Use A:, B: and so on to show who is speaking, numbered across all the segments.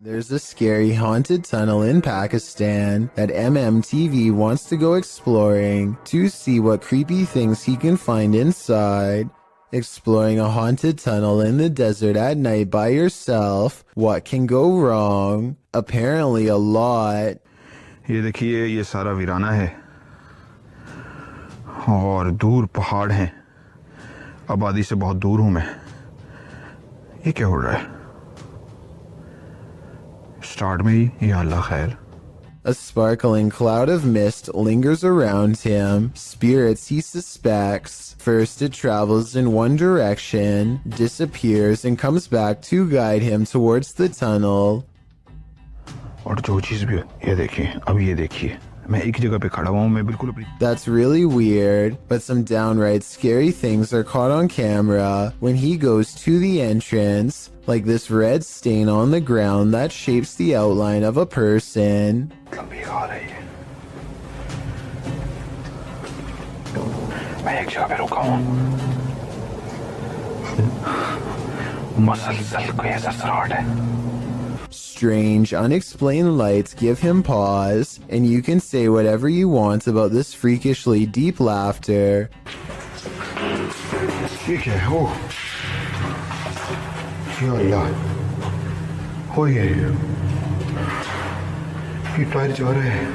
A: There's a scary haunted tunnel in Pakistan that MMTV wants to go exploring to see what creepy things he can find inside. Exploring a haunted tunnel in the desert at night by yourself, what can go wrong? Apparently a lot.
B: ये देखिए ये सारा वीराना है और दूर पहाड़ हैं। आबादी से बहुत दूर हूं मैं। ये क्या हो रहा है? स्टार्ट में ही या अल्लाह खैर।
A: A sparkling cloud of mist lingers around him. Spirits he suspects. First it travels in one direction, disappears, and comes back to guide him towards the tunnel.
B: और जो चीज भी ये देखिए, अब ये देखिए, मैं एक जगह पे खड़ा हुआ हूं, मैं बिल्कुल अपनी।
A: That's really weird, but some downright scary things are caught on camera when he goes to the entrance, like this red stain on the ground that shapes the outline of a person.
B: लंबी आ रही है। मैं एक जगह पे रुका हूं। मसलसल कोई ऐसा सराहट है।
A: Strange, unexplained lights give him pause, and you can say whatever you want about this freakishly deep laughter.
B: ये क्या है? ओह, या अल्लाह, हो ये टायर जा रहे हैं।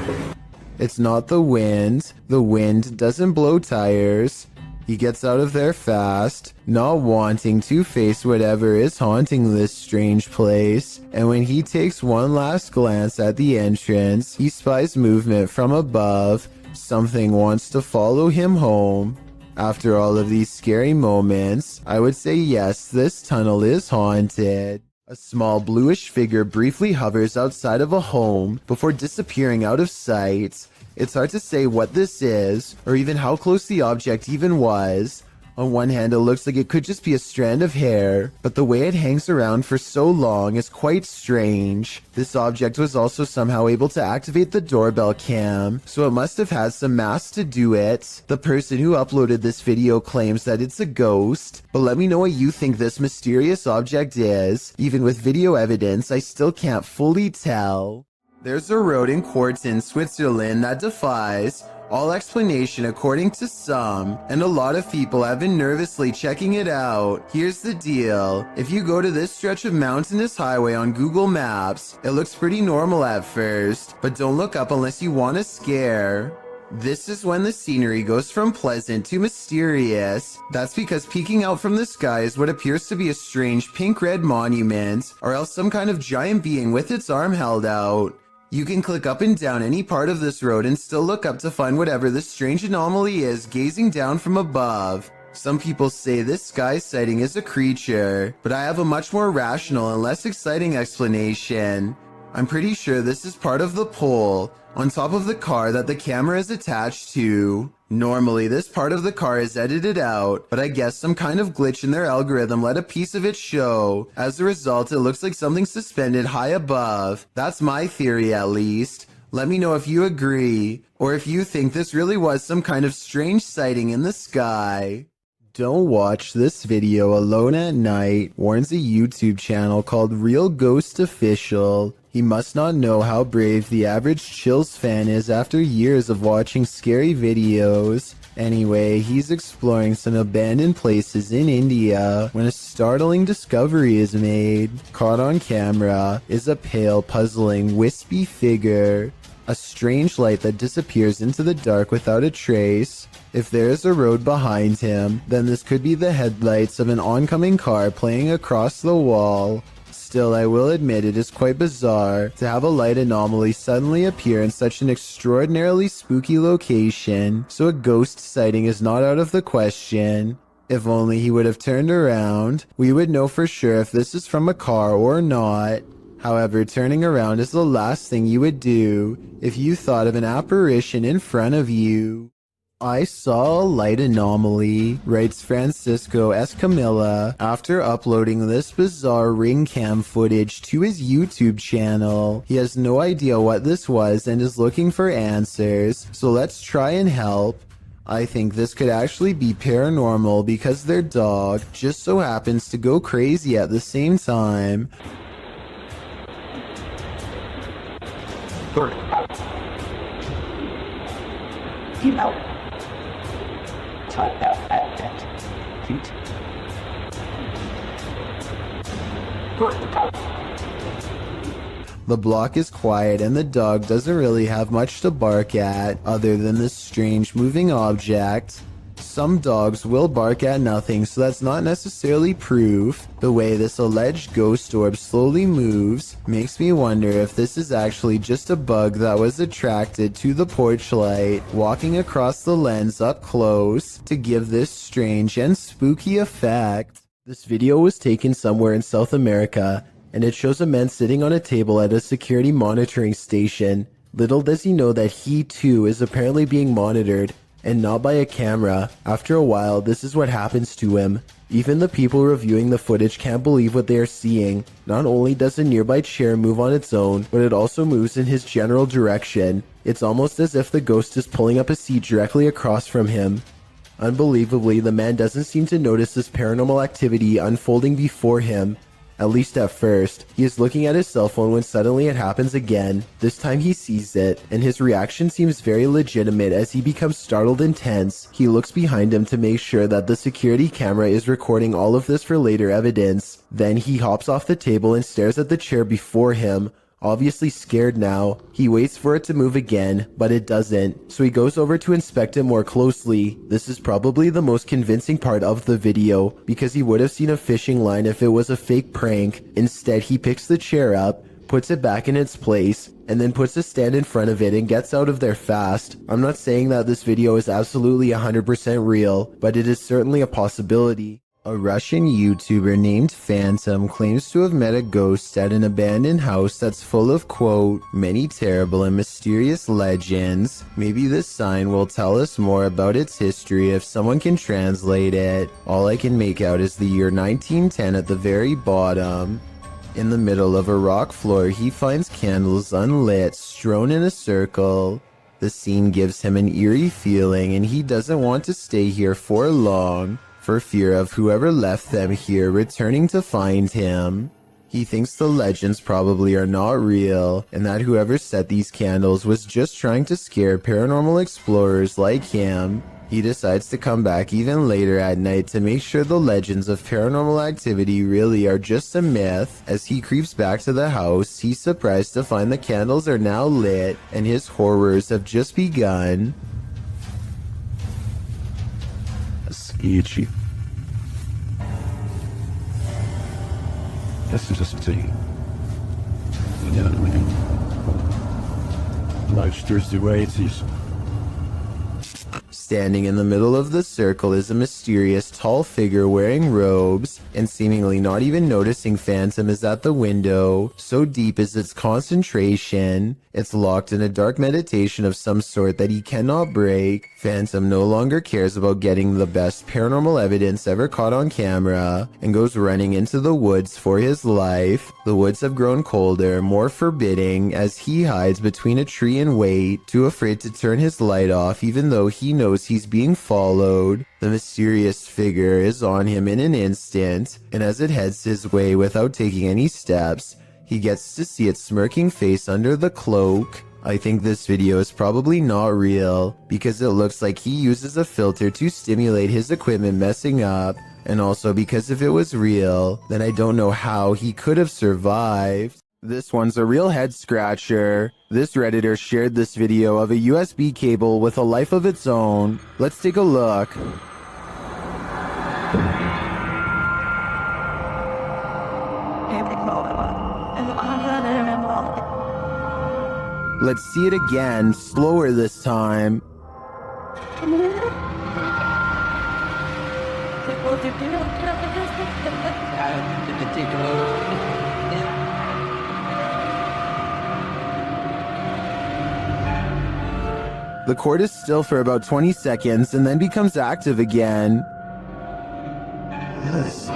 A: It's not the wind. The wind doesn't blow tires. He gets out of there fast, not wanting to face whatever is haunting this strange place, and when he takes one last glance at the entrance, he spies movement from above. Something wants to follow him home. After all of these scary moments, I would say yes, this tunnel is haunted. A small bluish figure briefly hovers outside of a home before disappearing out of sight. It's hard to say what this is, or even how close the object even was. On one hand, it looks like it could just be a strand of hair, but the way it hangs around for so long is quite strange. This object was also somehow able to activate the doorbell cam, so it must have had some mass to do it. The person who uploaded this video claims that it's a ghost, but let me know what you think this mysterious object is. Even with video evidence, I still can't fully tell. There's a road in Quarten, Switzerland that defies all explanation according to some, and a lot of people have been nervously checking it out. Here's the deal. If you go to this stretch of mountainous highway on Google Maps, it looks pretty normal at first, but don't look up unless you want a scare. This is when the scenery goes from pleasant to mysterious. That's because peeking out from the sky is what appears to be a strange pink-red monument, or else some kind of giant being with its arm held out. You can click up and down any part of this road and still look up to find whatever this strange anomaly is gazing down from above. Some people say this sky sighting is a creature, but I have a much more rational and less exciting explanation. I'm pretty sure this is part of the pole on top of the car that the camera is attached to. Normally, this part of the car is edited out, but I guess some kind of glitch in their algorithm let a piece of it show. As a result, it looks like something suspended high above. That's my theory, at least. Let me know if you agree, or if you think this really was some kind of strange sighting in the sky. Don't watch this video alone at night, warns a YouTube channel called Real Ghost Official. He must not know how brave the average Chills fan is after years of watching scary videos. Anyway, he's exploring some abandoned places in India when a startling discovery is made. Caught on camera is a pale, puzzling, wispy figure. A strange light that disappears into the dark without a trace. If there is a road behind him, then this could be the headlights of an oncoming car playing across the wall. Still, I will admit it is quite bizarre to have a light anomaly suddenly appear in such an extraordinarily spooky location, so a ghost sighting is not out of the question. If only he would have turned around, we would know for sure if this is from a car or not. However, turning around is the last thing you would do if you thought of an apparition in front of you. I saw a light anomaly, writes Francisco Escamilla, after uploading this bizarre ring cam footage to his YouTube channel. He has no idea what this was and is looking for answers, so let's try and help. I think this could actually be paranormal because their dog just so happens to go crazy at the same time. The block is quiet and the dog doesn't really have much to bark at other than this strange moving object. Some dogs will bark at nothing, so that's not necessarily proof. The way this alleged ghost orb slowly moves makes me wonder if this is actually just a bug that was attracted to the porch light, walking across the lens up close to give this strange and spooky effect. This video was taken somewhere in South America, and it shows a man sitting on a table at a security monitoring station. Little does he know that he too is apparently being monitored, and not by a camera. After a while, this is what happens to him. Even the people reviewing the footage can't believe what they are seeing. Not only does a nearby chair move on its own, but it also moves in his general direction. It's almost as if the ghost is pulling up a seat directly across from him. Unbelievably, the man doesn't seem to notice this paranormal activity unfolding before him. At least at first. He is looking at his cell phone when suddenly it happens again. This time he sees it, and his reaction seems very legitimate as he becomes startled and tense. He looks behind him to make sure that the security camera is recording all of this for later evidence. Then he hops off the table and stares at the chair before him. Obviously scared now, he waits for it to move again, but it doesn't, so he goes over to inspect it more closely. This is probably the most convincing part of the video, because he would have seen a fishing line if it was a fake prank. Instead, he picks the chair up, puts it back in its place, and then puts a stand in front of it and gets out of there fast. I'm not saying that this video is absolutely 100% real, but it is certainly a possibility. A Russian YouTuber named Phantom claims to have met a ghost at an abandoned house that's full of, quote, many terrible and mysterious legends. Maybe this sign will tell us more about its history if someone can translate it. All I can make out is the year 1910 at the very bottom. In the middle of a rock floor, he finds candles unlit, strewn in a circle. The scene gives him an eerie feeling, and he doesn't want to stay here for long, for fear of whoever left them here returning to find him. He thinks the legends probably are not real, and that whoever set these candles was just trying to scare paranormal explorers like him. He decides to come back even later at night to make sure the legends of paranormal activity really are just a myth. As he creeps back to the house, he's surprised to find the candles are now lit, and his horrors have just begun.
C: Sketchy. This is just a thing. You know what I mean? Life's just the way it is.
A: Standing in the middle of the circle is a mysterious tall figure wearing robes, and seemingly not even noticing Phantom is at the window. So deep is its concentration, it's locked in a dark meditation of some sort that he cannot break. Phantom no longer cares about getting the best paranormal evidence ever caught on camera, and goes running into the woods for his life. The woods have grown colder, more forbidding, as he hides between a tree and wait, too afraid to turn his light off even though he knows he's being followed. The mysterious figure is on him in an instant, and as it heads his way without taking any steps, he gets to see its smirking face under the cloak. I think this video is probably not real, because it looks like he uses a filter to stimulate his equipment messing up, and also because if it was real, then I don't know how he could have survived. This one's a real head scratcher. This Redditor shared this video of a USB cable with a life of its own. Let's take a look. Let's see it again, slower this time. The cord is still for about 20 seconds and then becomes active again.
C: Yes.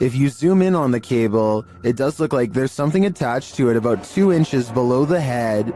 A: If you zoom in on the cable, it does look like there's something attached to it about 2 inches below the head.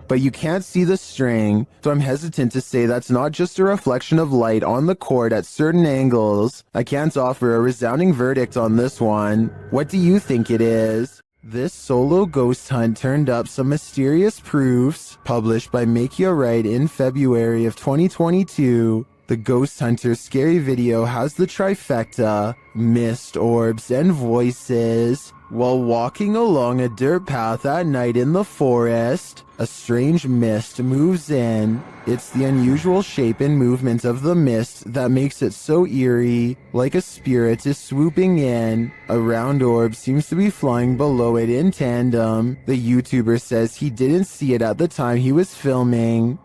A: But you can't see the string, so I'm hesitant to say that's not just a reflection of light on the cord at certain angles. I can't offer a resounding verdict on this one. What do you think it is? This solo ghost hunt turned up some mysterious proofs, published by Makia Wright in February of 2022. The Ghost Hunter's scary video has the trifecta, mist, orbs, and voices. While walking along a dirt path at night in the forest, a strange mist moves in. It's the unusual shape and movement of the mist that makes it so eerie, like a spirit is swooping in. A round orb seems to be flying below it in tandem. The YouTuber says he didn't see it at the time he was filming.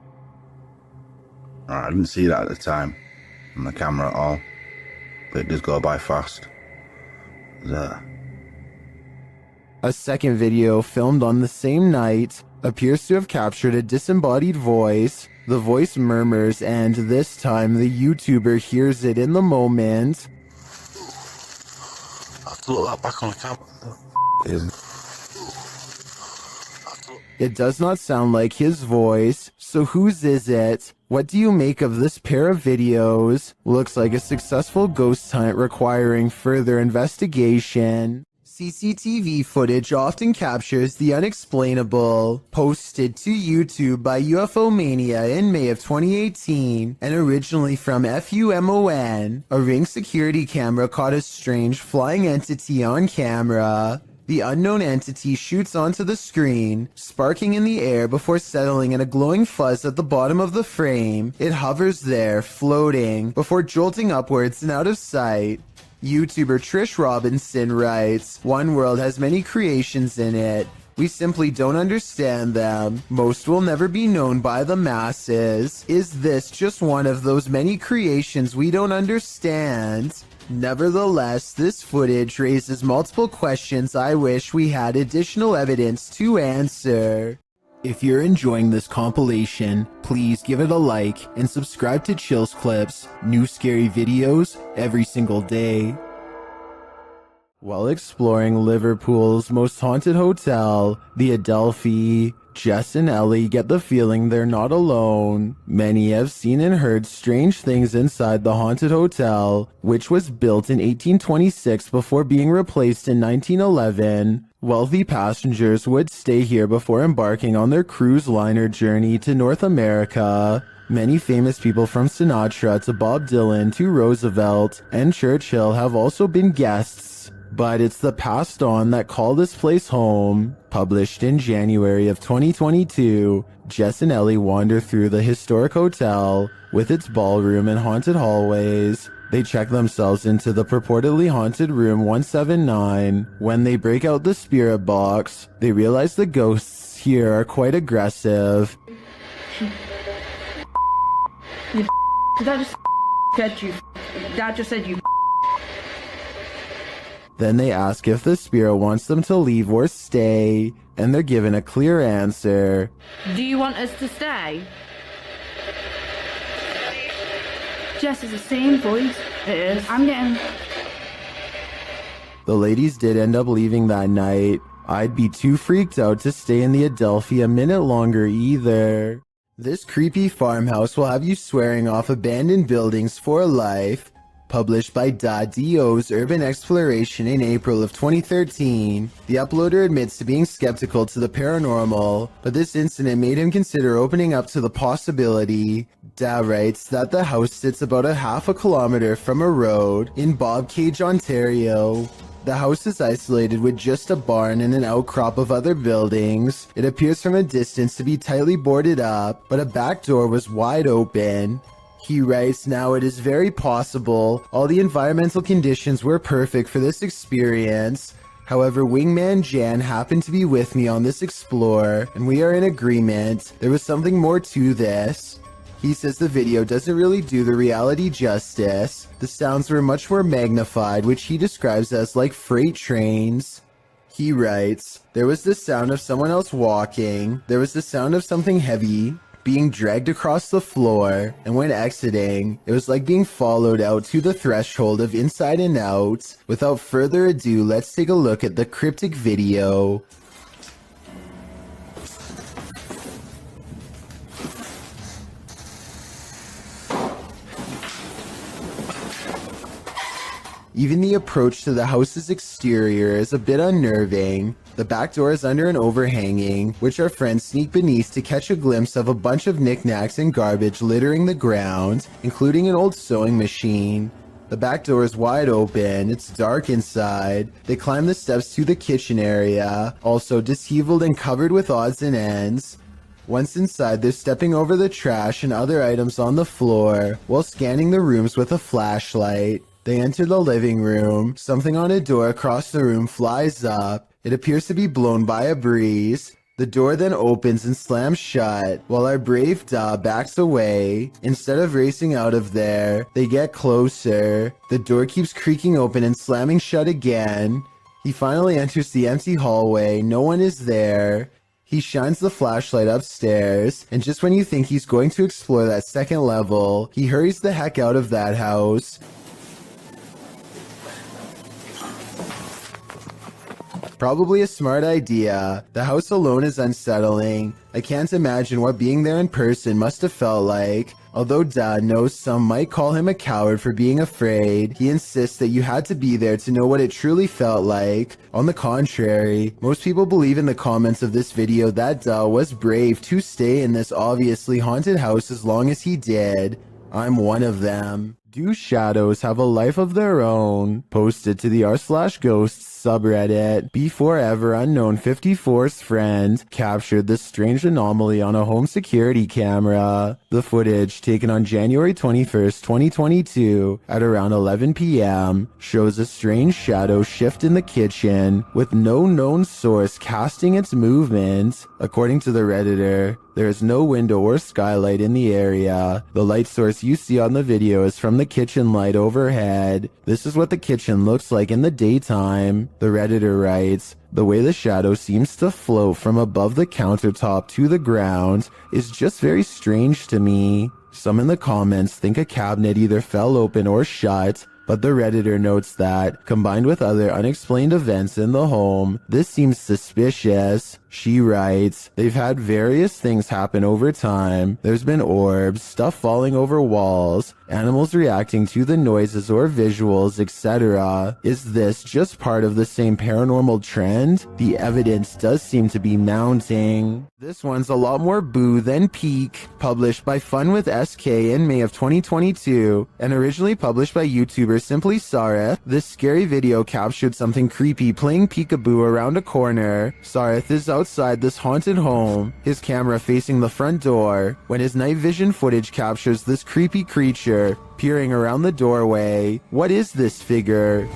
B: I didn't see that at the time on the camera at all, but it does go by fast.
A: A second video filmed on the same night appears to have captured a disembodied voice. The voice murmurs, and this time the YouTuber hears it in the moment.
C: I have to look that back on the camera.
A: It does not sound like his voice, so whose is it? What do you make of this pair of videos? Looks like a successful ghost hunt requiring further investigation. CCTV footage often captures the unexplainable. Posted to YouTube by UFO Mania in May of 2018 and originally from FUMON, a Ring security camera caught a strange flying entity on camera. The unknown entity shoots onto the screen, sparking in the air before settling in a glowing fuzz at the bottom of the frame. It hovers there, floating, before jolting upwards and out of sight. YouTuber Trish Robinson writes, "One world has many creations in it. We simply don't understand them. Most will never be known by the masses. Is this just one of those many creations we don't understand?" Nevertheless, this footage raises multiple questions I wish we had additional evidence to answer. If you're enjoying this compilation, please give it a like and subscribe to Chills Clips, new scary videos every single day. While exploring Liverpool's most haunted hotel, the Adelphi, Jess and Ellie get the feeling they're not alone. Many have seen and heard strange things inside the haunted hotel, which was built in 1826 before being replaced in 1911. Wealthy passengers would stay here before embarking on their cruise liner journey to North America. Many famous people from Sinatra to Bob Dylan to Roosevelt and Churchill have also been guests. But it's the passed on that call this place home. Published in January of 2022, Jess and Ellie wander through the historic hotel with its ballroom and haunted hallways. They check themselves into the purportedly haunted room 179. When they break out the spirit box, they realize the ghosts here are quite aggressive.
D: That just said you.
A: Then they ask if the spirit wants them to leave or stay, and they're given a clear answer.
D: Do you want us to stay? Jess is the same voice. It is. I'm getting...
A: The ladies did end up leaving that night. I'd be too freaked out to stay in the Adelphi a minute longer either. This creepy farmhouse will have you swearing off abandoned buildings for life. Published by Da.do's Urban Exploration in April of 2013, the uploader admits to being skeptical to the paranormal, but this incident made him consider opening up to the possibility. Da writes that the house sits about a half a kilometer from a road in Bobcage, Ontario. The house is isolated with just a barn and an outcrop of other buildings. It appears from a distance to be tightly boarded up, but a back door was wide open. He writes, "Now it is very possible all the environmental conditions were perfect for this experience. However, Wingman Jan happened to be with me on this explore, and we are in agreement. There was something more to this." He says the video doesn't really do the reality justice. The sounds were much more magnified, which he describes as like freight trains. He writes, "There was the sound of someone else walking. There was the sound of something heavy. being dragged across the floor, and when exiting, it was like being followed out to the threshold of Inside and Out. Without further ado, let's take a look at the cryptic video. Even the approach to the house's exterior is a bit unnerving. The back door is under an overhanging, which our friends sneak beneath to catch a glimpse of a bunch of knickknacks and garbage littering the ground, including an old sewing machine. The back door is wide open, it's dark inside. They climb the steps to the kitchen area, also disheveled and covered with odds and ends. Once inside, they're stepping over the trash and other items on the floor, while scanning the rooms with a flashlight. They enter the living room. Something on a door across the room flies up. It appears to be blown by a breeze. The door then opens and slams shut, while our brave Da backs away. Instead of racing out of there, they get closer. The door keeps creaking open and slamming shut again. He finally enters the empty hallway. No one is there. He shines the flashlight upstairs, and just when you think he's going to explore that second level, he hurries the heck out of that house. Probably a smart idea. The house alone is unsettling. I can't imagine what being there in person must have felt like. Although Dad knows some might call him a coward for being afraid, he insists that you had to be there to know what it truly felt like. On the contrary, most people believe in the comments of this video that Da was brave to stay in this obviously haunted house as long as he did. I'm one of them. Do shadows have a life of their own? Posted to the r/ghosts subreddit. Before ever unknown 54's friend captured this strange anomaly on a home security camera. The footage, taken on January 21st, 2022 at around 11 p.m. shows a strange shadow shift in the kitchen with no known source casting its movement. According to the Redditor, there is no window or skylight in the area. The light source you see on the video is from the kitchen light overhead. This is what the kitchen looks like in the daytime. The Redditor writes, "The way the shadow seems to float from above the countertop to the ground is just very strange to me." Some in the comments think a cabinet either fell open or shut, but the Redditor notes that, combined with other unexplained events in the home, this seems suspicious. She writes, "They've had various things happen over time. There's been orbs, stuff falling over walls, animals reacting to the noises or visuals, etc. Is this just part of the same paranormal trend? The evidence does seem to be mounting." This one's a lot more boo than peak. Published by Fun with SK in May of 2022, and originally published by YouTuber Simply Sareth, this scary video captured something creepy playing peekaboo around a corner. Sareth is outside this haunted home, his camera facing the front door, when his night vision footage captures this creepy creature peering around the doorway. What is this figure?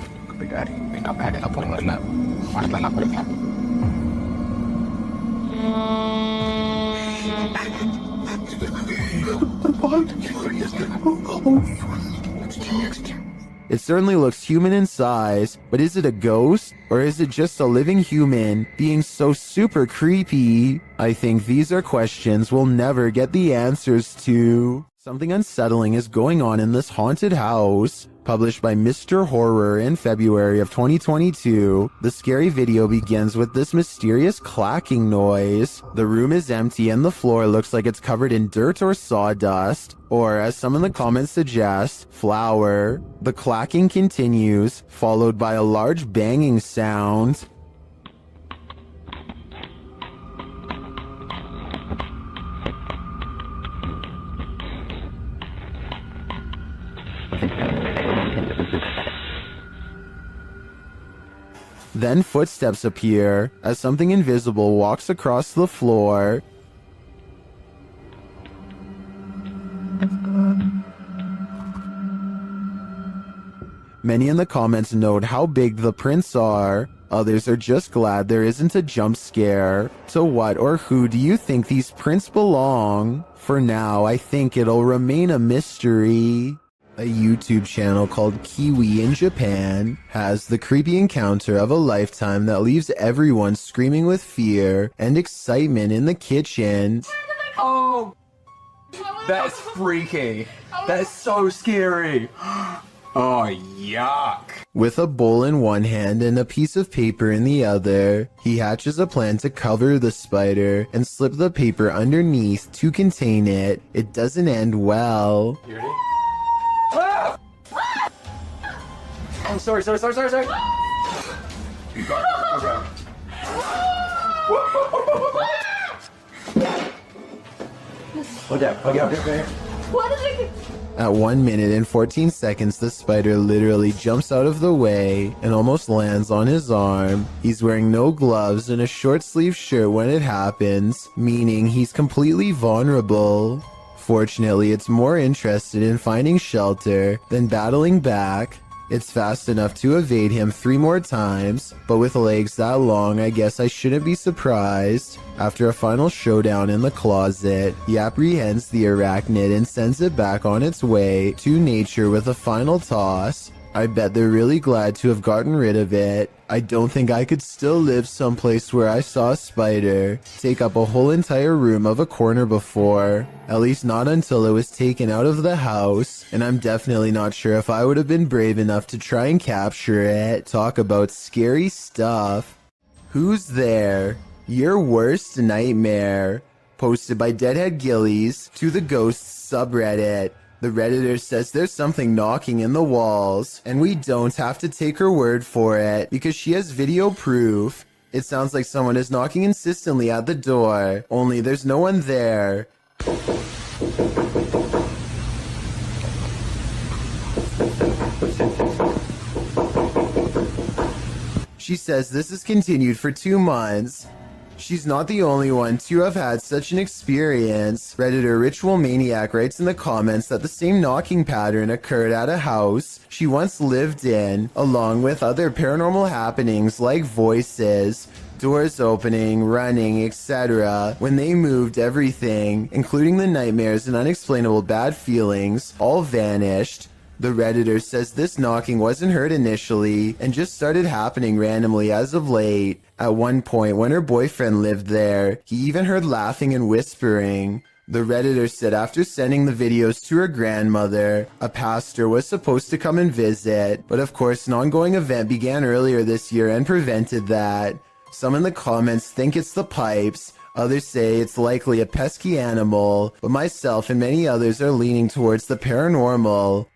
A: It certainly looks human in size, but is it a ghost? Or is it just a living human being so super creepy? I think these are questions we'll never get the answers to. Something unsettling is going on in this haunted house. Published by Mr. Horror in February of 2022, the scary video begins with this mysterious clacking noise. The room is empty and the floor looks like it's covered in dirt or sawdust, or as some in the comments suggest, flour. The clacking continues, followed by a large banging sound. Then footsteps appear as something invisible walks across the floor. Many in the comments note how big the prints are. Others are just glad there isn't a jump scare. To what or who do you think these prints belong? For now, I think it'll remain a mystery. A YouTube channel called Kiwi in Japan has the creepy encounter of a lifetime that leaves everyone screaming with fear and excitement in the kitchen.
E: Oh That is freaky. That is so scary. Oh, yuck.
A: With a bowl in one hand and a piece of paper in the other, he hatches a plan to cover the spider and slip the paper underneath to contain it. It doesn't end well.
E: You ready? Ah! Oh, sorry. You got it. Okay. Okay.
D: What is it?
A: At 1 minute and 14 seconds, the spider literally jumps out of the way and almost lands on his arm. He's wearing no gloves and a short sleeve shirt when it happens, meaning he's completely vulnerable. Fortunately, it's more interested in finding shelter than battling back. It's fast enough to evade him 3 more times, but with legs that long, I guess I shouldn't be surprised. After a final showdown in the closet, he apprehends the arachnid and sends it back on its way to nature with a final toss. I bet they're really glad to have gotten rid of it. I don't think I could still live someplace where I saw a spider take up a whole entire room of a corner before. At least not until it was taken out of the house, and I'm definitely not sure if I would have been brave enough to try and capture it. Talk about scary stuff. Who's there? Your worst nightmare. Posted by Deadhead Gillies to the Ghosts subreddit. The Redditor says there's something knocking in the walls, and we don't have to take her word for it because she has video proof. It sounds like someone is knocking insistently at the door, only there's no one there. She says this has continued for 2 months. She's not the only one to have had such an experience. Redditor Ritual Maniac writes in the comments that the same knocking pattern occurred at a house she once lived in, along with other paranormal happenings like voices, doors opening, running, etc. When they moved, everything, including the nightmares and unexplainable bad feelings, all vanished. The Redditor says this knocking wasn't heard initially and just started happening randomly as of late. At one point when her boyfriend lived there, he even heard laughing and whispering. The Redditor said after sending the videos to her grandmother, a pastor was supposed to come and visit, but of course an ongoing event began earlier this year and prevented that. Some in the comments think it's the pipes, others say it's likely a pesky animal, but myself and many others are leaning towards the paranormal.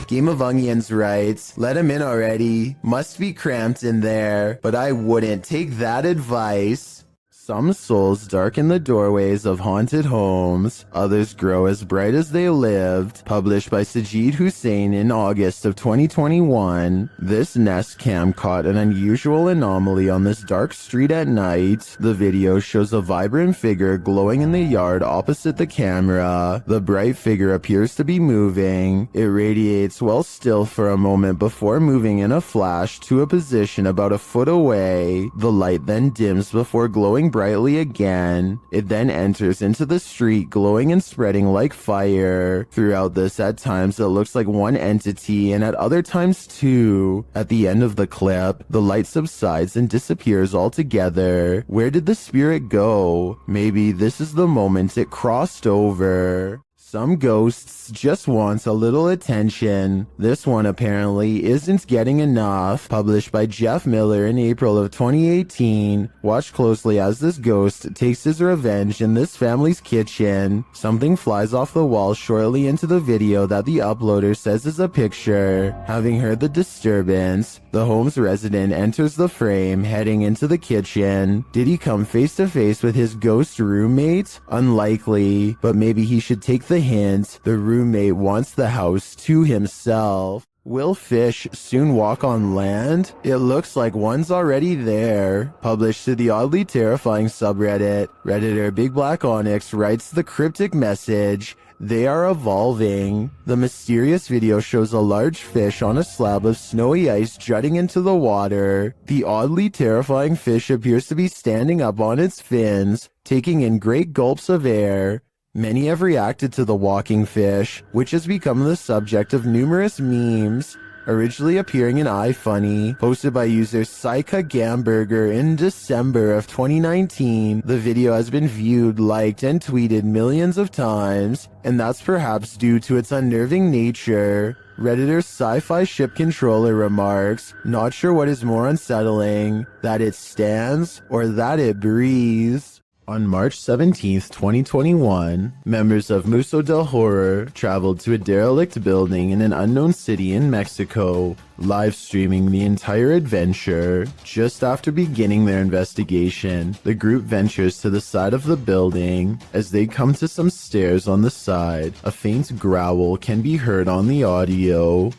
A: Game of Onions writes, let him in already. Must be cramped in there, but I wouldn't take that advice. Some souls darken the doorways of haunted homes, others grow as bright as they lived. Published by Sajid Hussein in August of 2021. This Nest cam caught an unusual anomaly on this dark street at night. The video shows a vibrant figure glowing in the yard opposite the camera. The bright figure appears to be moving. It radiates while still for a moment before moving in a flash to a position about a foot away. The light then dims before glowing brightly again. It then enters into the street, glowing and spreading like fire. Throughout this, at times it looks like one entity and at other times two. At the end of the clip, the light subsides and disappears altogether. Where did the spirit go? Maybe this is the moment it crossed over. Some ghosts just want a little attention. This one apparently isn't getting enough. Published by Jeff Miller in April of 2018. Watch closely as this ghost takes his revenge in this family's kitchen. Something flies off the wall shortly into the video that the uploader says is a picture. Having heard the disturbance, the home's resident enters the frame, heading into the kitchen. Did he come face to face with his ghost roommate? Unlikely, but maybe he should take the hint. The roommate wants the house to himself. Will fish soon walk on land? It looks like one's already there. Published to the oddly terrifying subreddit. Redditor Big Black Onyx writes the cryptic message, "They are evolving." The mysterious video shows a large fish on a slab of snowy ice jutting into the water. The oddly terrifying fish appears to be standing up on its fins, taking in great gulps of air. Many have reacted to the walking fish, which has become the subject of numerous memes. originally appearing in iFunny, posted by user Saika Gamberger in December of 2019. The video has been viewed, liked, and tweeted millions of times, and that's perhaps due to its unnerving nature. Redditor Sci-Fi Ship Controller remarks, "Not sure what is more unsettling, that it stands or that it breathes." On March 17th, 2021, members of Museo del Horror traveled to a derelict building in an unknown city in Mexico, live streaming the entire adventure. Just after beginning their investigation, the group ventures to the side of the building. As they come to some stairs on the side, a faint growl can be heard on the audio.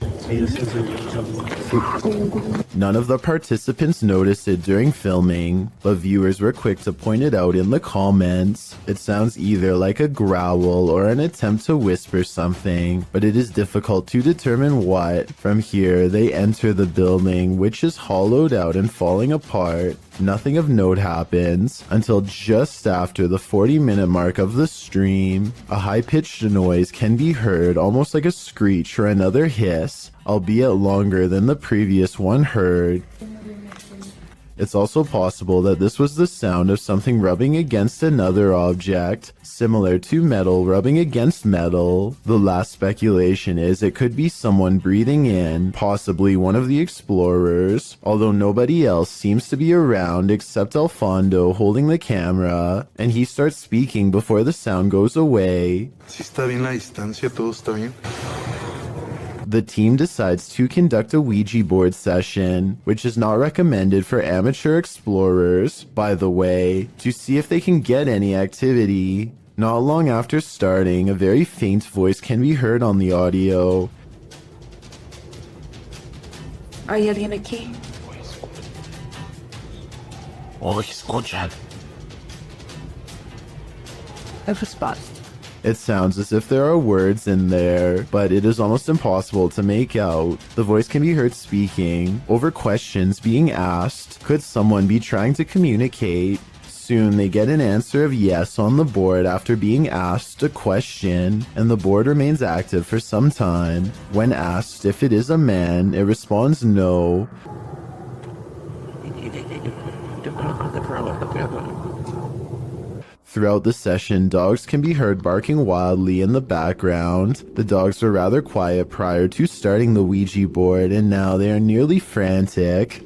A: None of the participants noticed it during filming, but viewers were quick to point it out in the comments. It sounds either like a growl or an attempt to whisper something, but it is difficult to determine what. From here, they enter the building, which is hollowed out and falling apart. Nothing of note happens until just after the 40-minute mark of the stream. A high-pitched noise can be heard, almost like a screech or another hiss, albeit longer than the previous one heard. It's also possible that this was the sound of something rubbing against another object, similar to metal rubbing against metal. The last speculation is it could be someone breathing in, possibly one of the explorers, although nobody else seems to be around except Alfondo holding the camera, and he starts speaking before the sound goes away.
C: Si está bien la distancia, todo está bien.
A: The team decides to conduct a Ouija board session, which is not recommended for amateur explorers, by the way, to see if they can get any activity. Not long after starting, a very faint voice can be heard on the audio.
F: ¿Hay alguien aquí?
C: Oh, escuchan.
F: Have a spot.
A: It sounds as if there are words in there, but it is almost impossible to make out. The voice can be heard speaking over questions being asked. Could someone be trying to communicate? Soon they get an answer of yes on the board after being asked a question, and the board remains active for some time. When asked if it is a man, it responds no. Throughout the session, dogs can be heard barking wildly in the background. The dogs were rather quiet prior to starting the Ouija board, and now they are nearly frantic.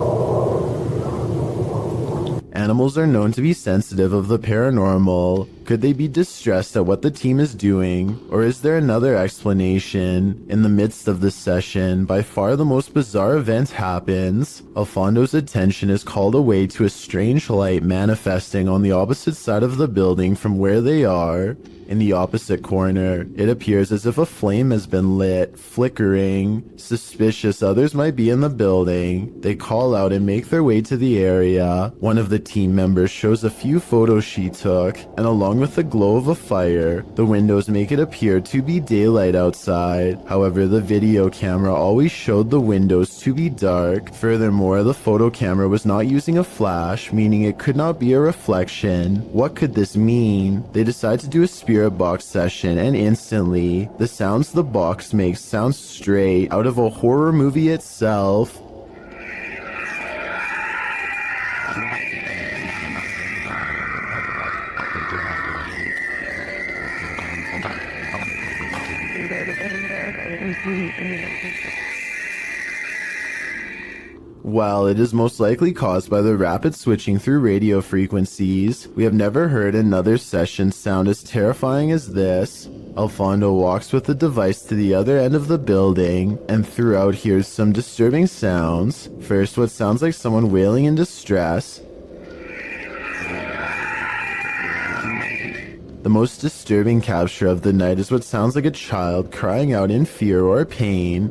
A: Animals are known to be sensitive of the paranormal. Could they be distressed at what the team is doing? Or is there another explanation? In the midst of this session, by far the most bizarre event happens. Alfondo's attention is called away to a strange light manifesting on the opposite side of the building from where they are. In the opposite corner, it appears as if a flame has been lit, flickering. Suspicious others might be in the building. They call out and make their way to the area. One of the team members shows a few photos she took, and along with the glow of a fire, the windows make it appear to be daylight outside. However, the video camera always showed the windows to be dark. Furthermore, the photo camera was not using a flash, meaning it could not be a reflection. What could this mean? They decide to do a spirit box session, and instantly, the sounds the box makes sound straight out of a horror movie itself. While it is most likely caused by the rapid switching through radio frequencies, we have never heard another session sound as terrifying as this. Alfondo walks with the device to the other end of the building, and throughout hears some disturbing sounds. First, what sounds like someone wailing in distress. The most disturbing capture of the night is what sounds like a child crying out in fear or pain.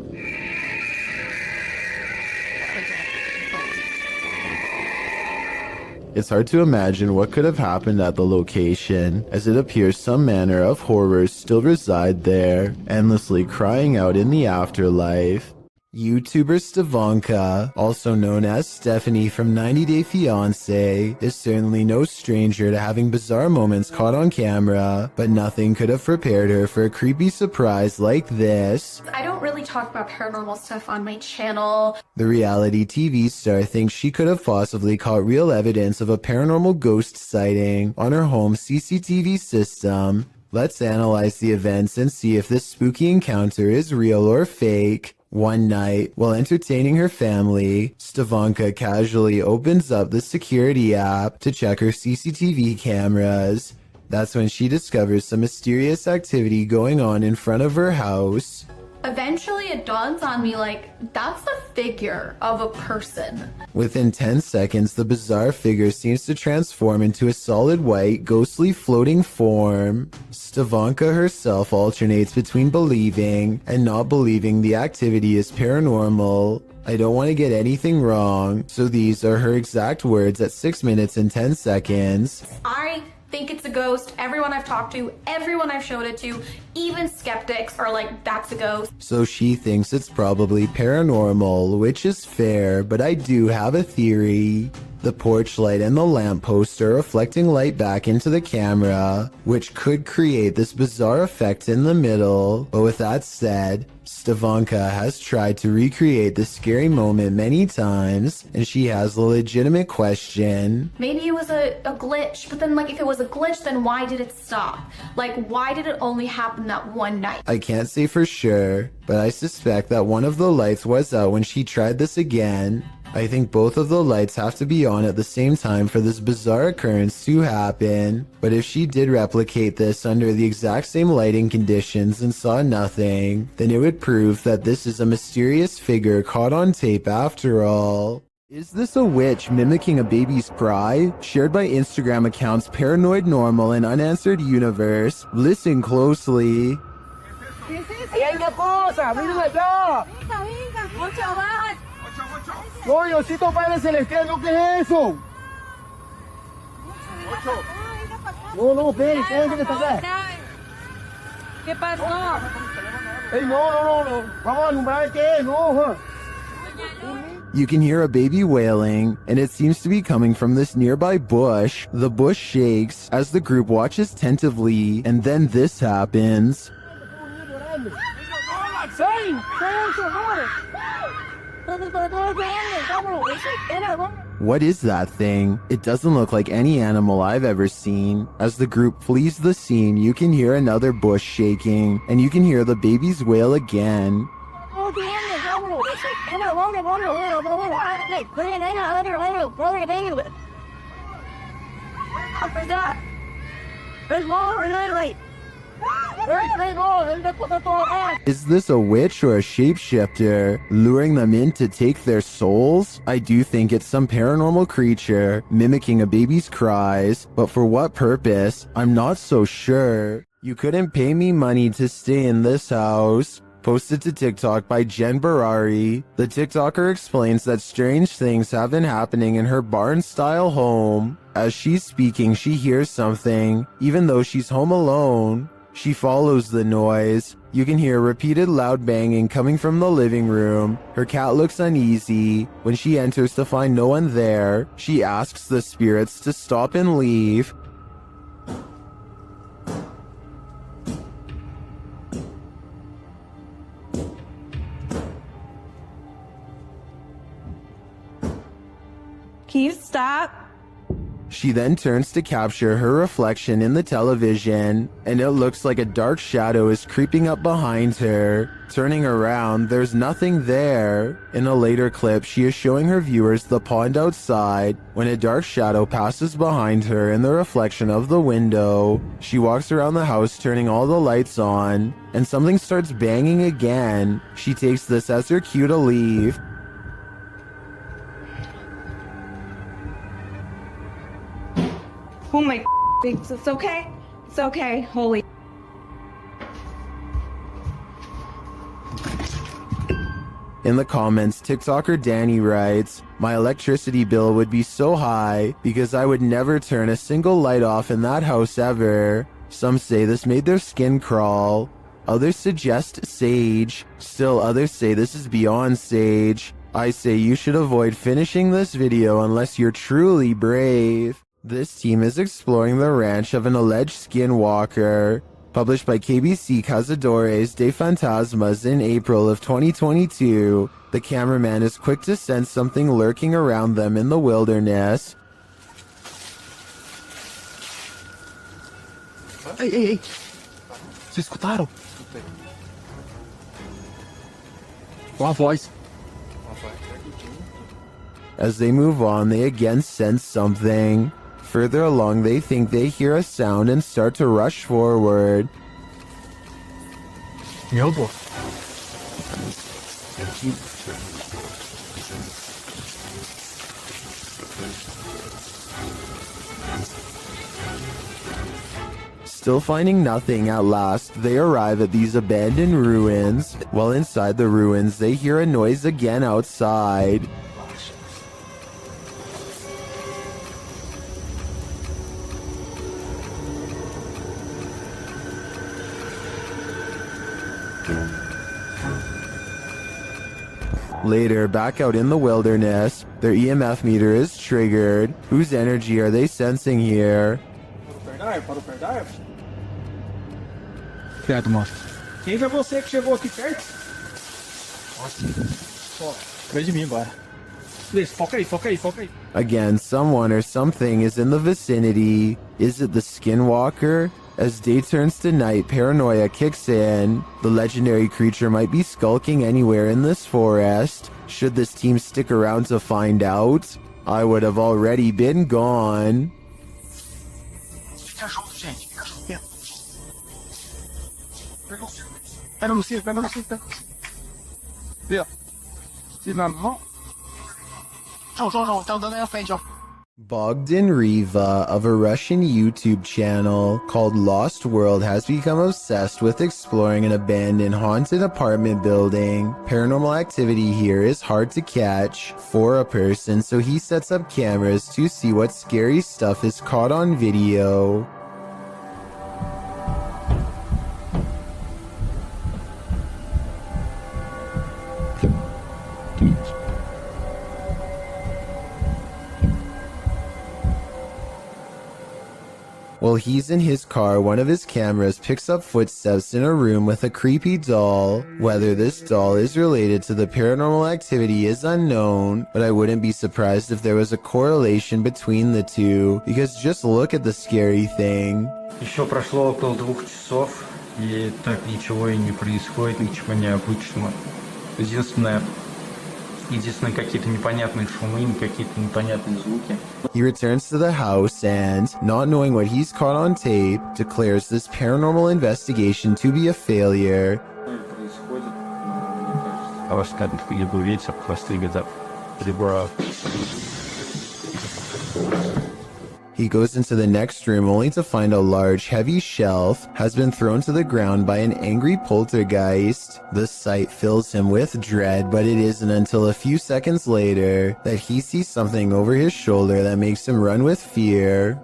A: It's hard to imagine what could have happened at the location, as it appears some manner of horrors still reside there, endlessly crying out in the afterlife. YouTuber Stevanka, also known as Stephanie from 90 Day Fiancé, is certainly no stranger to having bizarre moments caught on camera, but nothing could have prepared her for a creepy surprise like this.
G: I don't really talk about paranormal stuff on my channel.
A: The reality TV star thinks she could have possibly caught real evidence of a paranormal ghost sighting on her home CCTV system. Let's analyze the events and see if this spooky encounter is real or fake. One night, while entertaining her family, Stevanka casually opens up the security app to check her CCTV cameras. That's when she discovers some mysterious activity going on in front of her house.
G: Eventually it dawns on me like, that's the figure of a person.
A: Within 10 seconds, the bizarre figure seems to transform into a solid white, ghostly floating form. Stevanka herself alternates between believing and not believing the activity is paranormal. I don't want to get anything wrong, so these are her exact words at 6 minutes and 10 seconds.
G: I think it's a ghost. Everyone I've talked to, everyone I've showed it to, even skeptics are like, that's a ghost.
A: So she thinks it's probably paranormal, which is fair, but I do have a theory. The porch light and the lamppost are reflecting light back into the camera, which could create this bizarre effect in the middle. But with that said, Stevanka has tried to recreate this scary moment many times, and she has a legitimate question.
G: Maybe it was a glitch, but then like if it was a glitch, then why did it stop? Like why did it only happen that one night?
A: I can't say for sure, but I suspect that one of the lights was out when she tried this again. I think both of the lights have to be on at the same time for this bizarre occurrence to happen. But if she did replicate this under the exact same lighting conditions and saw nothing, then it would prove that this is a mysterious figure caught on tape after all. Is this a witch mimicking a baby's cry? Shared by Instagram accounts Paranoid Normal and Unanswered Universe. Listen closely.
H: No, Diosito Padre Celestial, ¿no? ¿Qué es eso? No, espere, ¿qué es que está acá?
I: ¿Qué pasó?
H: Ey, no. Vamos a alumbrar qué es, no.
A: You can hear a baby wailing, and it seems to be coming from this nearby bush. The bush shakes as the group watches attentively, and then this happens. What is that thing? It doesn't look like any animal I've ever seen. As the group flees the scene, you can hear another bush shaking, and you can hear the baby's wail again. Is this a witch or a shapeshifter, luring them in to take their souls? I do think it's some paranormal creature, mimicking a baby's cries, but for what purpose? I'm not so sure. You couldn't pay me money to stay in this house. Posted to TikTok by Jen Barari, the TikToker explains that strange things have been happening in her barn-style home. As she's speaking, she hears something, even though she's home alone. She follows the noise. You can hear repeated loud banging coming from the living room. Her cat looks uneasy. When she enters to find no one there, she asks the spirits to stop and leave.
I: Can you stop?
A: She then turns to capture her reflection in the television, and it looks like a dark shadow is creeping up behind her. Turning around, there's nothing there. In a later clip, she is showing her viewers the pond outside when a dark shadow passes behind her in the reflection of the window. She walks around the house turning all the lights on, and something starts banging again. She takes this as her cue to leave.
I: Oh my, it's okay. It's okay. Holy.
A: In the comments, TikToker Danny writes, "My electricity bill would be so high because I would never turn a single light off in that house ever." Some say this made their skin crawl. Others suggest sage. Still others say this is beyond sage. I say you should avoid finishing this video unless you're truly brave. This team is exploring the ranch of an alleged skinwalker. Published by KBC Cazadores de Fantasmas in April of 2022, the cameraman is quick to sense something lurking around them in the wilderness.
H: Ei, ei, ei. Vocês escutaram? Uma voz.
A: As they move on, they again sense something. Further along, they think they hear a sound and start to rush forward.
H: Meu Deus.
A: Still finding nothing, at last, they arrive at these abandoned ruins. While inside the ruins, they hear a noise again outside. Later, back out in the wilderness, their EMF meter is triggered. Whose energy are they sensing here?
H: Certo, moço. Quem foi você que chegou aqui perto? Nossa. Atrás de mim agora. Please, foca aí, foca aí, foca aí.
A: Again, someone or something is in the vicinity. Is it the skinwalker? As day turns to night, paranoia kicks in. The legendary creature might be skulking anywhere in this forest. Should this team stick around to find out? I would have already been gone.
H: Fica junto, gente. Fica junto. Pega no cinto, pega no cinto. Vê, ó. Se na mão. Tá andando aí à frente, ó.
A: Bogdan Riva of a Russian YouTube channel called Lost World has become obsessed with exploring an abandoned haunted apartment building. Paranormal activity here is hard to catch for a person, so he sets up cameras to see what scary stuff is caught on video. While he's in his car, one of his cameras picks up footsteps in a room with a creepy doll. Whether this doll is related to the paranormal activity is unknown, but I wouldn't be surprised if there was a correlation between the two, because just look at the scary thing.
J: Еще прошло около 2 часов, и так ничего и не происходит, ничего необычного. Единственное, какие-то непонятные шумы, какие-то непонятные звуки.
A: He returns to the house and, not knowing what he's caught on tape, declares this paranormal investigation to be a failure.
J: I was kind of ветер, хвосты где-то ребра.
A: He goes into the next room only to find a large, heavy shelf has been thrown to the ground by an angry poltergeist. The sight fills him with dread, but it isn't until a few seconds later that he sees something over his shoulder that makes him run with fear.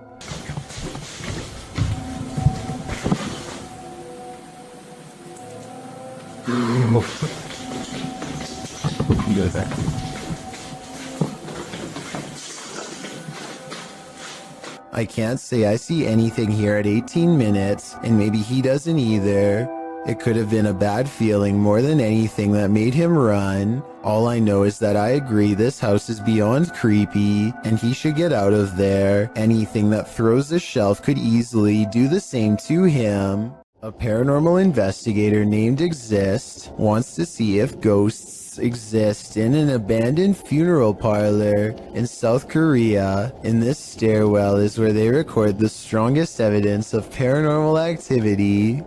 A: I can't say I see anything here at 18 minutes, and maybe he doesn't either. It could have been a bad feeling more than anything that made him run. All I know is that I agree this house is beyond creepy, and he should get out of there. Anything that throws a shelf could easily do the same to him. A paranormal investigator named Exist wants to see if ghosts exist in an abandoned funeral parlor in South Korea. In this stairwell is where they record the strongest evidence of paranormal activity.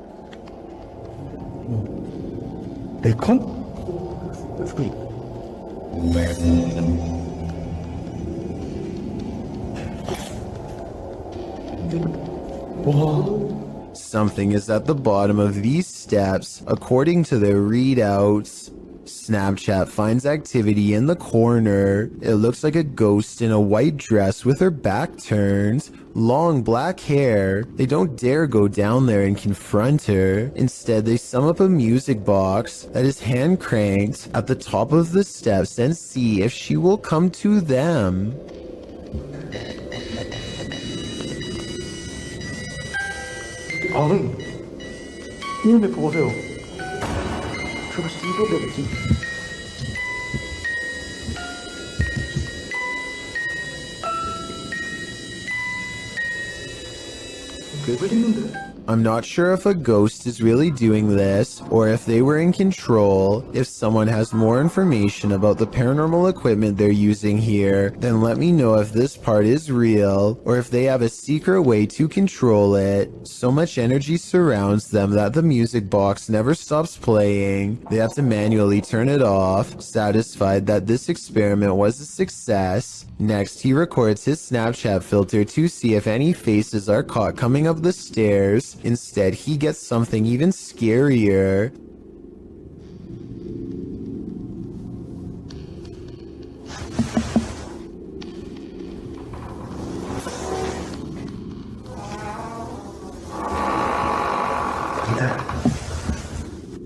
A: Something is at the bottom of these steps, according to their readouts. Snapchat finds activity in the corner. It looks like a ghost in a white dress with her back turned, long black hair. They don't dare go down there and confront her. Instead, they sum up a music box that is hand cranked at the top of the steps and see if she will come to them.
H: 이놈의 보세요. 저거 이거 되지. 왜 그랬는데?
A: I'm not sure if a ghost is really doing this, or if they were in control. If someone has more information about the paranormal equipment they're using here, then let me know if this part is real, or if they have a secret way to control it. So much energy surrounds them that the music box never stops playing. They have to manually turn it off, satisfied that this experiment was a success. Next, he records his Snapchat filter to see if any faces are caught coming up the stairs. Instead, he gets something even scarier.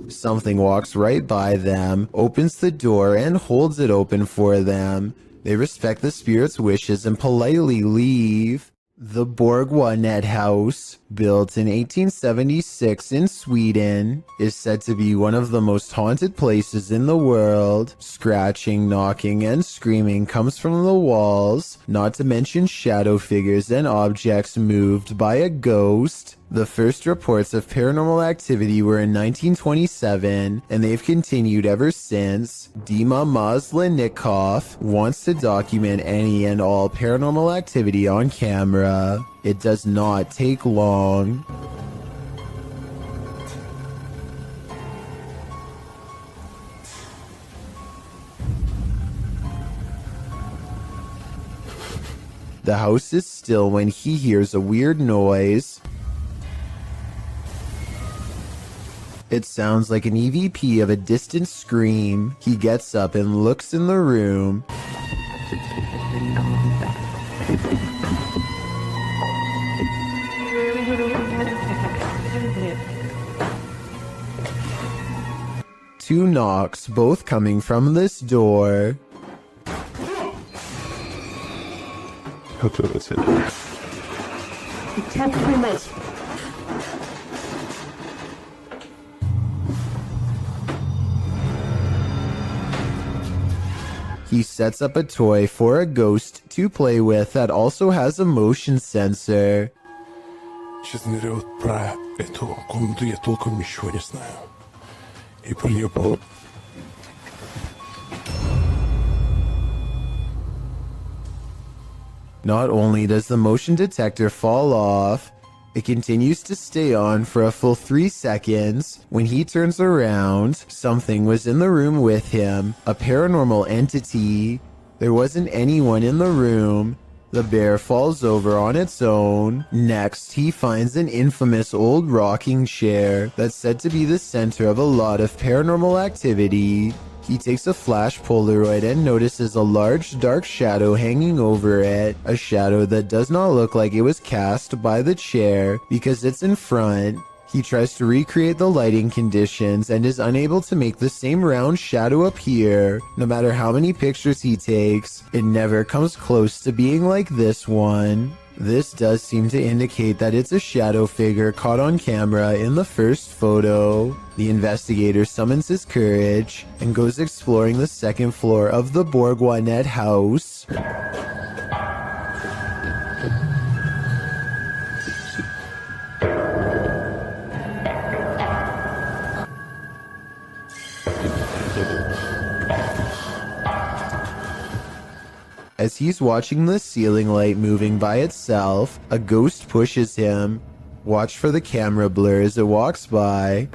A: Something walks right by them, opens the door, and holds it open for them. They respect the spirit's wishes and politely leave. The Borgwanet House, built in 1876 in Sweden, is said to be one of the most haunted places in the world. Scratching, knocking, and screaming comes from the walls, not to mention shadow figures and objects moved by a ghost. The first reports of paranormal activity were in 1927, and they've continued ever since. Dima Maslenikov wants to document any and all paranormal activity on camera. It does not take long. The house is still when he hears a weird noise. It sounds like an EVP of a distant scream. He gets up and looks in the room. Two knocks, both coming from this door. He sets up a toy for a ghost to play with that also has a motion sensor.
C: Сейчас наберет про эту комнату, я толком ничего не знаю. И про нее было...
A: Not only does the motion detector fall off, it continues to stay on for a full 3 seconds. When he turns around, something was in the room with him, a paranormal entity. There wasn't anyone in the room. The bear falls over on its own. Next, he finds an infamous old rocking chair that's said to be the center of a lot of paranormal activity. He takes a flash Polaroid and notices a large dark shadow hanging over it, a shadow that does not look like it was cast by the chair because it's in front. He tries to recreate the lighting conditions and is unable to make the same round shadow appear. No matter how many pictures he takes, it never comes close to being like this one. This does seem to indicate that it's a shadow figure caught on camera in the first photo. The investigator summons his courage and goes exploring the second floor of the Borgwanet house. As he's watching the ceiling light moving by itself, a ghost pushes him. Watch for the camera blur as it walks by.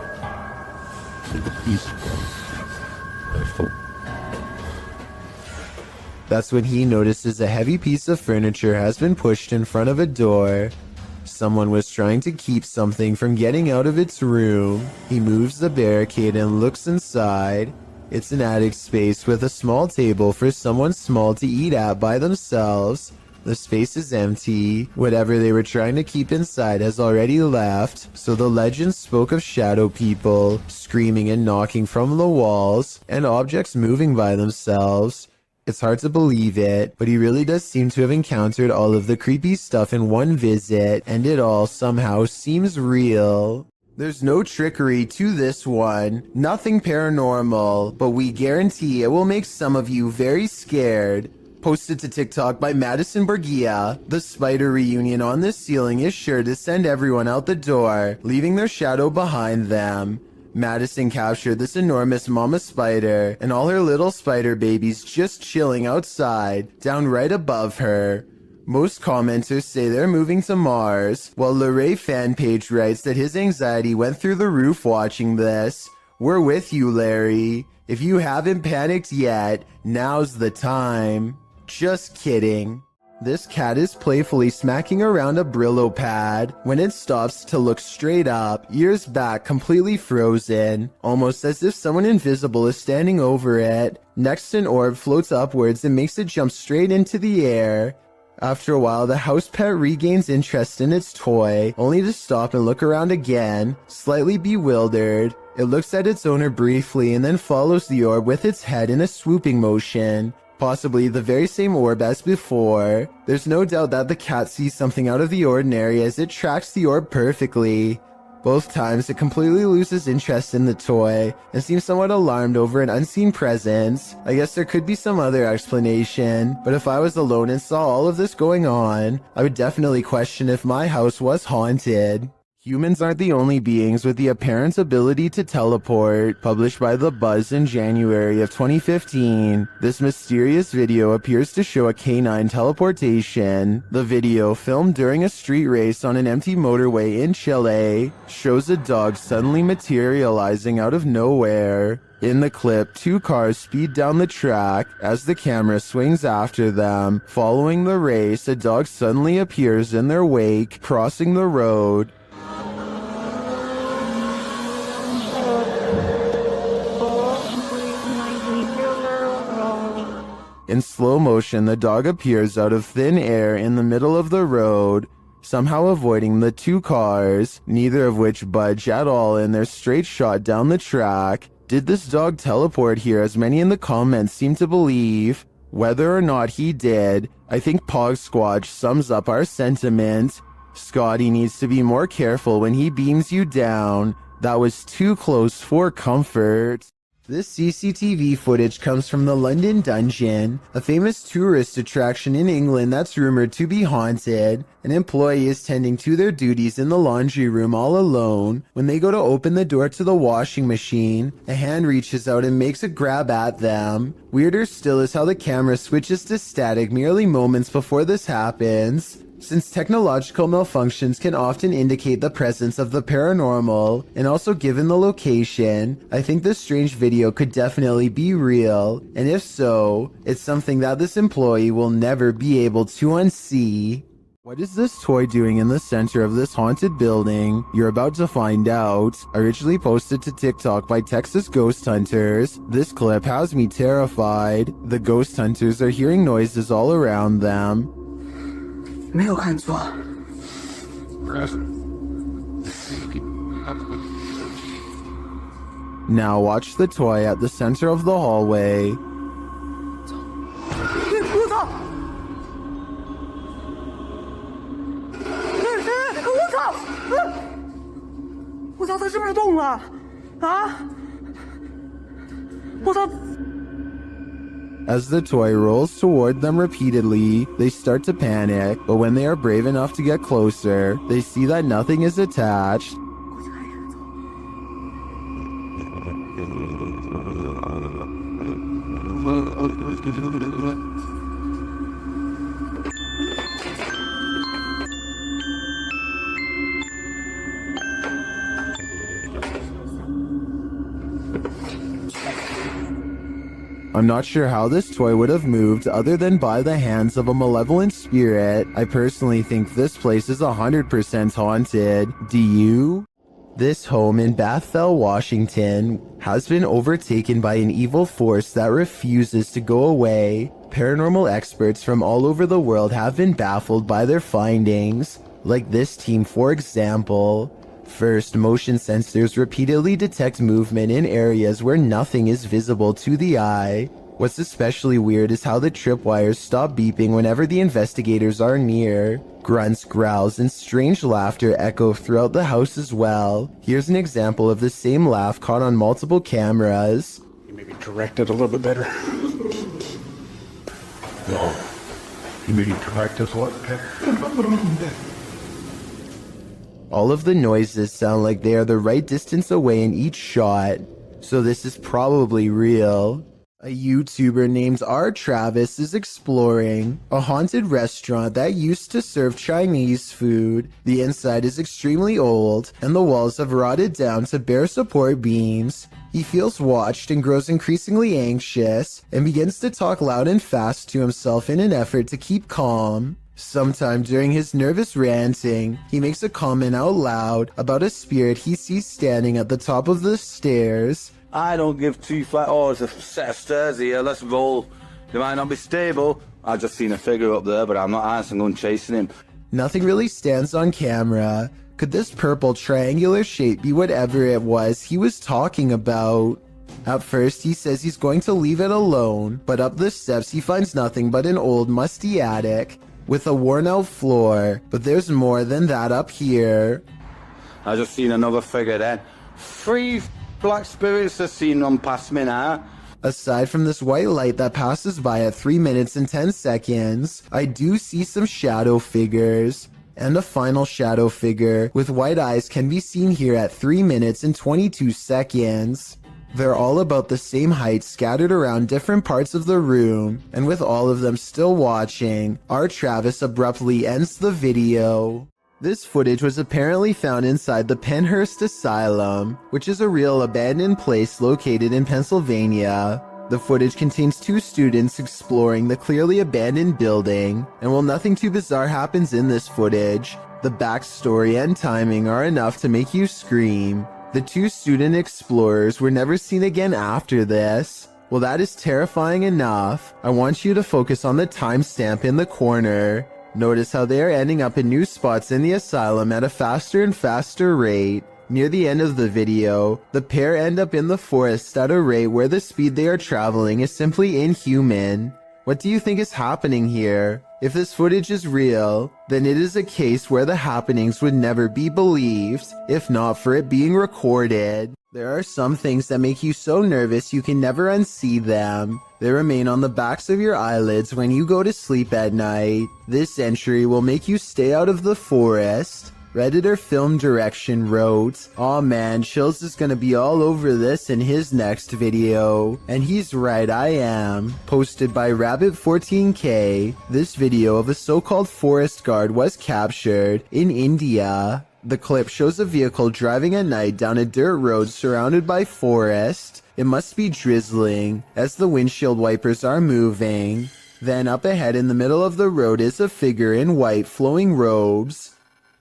A: That's when he notices a heavy piece of furniture has been pushed in front of a door. Someone was trying to keep something from getting out of its room. He moves the barricade and looks inside. It's an attic space with a small table for someone small to eat at by themselves. The space is empty. Whatever they were trying to keep inside has already left, so the legend spoke of shadow people screaming and knocking from the walls and objects moving by themselves. It's hard to believe it, but he really does seem to have encountered all of the creepy stuff in one visit, and it all somehow seems real. There's no trickery to this one, nothing paranormal, but we guarantee it will make some of you very scared. Posted to TikTok by Madison Borgia, the spider reunion on this ceiling is sure to send everyone out the door, leaving their shadow behind them. Madison captured this enormous mama spider and all her little spider babies just chilling outside, down right above her. Most commenters say they're moving to Mars, while Larray fan page writes that his anxiety went through the roof watching this. We're with you, Larry. If you haven't panicked yet, now's the time. Just kidding. This cat is playfully smacking around a Brillo pad when it stops to look straight up, ears back completely frozen, almost as if someone invisible is standing over it. Next, an orb floats upwards and makes it jump straight into the air. After a while, the house pet regains interest in its toy, only to stop and look around again, slightly bewildered. It looks at its owner briefly and then follows the orb with its head in a swooping motion, possibly the very same orb as before. There's no doubt that the cat sees something out of the ordinary as it tracks the orb perfectly. Both times, it completely loses interest in the toy and seems somewhat alarmed over an unseen presence. I guess there could be some other explanation, but if I was alone and saw all of this going on, I would definitely question if my house was haunted. Humans aren't the only beings with the apparent ability to teleport. Published by The Buzz in January of 2015, this mysterious video appears to show a canine teleportation. The video, filmed during a street race on an empty motorway in Chile, shows a dog suddenly materializing out of nowhere. In the clip, two cars speed down the track. As the camera swings after them, following the race, a dog suddenly appears in their wake, crossing the road. In slow motion, the dog appears out of thin air in the middle of the road, somehow avoiding the two cars, neither of which budge at all in their straight shot down the track. Did this dog teleport here, as many in the comments seem to believe? Whether or not he did, I think Pog Squatch sums up our sentiment. Scotty needs to be more careful when he beams you down. That was too close for comfort. This CCTV footage comes from the London Dungeon, a famous tourist attraction in England that's rumored to be haunted. An employee is tending to their duties in the laundry room all alone. When they go to open the door to the washing machine, a hand reaches out and makes a grab at them. Weirder still is how the camera switches to static merely moments before this happens. Since technological malfunctions can often indicate the presence of the paranormal, and also given the location, I think this strange video could definitely be real, and if so, it's something that this employee will never be able to unsee. What is this toy doing in the center of this haunted building? You're about to find out. Originally posted to TikTok by Texas Ghost Hunters, this clip has me terrified. The ghost hunters are hearing noises all around them.
F: 没有看错。
A: Now watch the toy at the center of the hallway.
H: 我操！我操！我操！它是不是动了？啊！我操！
A: As the toy rolls toward them repeatedly, they start to panic, but when they are brave enough to get closer, they see that nothing is attached. I'm not sure how this toy would have moved other than by the hands of a malevolent spirit. I personally think this place is 100% haunted. Do you? This home in Bethel, Washington, has been overtaken by an evil force that refuses to go away. Paranormal experts from all over the world have been baffled by their findings, like this team, for example. First, motion sensors repeatedly detect movement in areas where nothing is visible to the eye. What's especially weird is how the tripwires stop beeping whenever the investigators are near. Grunts, growls, and strange laughter echo throughout the house as well. Here's an example of the same laugh caught on multiple cameras.
C: You maybe direct it a little bit better. No. You maybe direct us what?
A: All of the noises sound like they are the right distance away in each shot, so this is probably real. A YouTuber named R. Travis is exploring a haunted restaurant that used to serve Chinese food. The inside is extremely old, and the walls have rotted down to bare support beams. He feels watched and grows increasingly anxious, and begins to talk loud and fast to himself in an effort to keep calm. Sometime during his nervous ranting, he makes a comment out loud about a spirit he sees standing at the top of the stairs.
H: I don't give two flat. Oh, there's a set of stairs here. Let's roll. They might not be stable. I just seen a figure up there, but I'm not answering. I'm chasing him.
A: Nothing really stands on camera. Could this purple triangular shape be whatever it was he was talking about? At first, he says he's going to leave it alone, but up the steps he finds nothing but an old, musty attic with a worn-out floor. But there's more than that up here.
H: I just seen another figure then. 3 black spirits have seen them past me now.
A: Aside from this white light that passes by at 3 minutes and 10 seconds, I do see some shadow figures. And a final shadow figure with white eyes can be seen here at 3 minutes and 22 seconds. They're all about the same height, scattered around different parts of the room, and with all of them still watching, R. Travis abruptly ends the video. This footage was apparently found inside the Penhurst Asylum, which is a real abandoned place located in Pennsylvania. The footage contains 2 students exploring the clearly abandoned building, and while nothing too bizarre happens in this footage, the backstory and timing are enough to make you scream. The 2 student explorers were never seen again after this. Well, that is terrifying enough. I want you to focus on the timestamp in the corner. Notice how they are ending up in new spots in the asylum at a faster and faster rate. Near the end of the video, the pair end up in the forest at a rate where the speed they are traveling is simply inhuman. What do you think is happening here? If this footage is real, then it is a case where the happenings would never be believed, if not for it being recorded. There are some things that make you so nervous you can never unsee them. They remain on the backs of your eyelids when you go to sleep at night. This entry will make you stay out of the forest. Redditor Film Direction wrote, "Aw man, Chills is gonna be all over this in his next video." And he's right, I am. Posted by Rabbit14K, this video of a so-called forest guard was captured in India. The clip shows a vehicle driving at night down a dirt road surrounded by forest. It must be drizzling, as the windshield wipers are moving. Then up ahead in the middle of the road is a figure in white flowing robes.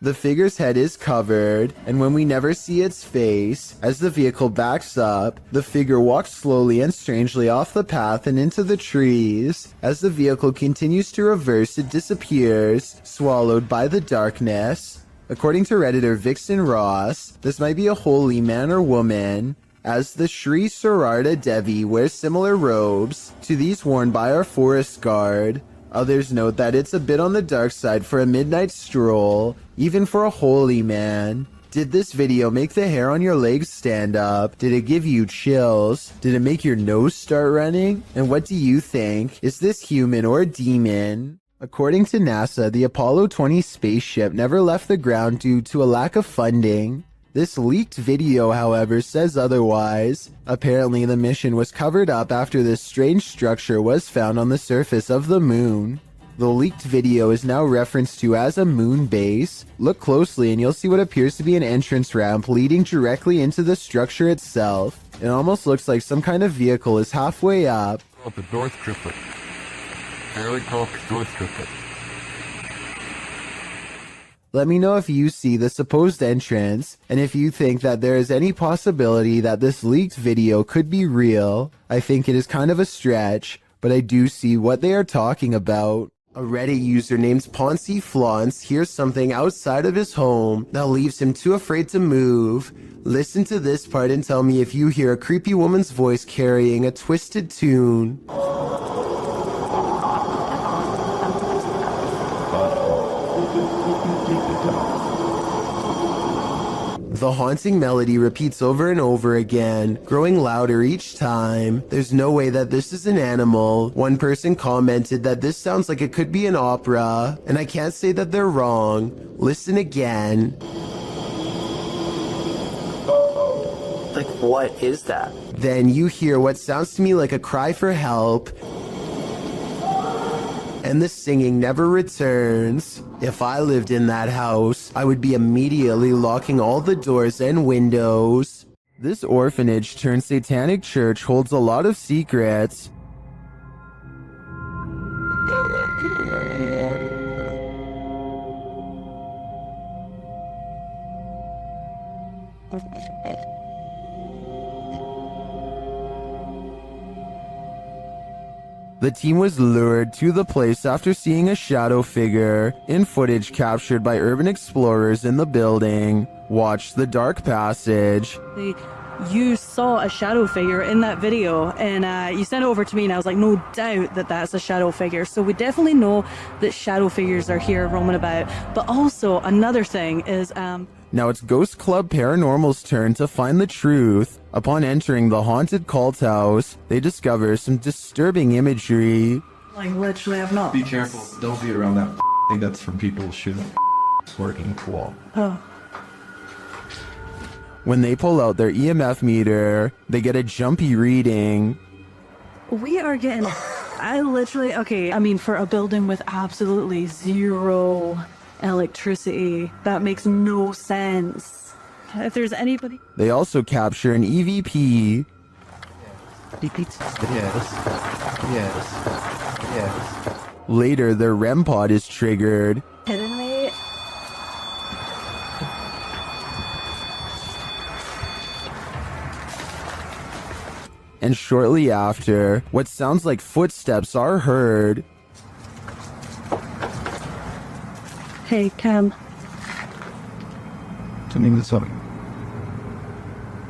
A: The figure's head is covered, and when we never see its face, as the vehicle backs up, the figure walks slowly and strangely off the path and into the trees. As the vehicle continues to reverse, it disappears, swallowed by the darkness. According to Redditor Vixen Ross, this might be a holy man or woman, as the Sri Sarada Devi wears similar robes to these worn by our forest guard. Others note that it's a bit on the dark side for a midnight stroll, even for a holy man. Did this video make the hair on your legs stand up? Did it give you chills? Did it make your nose start running? And what do you think? Is this human or a demon? According to NASA, the Apollo 20 spaceship never left the ground due to a lack of funding. This leaked video, however, says otherwise. Apparently, the mission was covered up after this strange structure was found on the surface of the moon. The leaked video is now referenced to as a moon base. Look closely and you'll see what appears to be an entrance ramp leading directly into the structure itself. It almost looks like some kind of vehicle is halfway up.
C: The North Triplet. Fairly called North Triplet.
A: Let me know if you see the supposed entrance, and if you think that there is any possibility that this leaked video could be real. I think it is kind of a stretch, but I do see what they are talking about. A Reddit user named Ponzi Flauns hears something outside of his home that leaves him too afraid to move. Listen to this part and tell me if you hear a creepy woman's voice carrying a twisted tune. The haunting melody repeats over and over again, growing louder each time. There's no way that this is an animal. One person commented that this sounds like it could be an opera, and I can't say that they're wrong. Listen again.
K: Like, what is that?
A: Then you hear what sounds to me like a cry for help, and the singing never returns. If I lived in that house, I would be immediately locking all the doors and windows. This orphanage turned satanic church holds a lot of secrets. The team was lured to the place after seeing a shadow figure in footage captured by urban explorers in the building. Watch the dark passage.
L: You saw a shadow figure in that video, and you sent it over to me, and I was like, no doubt that that's a shadow figure. So we definitely know that shadow figures are here roaming about. But also another thing is
A: now it's Ghost Club Paranormal's turn to find the truth. Upon entering the haunted cult house, they discover some disturbing imagery.
L: Like, literally, I've not.
M: Be careful. Don't be around that thing. That's from people shooting working cool.
L: Oh.
A: When they pull out their EMF meter, they get a jumpy reading.
L: We are getting... I literally... Okay, I mean, for a building with absolutely zero electricity, that makes no sense. If there's anybody...
A: They also capture an EVP.
M: Yes.
A: Later, their REM pod is triggered.
L: Kidding me?
A: And shortly after, what sounds like footsteps are heard.
L: Hey, Cam.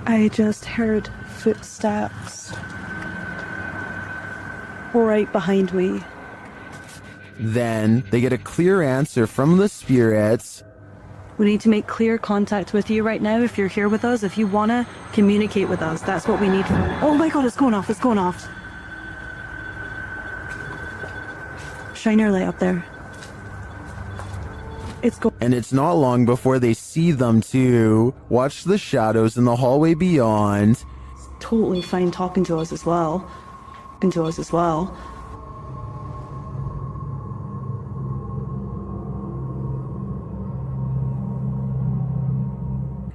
L: I just heard footsteps right behind me.
A: Then they get a clear answer from the spirits.
L: We need to make clear contact with you right now. If you're here with us, if you want to communicate with us, that's what we need from you. Oh my god, it's going off, it's going off. Shine your light up there.
A: And it's not long before they see them too. Watch the shadows in the hallway beyond.
L: It's totally fine talking to us as well.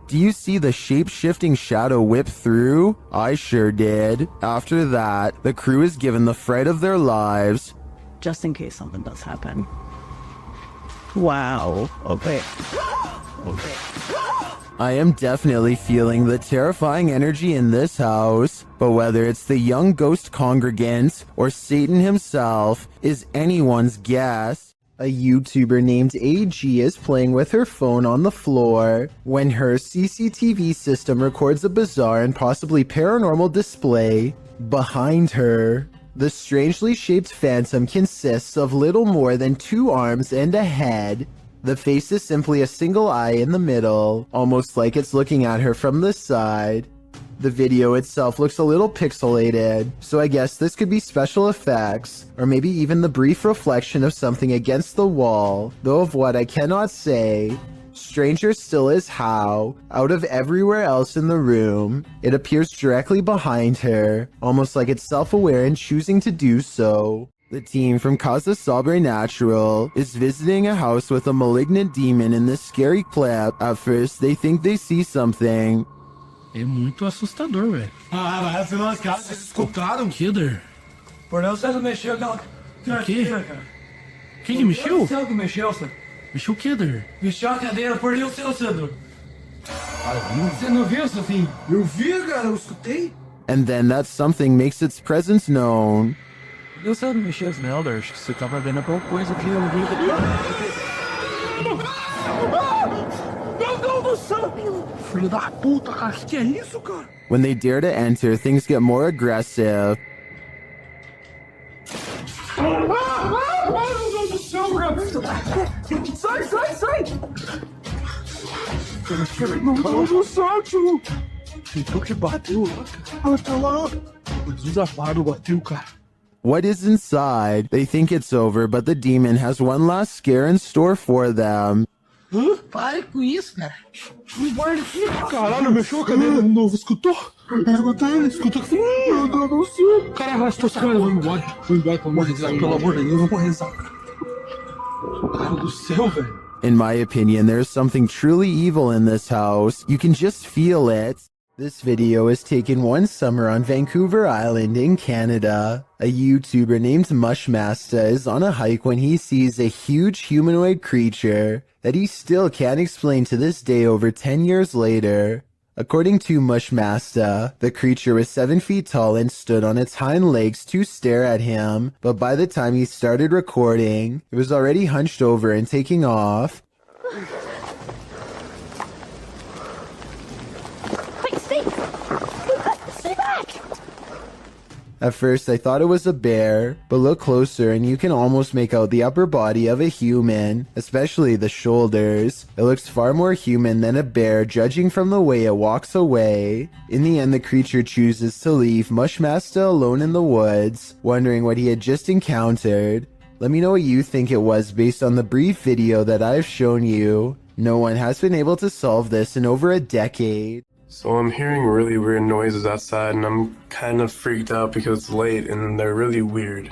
A: Do you see the shape-shifting shadow whip through? I sure did. After that, the crew is given the fright of their lives.
L: Just in case something does happen. Wow. Okay.
A: I am definitely feeling the terrifying energy in this house, but whether it's the young ghost congregants or Satan himself is anyone's guess. A YouTuber named AG is playing with her phone on the floor when her CCTV system records a bizarre and possibly paranormal display behind her. The strangely shaped phantom consists of little more than 2 arms and a head. The face is simply a single eye in the middle, almost like it's looking at her from the side. The video itself looks a little pixelated, so I guess this could be special effects, or maybe even the brief reflection of something against the wall, though of what I cannot say. Stranger still is how, out of everywhere else in the room, it appears directly behind her, almost like it's self-aware in choosing to do so. The team from Casa Sobrenatural is visiting a house with a malignant demon in this scary clip. At first, they think they see something.
N: É muito assustador, velho.
O: Vai se lascar. Vocês escutaram?
N: Killer.
O: Por não, você não mexeu, não.
N: O quê? Quem que mexeu?
O: Você que mexeu, senhor.
N: Mexeu o que, Der?
O: Mexeu a cadeira, perdeu o seu, Sandro. Você não viu, Sofinho? Eu vi, cara, eu escutei.
A: And then that something makes its presence known.
O: Eu sei, mexeu as Melder, acho que você tava vendo alguma coisa aqui, eu vi. Meu Deus do céu! Filho da puta, cara, que é isso, cara?
A: When they dare to enter, things get more aggressive.
O: Meu Deus do céu, cara! Sai, sai, sai! Meu Deus do céu, tio! Então que bateu lá, cara. Tá lá. O desafado bateu, cara.
A: What is inside? They think it's over, but the demon has one last scare in store for them.
O: Hã? Pare com isso, cara. Me guarda aqui. Caralho, mexeu a cadeira de novo. Escutou? Eu escutou que... Meu Deus do céu. Cara, arrastou essa cadeira. Vou embora. Vou embora, pelo amor de Deus. Pelo amor de Deus, eu vou rezar. Cara do céu, velho.
A: In my opinion, there's something truly evil in this house. You can just feel it. This video is taken one summer on Vancouver Island in Canada. A YouTuber named Mushmasta is on a hike when he sees a huge humanoid creature that he still can't explain to this day over 10 years later. According to Mushmasta, the creature was 7 feet tall and stood on its hind legs to stare at him, but by the time he started recording, it was already hunched over and taking off.
G: Stay back!
A: At first I thought it was a bear, but look closer and you can almost make out the upper body of a human, especially the shoulders. It looks far more human than a bear judging from the way it walks away. In the end, the creature chooses to leave Mushmasta alone in the woods, wondering what he had just encountered. Let me know what you think it was based on the brief video that I've shown you. No one has been able to solve this in over a decade.
P: So I'm hearing really weird noises outside and I'm kind of freaked out because it's late and they're really weird.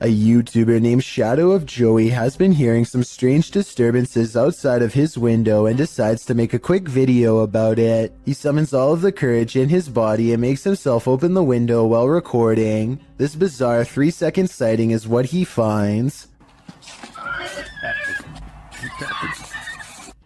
A: A YouTuber named Shadow of Joey has been hearing some strange disturbances outside of his window and decides to make a quick video about it. He summons all of the courage in his body and makes himself open the window while recording. This bizarre 3-second sighting is what he finds.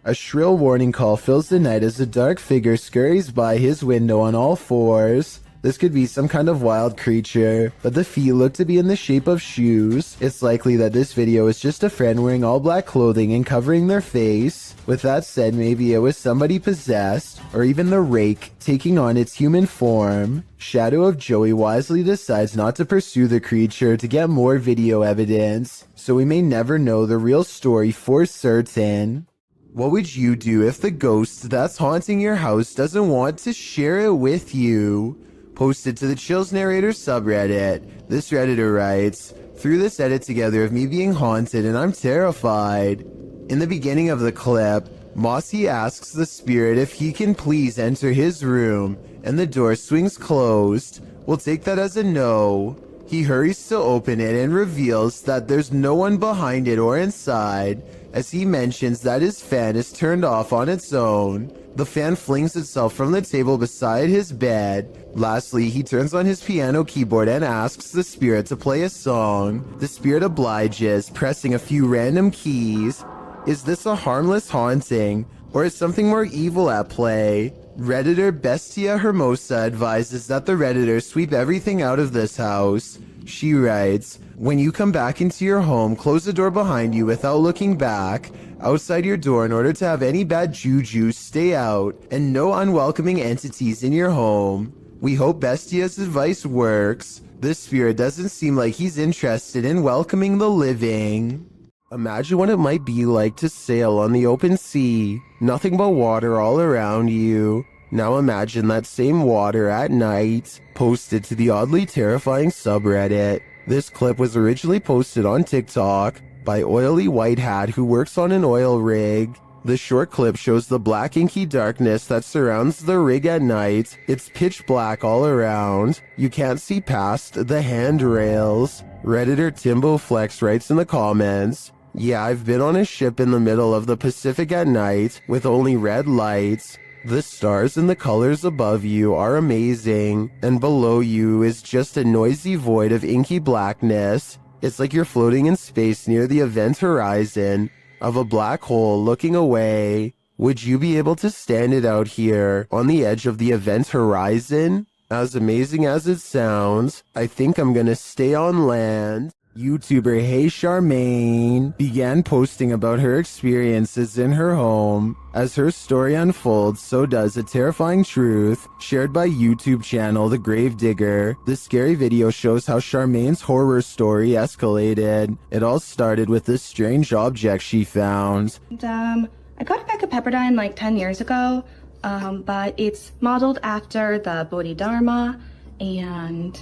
A: A shrill warning call fills the night as a dark figure scurries by his window on all fours. This could be some kind of wild creature, but the feet look to be in the shape of shoes. It's likely that this video is just a friend wearing all black clothing and covering their face. With that said, maybe it was somebody possessed, or even the rake taking on its human form. Shadow of Joey wisely decides not to pursue the creature to get more video evidence, so we may never know the real story for certain. What would you do if the ghost that's haunting your house doesn't want to share it with you? Posted to the Chills Narrator subreddit. This Redditor writes, "Threw this edit together of me being haunted and I'm terrified." In the beginning of the clip, Mossy asks the spirit if he can please enter his room, and the door swings closed. We'll take that as a no. He hurries to open it and reveals that there's no one behind it or inside, as he mentions that his fan is turned off on its own. The fan flings itself from the table beside his bed. Lastly, he turns on his piano keyboard and asks the spirit to play a song. The spirit obliges, pressing a few random keys. Is this a harmless haunting, or is something more evil at play? Redditor Bestia Hermosa advises that the Redditor sweep everything out of this house. She writes, "When you come back into your home, close the door behind you without looking back, outside your door in order to have any bad juju stay out, and no unwelcoming entities in your home." We hope Bestia's advice works. This spirit doesn't seem like he's interested in welcoming the living. Imagine what it might be like to sail on the open sea. Nothing but water all around you. Now imagine that same water at night. Posted to the oddly terrifying subreddit. This clip was originally posted on TikTok by Oily White Hat, who works on an oil rig. The short clip shows the black inky darkness that surrounds the rig at night. It's pitch black all around. You can't see past the handrails. Redditor Timbo Flex writes in the comments, "Yeah, I've been on a ship in the middle of the Pacific at night with only red lights. The stars and the colors above you are amazing, and below you is just a noisy void of inky blackness. It's like you're floating in space near the event horizon. of a black hole looking away. Would you be able to stand it out here on the edge of the event horizon? As amazing as it sounds, I think I'm gonna stay on land. YouTuber Hey Charmaine began posting about her experiences in her home. As her story unfolds, so does a terrifying truth shared by YouTube channel The Gravedigger. This scary video shows how Charmaine's horror story escalated. It all started with this strange object she found.
Q: I got a bag of Pepperdine like 10 years ago, but it's modeled after the Bodhidharma, and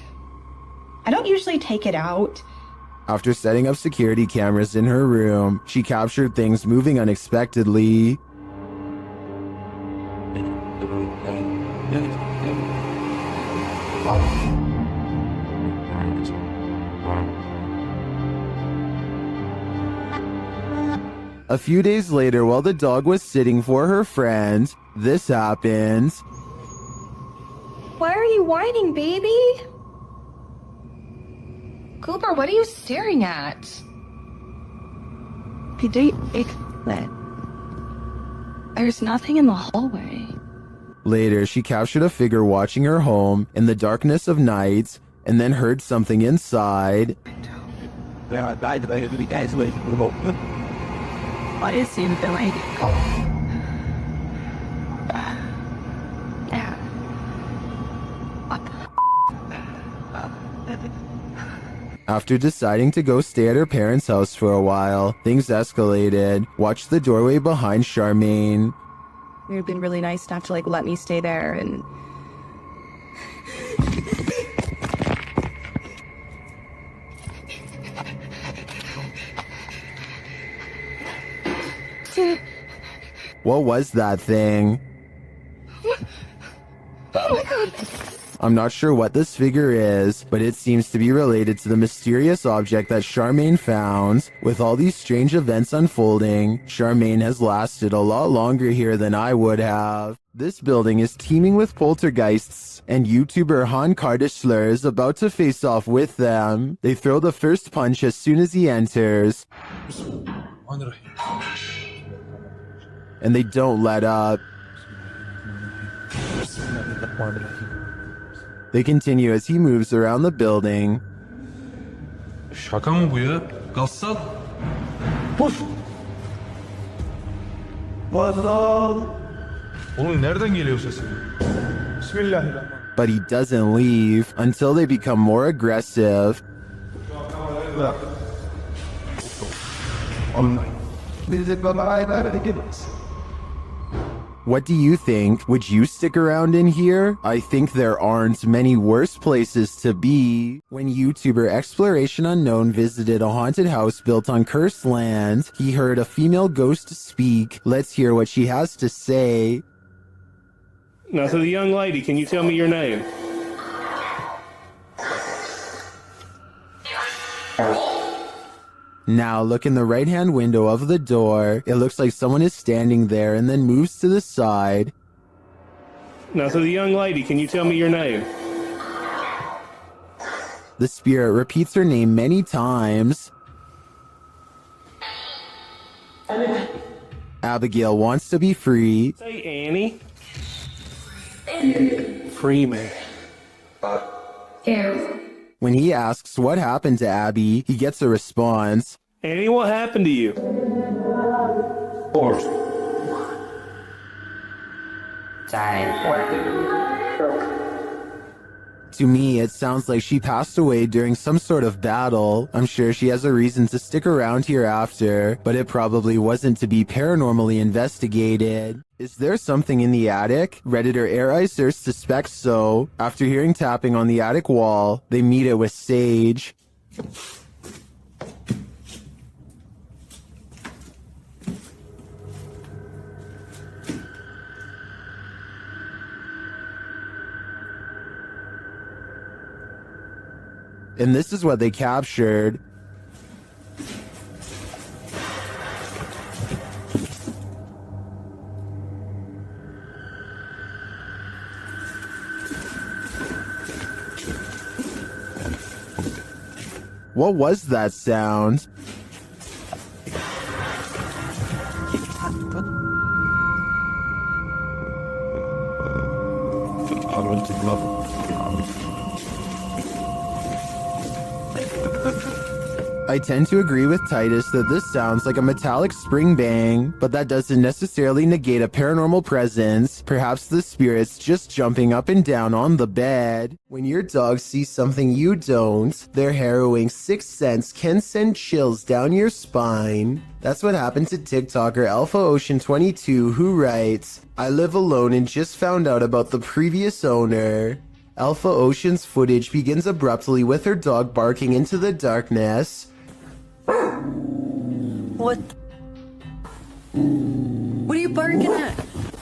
Q: I don't usually take it out.
A: After setting up security cameras in her room, she captured things moving unexpectedly. A few days later, while the dog was sitting for her friend, this happened.
G: Why are you whining, baby? Cooper, what are you staring at?
Q: There's nothing in the hallway.
A: Later, she captured a figure watching her home in the darkness of night and then heard something inside.
Q: What is in the way?
A: After deciding to go stay at her parents' house for a while, things escalated. Watch the doorway behind Charmaine.
Q: You've been really nice enough to let me stay there, and
A: What was that thing?
Q: oh my god.
A: I'm not sure what this figure is, but it seems to be related to the mysterious object that Charmaine found. With all these strange events unfolding, Charmaine has lasted a lot longer here than I would have. This building is teeming with poltergeists, and YouTuber Han Kardashler is about to face off with them. They throw the first punch as soon as he enters, and they don't let up. They continue as he moves around the building.
O: Şaka mı bu ya? Gassal. Puf. Oğlum nereden geliyor sesin? Bismillahirrahmanirrahim.
A: But he doesn't leave until they become more aggressive. What do you think? Would you stick around in here? I think there aren't many worse places to be. When YouTuber Exploration Unknown visited a haunted house built on cursed land, he heard a female ghost speak. Let's hear what she has to say.
R: Now, to the young lady, can you tell me your name?
A: Now look in the right-hand window of the door. It looks like someone is standing there and then moves to the side.
R: Now, to the young lady, can you tell me your name?
A: The spirit repeats her name many times. Abigail wants to be free.
R: Say Annie.
C: Free me.
A: When he asks what happened to Abby, he gets a response.
R: Annie, what happened to you?
A: To me, it sounds like she passed away during some sort of battle. I'm sure she has a reason to stick around here after, but it probably wasn't to be paranormally investigated. Is there something in the attic? Redditor Airicer suspects so. After hearing tapping on the attic wall, they meet it with Sage. And this is what they captured. What was that sound?
M: حاولت تغلط.
A: I tend to agree with Titus that this sounds like a metallic spring bang, but that doesn't necessarily negate a paranormal presence. Perhaps the spirit's just jumping up and down on the bed. When your dog sees something you don't, their harrowing sixth sense can send chills down your spine. That's what happened to TikToker Alpha Ocean 22, who writes, "I live alone and just found out about the previous owner." Alpha Ocean's footage begins abruptly with her dog barking into the darkness.
L: What? What are you barking at?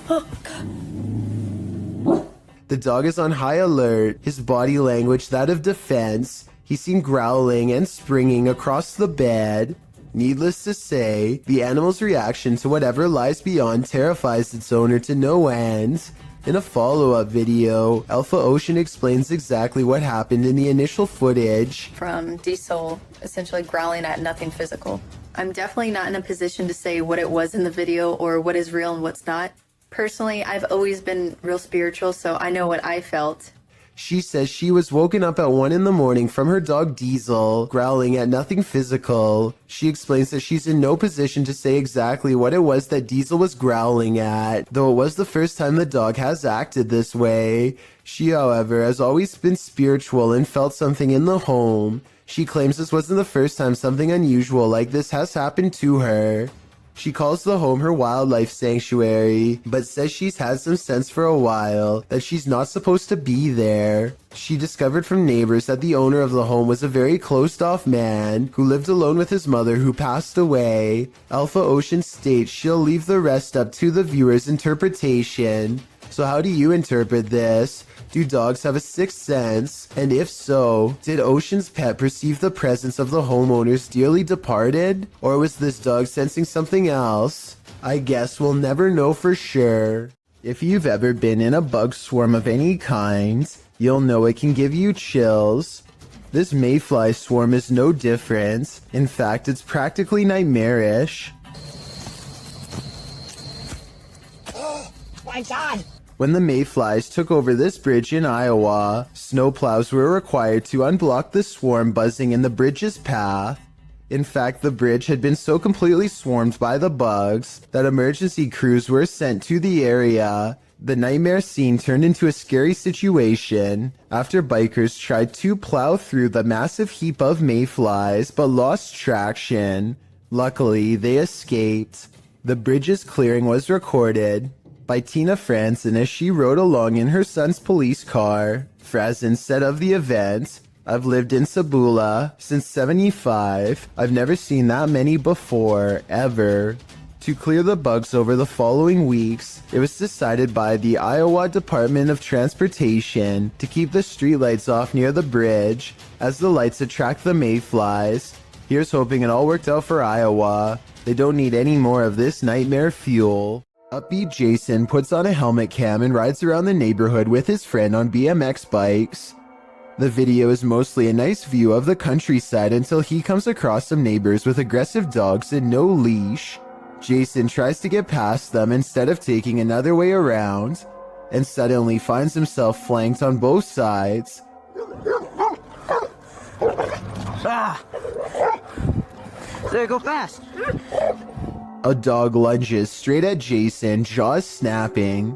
L: Oh, God.
A: The dog is on high alert, his body language that of defense. He's seen growling and springing across the bed. Needless to say, the animal's reaction to whatever lies beyond terrifies its owner to no end. In a follow-up video, Alpha Ocean explains exactly what happened in the initial footage.
S: From Diesel essentially growling at nothing physical. I'm definitely not in a position to say what it was in the video or what is real and what's not. Personally, I've always been real spiritual, so I know what I felt.
A: She says she was woken up at 1 in the morning from her dog Diesel growling at nothing physical. She explains that she's in no position to say exactly what it was that Diesel was growling at, though it was the first time the dog has acted this way. She, however, has always been spiritual and felt something in the home. She claims this wasn't the first time something unusual like this has happened to her. She calls the home her wildlife sanctuary, but says she's had some sense for a while that she's not supposed to be there. She discovered from neighbors that the owner of the home was a very closed-off man who lived alone with his mother who passed away. Alpha Ocean states she'll leave the rest up to the viewer's interpretation. So how do you interpret this? Do dogs have a sixth sense? And if so, did Ocean's pet perceive the presence of the homeowner's dearly departed? Or was this dog sensing something else? I guess we'll never know for sure. If you've ever been in a bug swarm of any kind, you'll know it can give you chills. This mayfly swarm is no different. In fact, it's practically nightmarish.
T: My God!
A: When the mayflies took over this bridge in Iowa, snowplows were required to unblock the swarm buzzing in the bridge's path. In fact, the bridge had been so completely swarmed by the bugs that emergency crews were sent to the area. The nightmare scene turned into a scary situation after bikers tried to plow through the massive heap of mayflies but lost traction. Luckily, they escaped. The bridge's clearing was recorded by Tina Franzen as she rode along in her son's police car. Franzen said of the event, "I've lived in Sabula since '75. I've never seen that many before, ever." To clear the bugs over the following weeks, it was decided by the Iowa Department of Transportation to keep the streetlights off near the bridge, as the lights attract the mayflies. Here's hoping it all worked out for Iowa. They don't need any more of this nightmare fuel. Upbeat Jason puts on a helmet cam and rides around the neighborhood with his friend on BMX bikes. The video is mostly a nice view of the countryside until he comes across some neighbors with aggressive dogs and no leash. Jason tries to get past them instead of taking another way around, and suddenly finds himself flanked on both sides.
T: Ah! There, go fast!
A: A dog lunges straight at Jason, jaws snapping.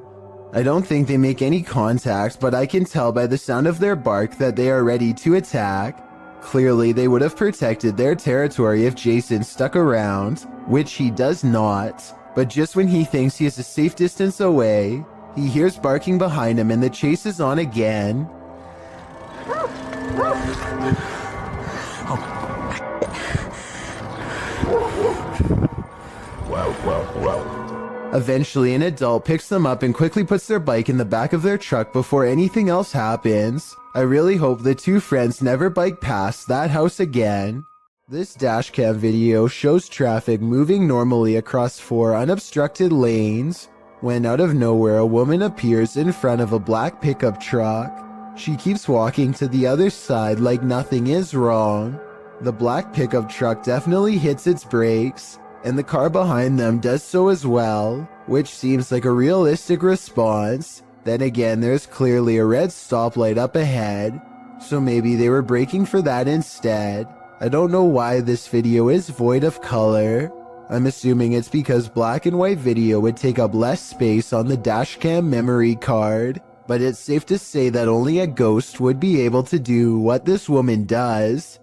A: I don't think they make any contact, but I can tell by the sound of their bark that they are ready to attack. Clearly, they would have protected their territory if Jason stuck around, which he does not. But just when he thinks he is a safe distance away, he hears barking behind him and the chase is on again. Eventually, an adult picks them up and quickly puts their bike in the back of their truck before anything else happens. I really hope the two friends never bike past that house again. This dashcam video shows traffic moving normally across 4 unobstructed lanes, when out of nowhere a woman appears in front of a black pickup truck. She keeps walking to the other side like nothing is wrong. The black pickup truck definitely hits its brakes, and the car behind them does so as well, which seems like a realistic response. Then again, there's clearly a red stoplight up ahead, so maybe they were braking for that instead. I don't know why this video is void of color. I'm assuming it's because black and white video would take up less space on the dashcam memory card, but it's safe to say that only a ghost would be able to do what this woman does.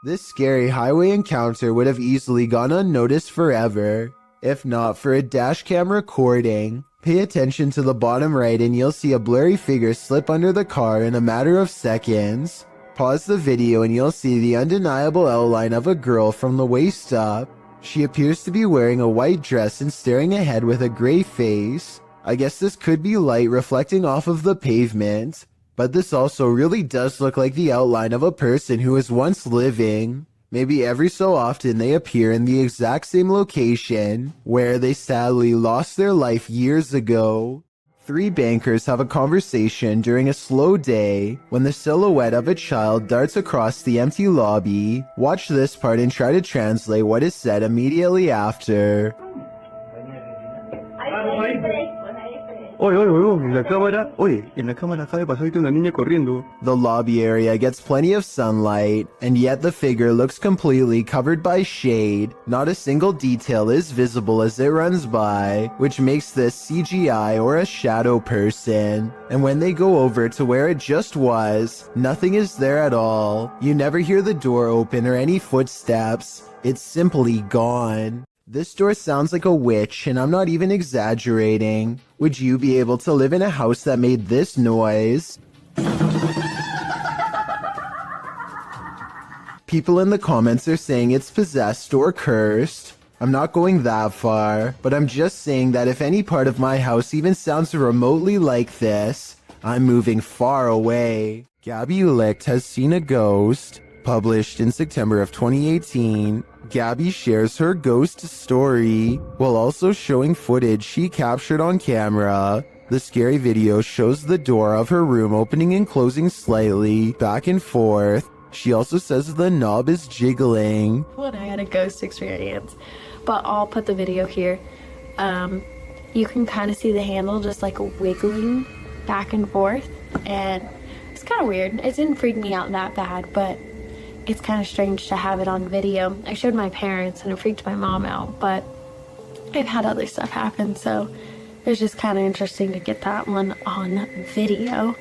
A: This scary highway encounter would have easily gone unnoticed forever, if not for a dashcam recording. Pay attention to the bottom right and you'll see a blurry figure slip under the car in a matter of seconds. Pause the video and you'll see the undeniable outline of a girl from the waist up. She appears to be wearing a white dress and staring ahead with a gray face. I guess this could be light reflecting off of the pavement, but this also really does look like the outline of a person who was once living. Maybe every so often they appear in the exact same location where they sadly lost their life years ago. 3 bankers have a conversation during a slow day when the silhouette of a child darts across the empty lobby. Watch this part and try to translate what is said immediately after.
E: Oye, en la cámara acaba de pasar ahorita una niña corriendo.
A: The lobby area gets plenty of sunlight, and yet the figure looks completely covered by shade. Not a single detail is visible as it runs by, which makes this CGI or a shadow person. And when they go over to where it just was, nothing is there at all. You never hear the door open or any footsteps. It's simply gone. This door sounds like a witch, and I'm not even exaggerating. Would you be able to live in a house that made this noise? People in the comments are saying it's possessed or cursed. I'm not going that far, but I'm just saying that if any part of my house even sounds remotely like this, I'm moving far away. Gabby Licht has seen a ghost. Published in September of 2018, Gabby shares her ghost story while also showing footage she captured on camera. The scary video shows the door of her room opening and closing slightly, back and forth. She also says the knob is jiggling.
G: When I had a ghost experience, but I'll put the video here. You can kind of see the handle just like wiggling back and forth, and it's kind of weird. It didn't freak me out that bad, but it's kind of strange to have it on video. I showed my parents and it freaked my mom out, but I've had other stuff happen, so it was just kind of interesting to get that one on video.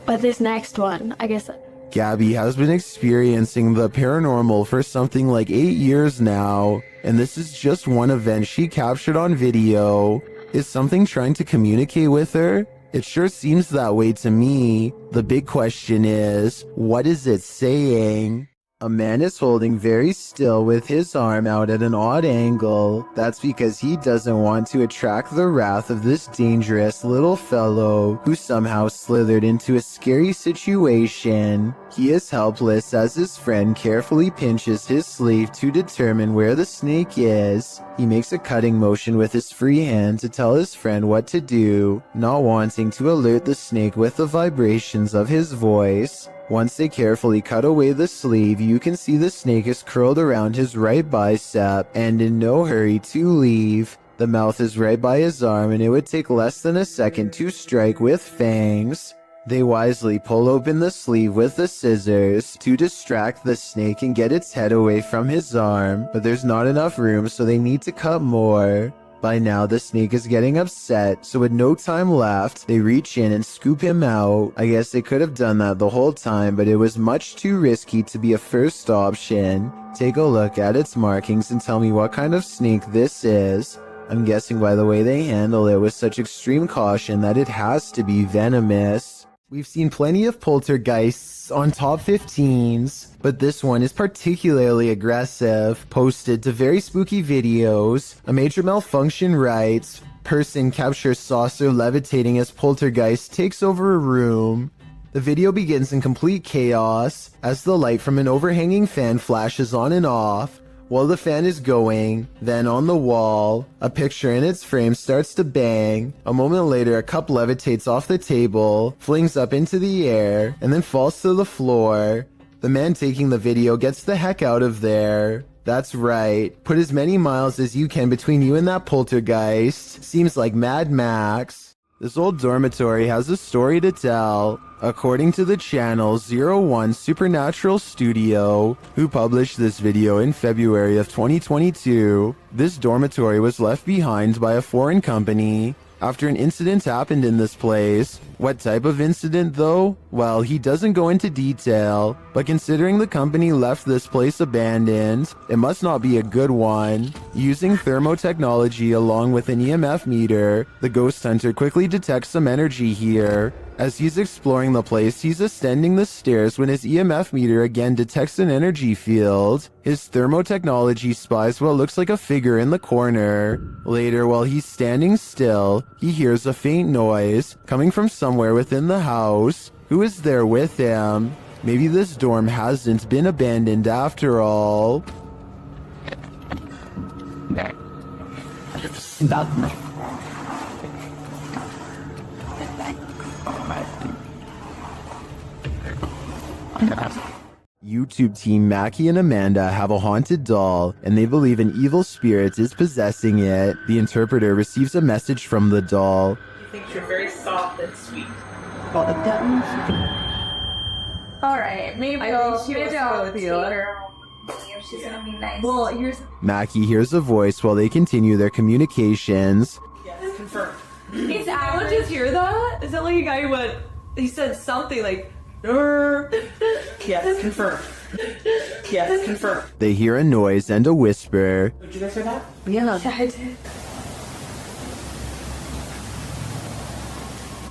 G: But this next one, I guess...
A: Gabby has been experiencing the paranormal for something like 8 years now, and this is just one event she captured on video. Is something trying to communicate with her? It sure seems that way to me. The big question is, what is it saying? A man is holding very still with his arm out at an odd angle. That's because he doesn't want to attract the wrath of this dangerous little fellow who somehow slithered into a scary situation. He is helpless as his friend carefully pinches his sleeve to determine where the snake is. He makes a cutting motion with his free hand to tell his friend what to do, not wanting to alert the snake with the vibrations of his voice. Once they carefully cut away the sleeve, you can see the snake is curled around his right bicep and in no hurry to leave. The mouth is right by his arm and it would take less than a second to strike with fangs. They wisely pull open the sleeve with the scissors to distract the snake and get its head away from his arm, but there's not enough room, so they need to cut more. By now, the snake is getting upset, so with no time left, they reach in and scoop him out. I guess they could have done that the whole time, but it was much too risky to be a first option. Take a look at its markings and tell me what kind of snake this is. I'm guessing by the way they handle it with such extreme caution that it has to be venomous. We've seen plenty of poltergeists on top 15s, but this one is particularly aggressive. Posted to very spooky videos. A major malfunction writes, person captures saucer levitating as poltergeist takes over a room. The video begins in complete chaos as the light from an overhanging fan flashes on and off. While the fan is going, then on the wall, a picture in its frame starts to bang. A moment later, a cup levitates off the table, flings up into the air, and then falls to the floor. The man taking the video gets the heck out of there. That's right. Put as many miles as you can between you and that poltergeist. Seems like Mad Max. This old dormitory has a story to tell. According to the channel 01 Supernatural Studio, who published this video in February of 2022, this dormitory was left behind by a foreign company after an incident happened in this place. What type of incident though? Well, he doesn't go into detail, but considering the company left this place abandoned, it must not be a good one. Using thermotechnology along with an EMF meter, the ghost hunter quickly detects some energy here. As he's exploring the place, he's ascending the stairs when his EMF meter again detects an energy field. His thermotechnology spies what looks like a figure in the corner. Later, while he's standing still, he hears a faint noise coming from somewhere within the house. Who is there with him? Maybe this dorm hasn't been abandoned after all. YouTube team Mackie and Amanda have a haunted doll, and they believe an evil spirit is possessing it. The interpreter receives a message from the doll.
I: He thinks you're very soft and sweet.
F: All
I: Alright, maybe I'll treat her. She's gonna be nice. Well, here's
A: Mackie hears a voice while they continue their communications.
I: yes, confirmed. It's Alan. Did you hear that? Is that like a guy who went? He said something like, yes, confirmed. Yes, confirmed.
A: They hear a noise and a whisper.
I: Did you guys hear that?
F: Yeah.
I: I did.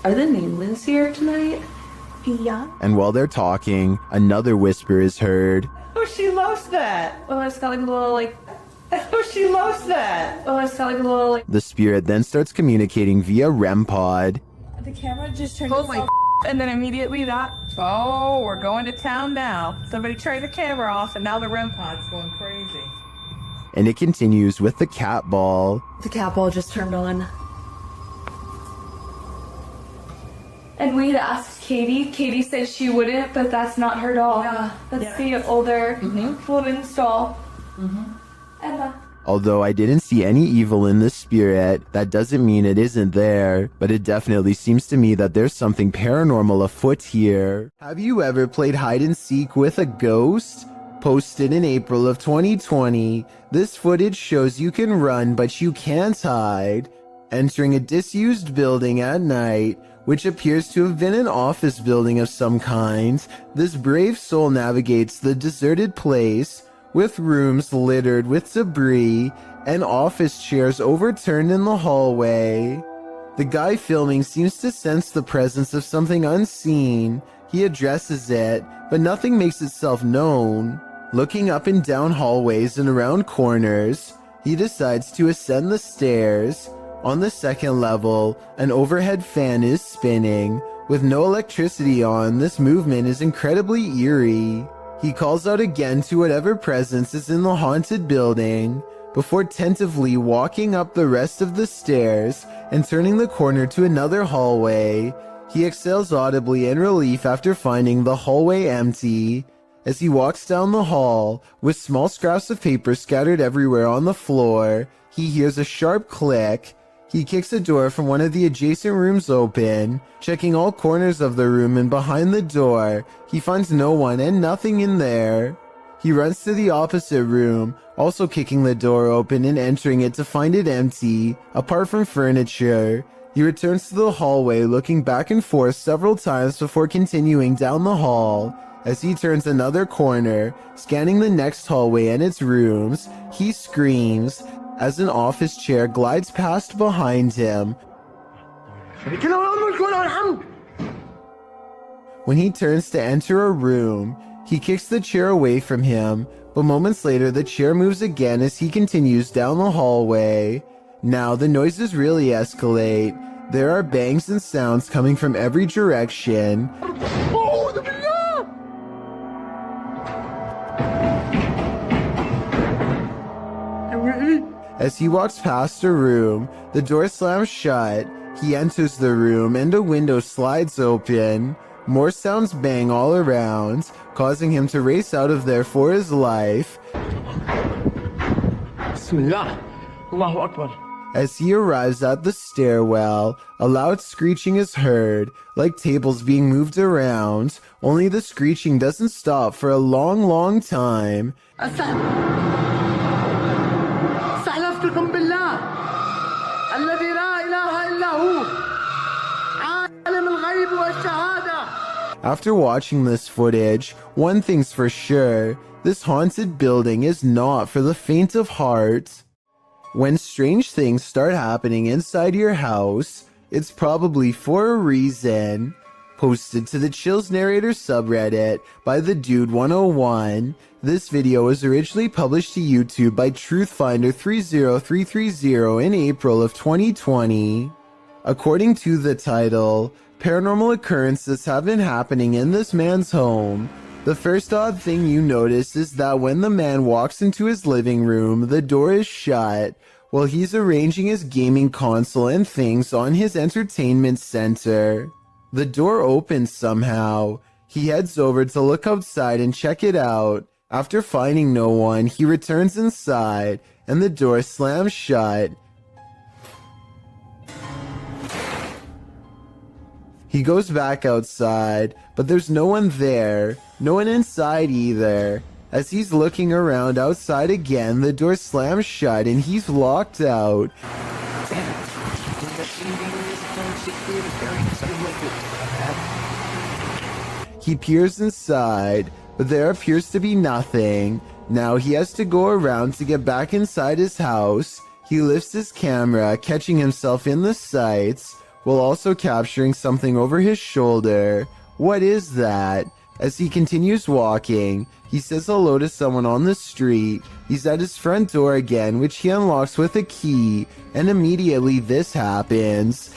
F: Are the nameless here tonight?
I: Yeah.
A: And while they're talking, another whisper is heard.
I: Oh, she loves that. Oh, it's got like a little like. Oh, she loves that. Oh, it's got like a little like.
A: The spirit then starts communicating via REM pod.
I: The camera just turned itself and then immediately that. Oh, we're going to town now. Somebody turned the camera off and now the REM pod's going crazy.
A: And it continues with the cat ball.
F: The cat ball just turned on.
I: And we'd asked Katie. Katie said she wouldn't, but that's not her doll. Yeah. That's the older woman's doll. Emma.
A: Although I didn't see any evil in this spirit, that doesn't mean it isn't there, but it definitely seems to me that there's something paranormal afoot here. Have you ever played hide and seek with a ghost? Posted in April of 2020, this footage shows you can run but you can't hide. Entering a disused building at night, which appears to have been an office building of some kind, this brave soul navigates the deserted place, with rooms littered with debris and office chairs overturned in the hallway. The guy filming seems to sense the presence of something unseen. He addresses it, but nothing makes itself known. Looking up and down hallways and around corners, he decides to ascend the stairs. On the second level, an overhead fan is spinning. With no electricity on, this movement is incredibly eerie. He calls out again to whatever presence is in the haunted building, before tentatively walking up the rest of the stairs and turning the corner to another hallway. He exhales audibly in relief after finding the hallway empty. As he walks down the hall, with small scraps of paper scattered everywhere on the floor, he hears a sharp click. He kicks a door from one of the adjacent rooms open. Checking all corners of the room and behind the door, he finds no one and nothing in there. He runs to the opposite room, also kicking the door open and entering it to find it empty, apart from furniture. He returns to the hallway, looking back and forth several times before continuing down the hall. As he turns another corner, scanning the next hallway and its rooms, he screams as an office chair glides past behind him. When he turns to enter a room, he kicks the chair away from him, but moments later the chair moves again as he continues down the hallway. Now the noises really escalate. There are bangs and sounds coming from every direction. As he walks past a room, the door slams shut. He enters the room and a window slides open. More sounds bang all around, causing him to race out of there for his life.
O: Bismillah. Allahu Akbar.
A: As he arrives at the stairwell, a loud screeching is heard, like tables being moved around, only the screeching doesn't stop for a long time.
O: استحلفتكم بالله الذي لا إله إلا هو عالم الغيب والشهادة.
A: After watching this footage, one thing's for sure, this haunted building is not for the faint of heart. When strange things start happening inside your house, it's probably for a reason. Posted to the Chills Narrator subreddit by the Dude 101, this video was originally published to YouTube by Truthfinder 30330 in April of 2020. According to the title, paranormal occurrences have been happening in this man's home. The first odd thing you notice is that when the man walks into his living room, the door is shut while he's arranging his gaming console and things on his entertainment center. The door opens somehow. He heads over to look outside and check it out. After finding no one, he returns inside and the door slams shut. He goes back outside, but there's no one there, no one inside either. As he's looking around outside again, the door slams shut and he's locked out. He peers inside, but there appears to be nothing. Now he has to go around to get back inside his house. He lifts his camera, catching himself in the sights, while also capturing something over his shoulder. What is that? As he continues walking, he says hello to someone on the street. He's at his front door again, which he unlocks with a key, and immediately this happens.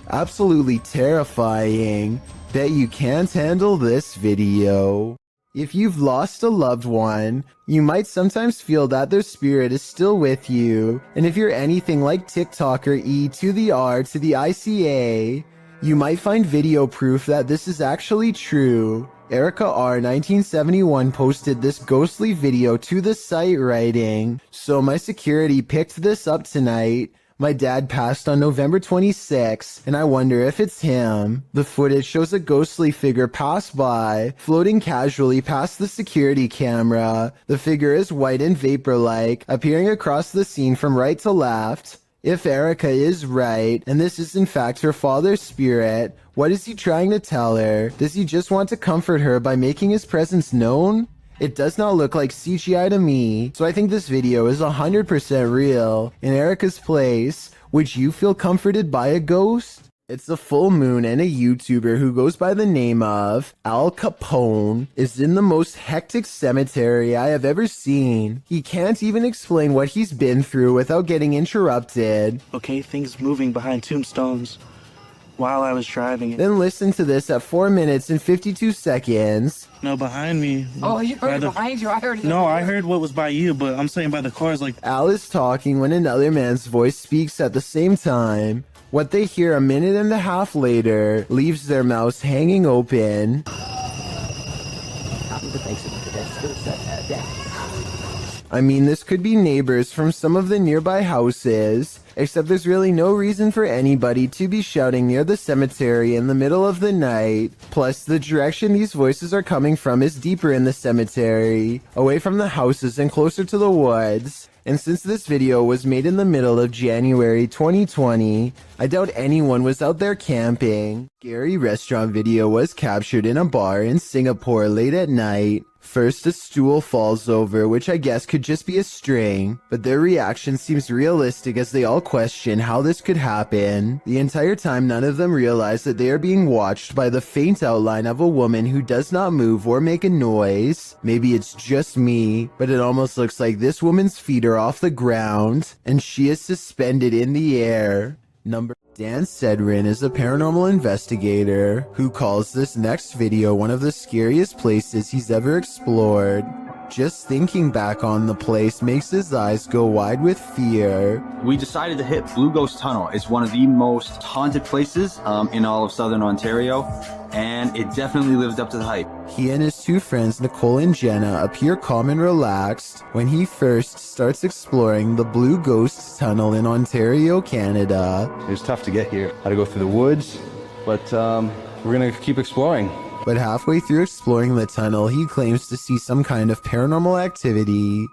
A: Absolutely terrifying. Bet you can't handle this video. If you've lost a loved one, you might sometimes feel that their spirit is still with you. And if you're anything like TikToker E to the R to the ICA, you might find video proof that this is actually true. Erica R 1971 posted this ghostly video to the site writing, "So my security picked this up tonight. My dad passed on November 26, and I wonder if it's him." The footage shows a ghostly figure pass by, floating casually past the security camera. The figure is white and vapor-like, appearing across the scene from right to left. If Erica is right, and this is in fact her father's spirit, what is he trying to tell her? Does he just want to comfort her by making his presence known? It does not look like CGI to me, so I think this video is 100% real. In Erica's place, would you feel comforted by a ghost? It's a full moon, and a YouTuber who goes by the name of Al Capone is in the most hectic cemetery I have ever seen. He can't even explain what he's been through without getting interrupted.
U: Okay, things moving behind tombstones while I was driving.
A: Then listen to this at 4 minutes and 52 seconds.
U: No, behind me.
V: Oh, you heard it behind you? I heard it.
U: No, I heard what was by you, but I'm saying by the cars, like...
A: Al is talking when another man's voice speaks at the same time. What they hear a minute and a half later leaves their mouths hanging open. I mean, this could be neighbors from some of the nearby houses, except there's really no reason for anybody to be shouting near the cemetery in the middle of the night. Plus, the direction these voices are coming from is deeper in the cemetery, away from the houses and closer to the woods. And since this video was made in the middle of January 2020, I doubt anyone was out there camping. Scary restaurant video was captured in a bar in Singapore late at night. First, a stool falls over, which I guess could just be a string, but their reaction seems realistic as they all question how this could happen. The entire time, none of them realize that they are being watched by the faint outline of a woman who does not move or make a noise. Maybe it's just me, but it almost looks like this woman's feet are off the ground, and she is suspended in the air. Dan Sedrin is a paranormal investigator who calls this next video one of the scariest places he's ever explored. Just thinking back on the place makes his eyes go wide with fear.
B: We decided to hit Blue Ghost Tunnel. It's one of the most haunted places in all of Southern Ontario, and it definitely lived up to the hype.
A: He and his two friends, Nicole and Jenna, appear calm and relaxed when he first starts exploring the Blue Ghost Tunnel in Ontario, Canada.
D: It was tough to get here. Had to go through the woods, but we're gonna keep exploring.
A: But halfway through exploring the tunnel, he claims to see some kind of paranormal activity.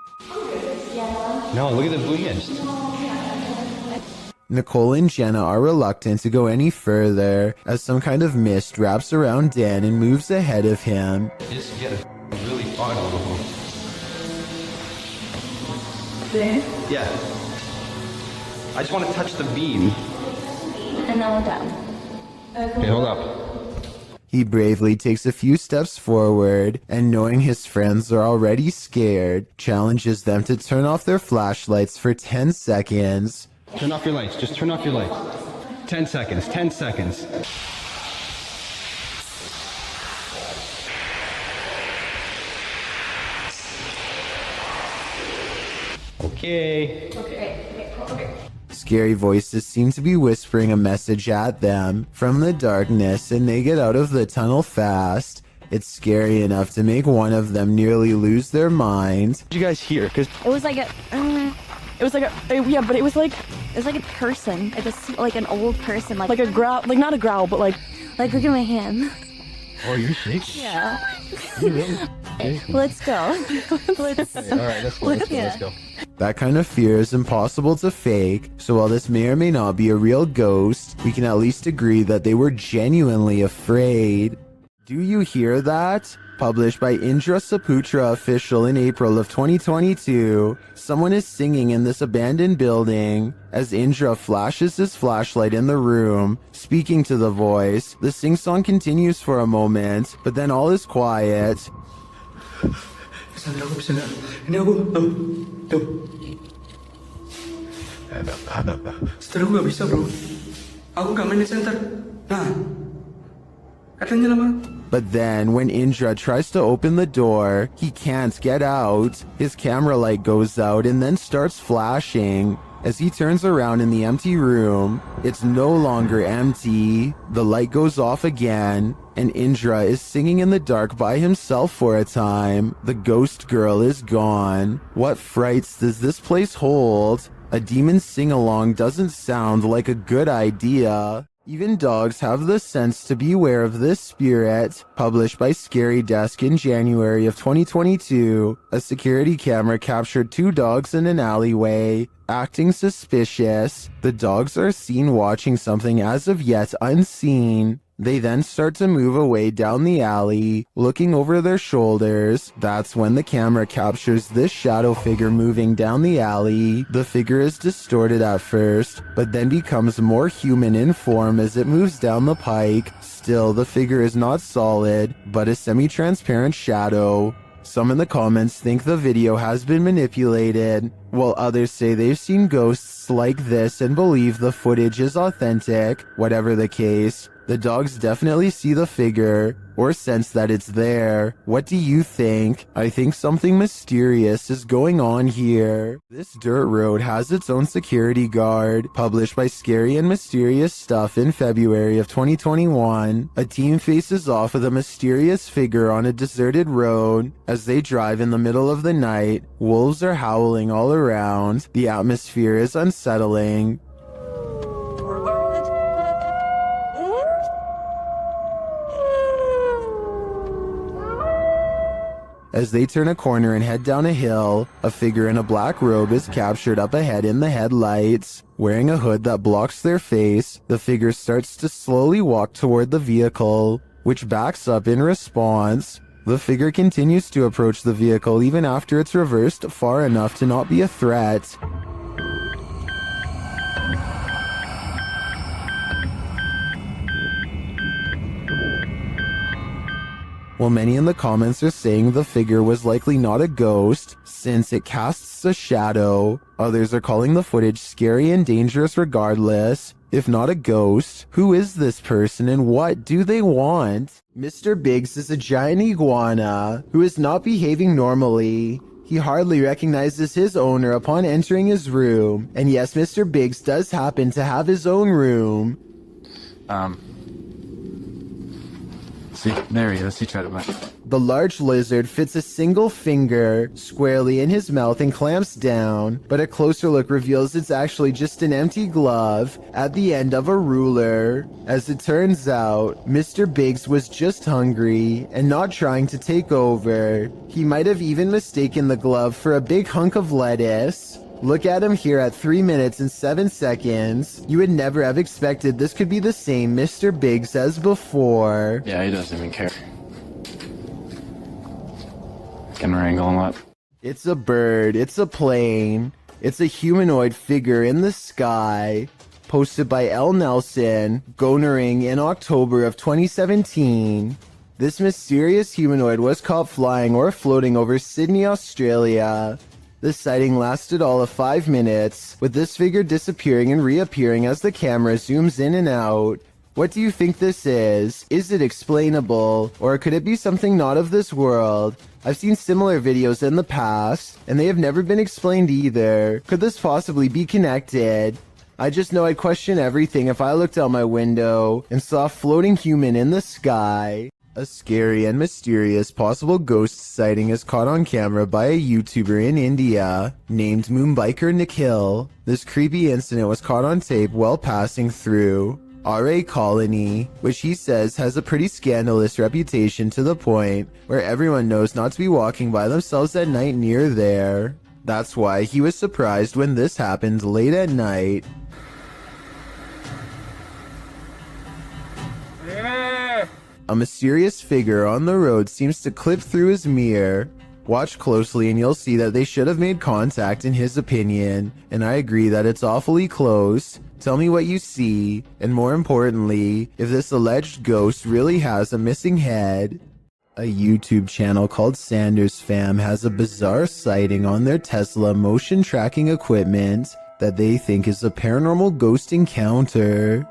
D: No, look at the blue mist.
A: Nicole and Jenna are reluctant to go any further as some kind of mist wraps around Dan and moves ahead of him.
D: Just get a really far over.
V: There?
D: Yeah. I just want to touch the beam.
V: And now we're down.
D: Okay, hold up.
A: He bravely takes a few steps forward and, knowing his friends are already scared, challenges them to turn off their flashlights for 10 seconds.
D: Turn off your lights. Just turn off your lights. 10 seconds. 10 seconds. Okay.
A: Scary voices seem to be whispering a message at them from the darkness, and they get out of the tunnel fast. It's scary enough to make one of them nearly lose their mind.
D: What did you guys hear? Because
W: it was like a person, like an old person, like a growl, like not a growl, but like look at my hand.
D: Oh, you're shaking.
W: Yeah.
D: You really? Okay.
W: Let's go. Let's.
D: Okay, all right, let's go.
A: That kind of fear is impossible to fake, so while this may or may not be a real ghost, we can at least agree that they were genuinely afraid. Do you hear that? Published by Indra Saputra Official in April of 2022, someone is singing in this abandoned building. As Indra flashes his flashlight in the room, speaking to the voice, the sing-song continues for a moment, but then all is quiet.
O: Ini aku, tuh. Setelah aku gak bisa bro. Aku gak main di center. Nah, katanya lama.
A: But then, when Indra tries to open the door, he can't get out. His camera light goes out and then starts flashing. As he turns around in the empty room, it's no longer empty. The light goes off again, and Indra is singing in the dark by himself for a time. The ghost girl is gone. What frights does this place hold? A demon sing-along doesn't sound like a good idea. Even dogs have the sense to beware of this spirit. Published by Scary Desk in January of 2022, a security camera captured two dogs in an alleyway, acting suspicious. The dogs are seen watching something as of yet unseen. They then start to move away down the alley, looking over their shoulders. That's when the camera captures this shadow figure moving down the alley. The figure is distorted at first, but then becomes more human in form as it moves down the pike. Still, the figure is not solid, but a semi-transparent shadow. Some in the comments think the video has been manipulated, while others say they've seen ghosts like this and believe the footage is authentic. Whatever the case, the dogs definitely see the figure, or sense that it's there. What do you think? I think something mysterious is going on here. This dirt road has its own security guard. Published by Scary and Mysterious Stuff in February of 2021, a team faces off with a mysterious figure on a deserted road. As they drive in the middle of the night, wolves are howling all around. The atmosphere is unsettling. As they turn a corner and head down a hill, a figure in a black robe is captured up ahead in the headlights. Wearing a hood that blocks their face, the figure starts to slowly walk toward the vehicle, which backs up in response. The figure continues to approach the vehicle even after it's reversed far enough to not be a threat. While many in the comments are saying the figure was likely not a ghost, since it casts a shadow, others are calling the footage scary and dangerous regardless. If not a ghost, who is this person and what do they want? Mr. Biggs is a giant iguana who is not behaving normally. He hardly recognizes his owner upon entering his room. And yes, Mr. Biggs does happen to have his own room.
H: See, there he is. He tried to bite.
A: The large lizard fits a single finger squarely in his mouth and clamps down, but a closer look reveals it's actually just an empty glove at the end of a ruler. As it turns out, Mr. Biggs was just hungry and not trying to take over. He might have even mistaken the glove for a big hunk of lettuce. Look at him here at 3 minutes and 7 seconds. You would never have expected this could be the same Mr. Biggs as before.
H: Yeah, he doesn't even care. Can wrangle him up.
A: It's a bird, it's a plane, it's a humanoid figure in the sky. Posted by L. Nelson, Gonering in October of 2017. This mysterious humanoid was caught flying or floating over Sydney, Australia. The sighting lasted all of 5 minutes, with this figure disappearing and reappearing as the camera zooms in and out. What do you think this is? Is it explainable, or could it be something not of this world? I've seen similar videos in the past, and they have never been explained either. Could this possibly be connected? I just know I'd question everything if I looked out my window and saw a floating human in the sky. A scary and mysterious possible ghost sighting is caught on camera by a YouTuber in India named Moonbiker Nikhil. This creepy incident was caught on tape while passing through RA Colony, which he says has a pretty scandalous reputation to the point where everyone knows not to be walking by themselves at night near there. That's why he was surprised when this happened late at night. A mysterious figure on the road seems to clip through his mirror. Watch closely and you'll see that they should have made contact in his opinion, and I agree that it's awfully close. Tell me what you see, and more importantly, if this alleged ghost really has a missing head. A YouTube channel called Sanders Fam has a bizarre sighting on their Tesla motion tracking equipment that they think is a paranormal ghost encounter.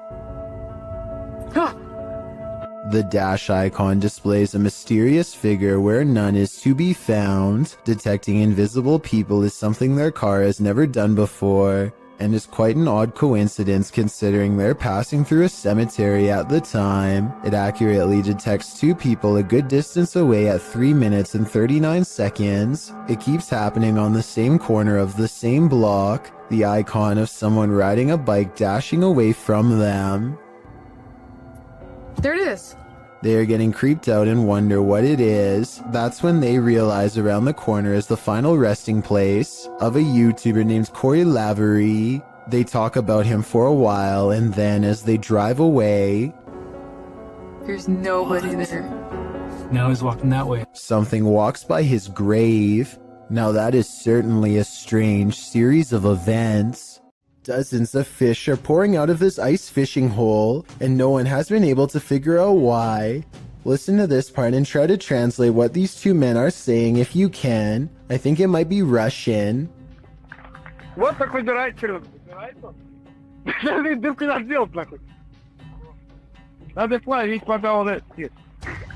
A: The dash icon displays a mysterious figure where none is to be found. Detecting invisible people is something their car has never done before, and is quite an odd coincidence considering they're passing through a cemetery at the time. It accurately detects 2 people a good distance away at 3 minutes and 39 seconds. It keeps happening on the same corner of the same block, the icon of someone riding a bike dashing away from them.
J: There it is.
A: They are getting creeped out and wonder what it is. That's when they realize around the corner is the final resting place of a YouTuber named Corey Lavery. They talk about him for a while, and then as they drive away,
J: There's nobody there.
N: Now he's walking that way.
A: something walks by his grave. Now that is certainly a strange series of events. Dozens of fish are pouring out of this ice fishing hole, and no one has been able to figure out why. Listen to this part and try to translate what these 2 men are saying if you can. I think it might be Russian.
O: Вот такой убирает червяк. Дырку надо сделать, нахуй. Надо плавить, пока он это...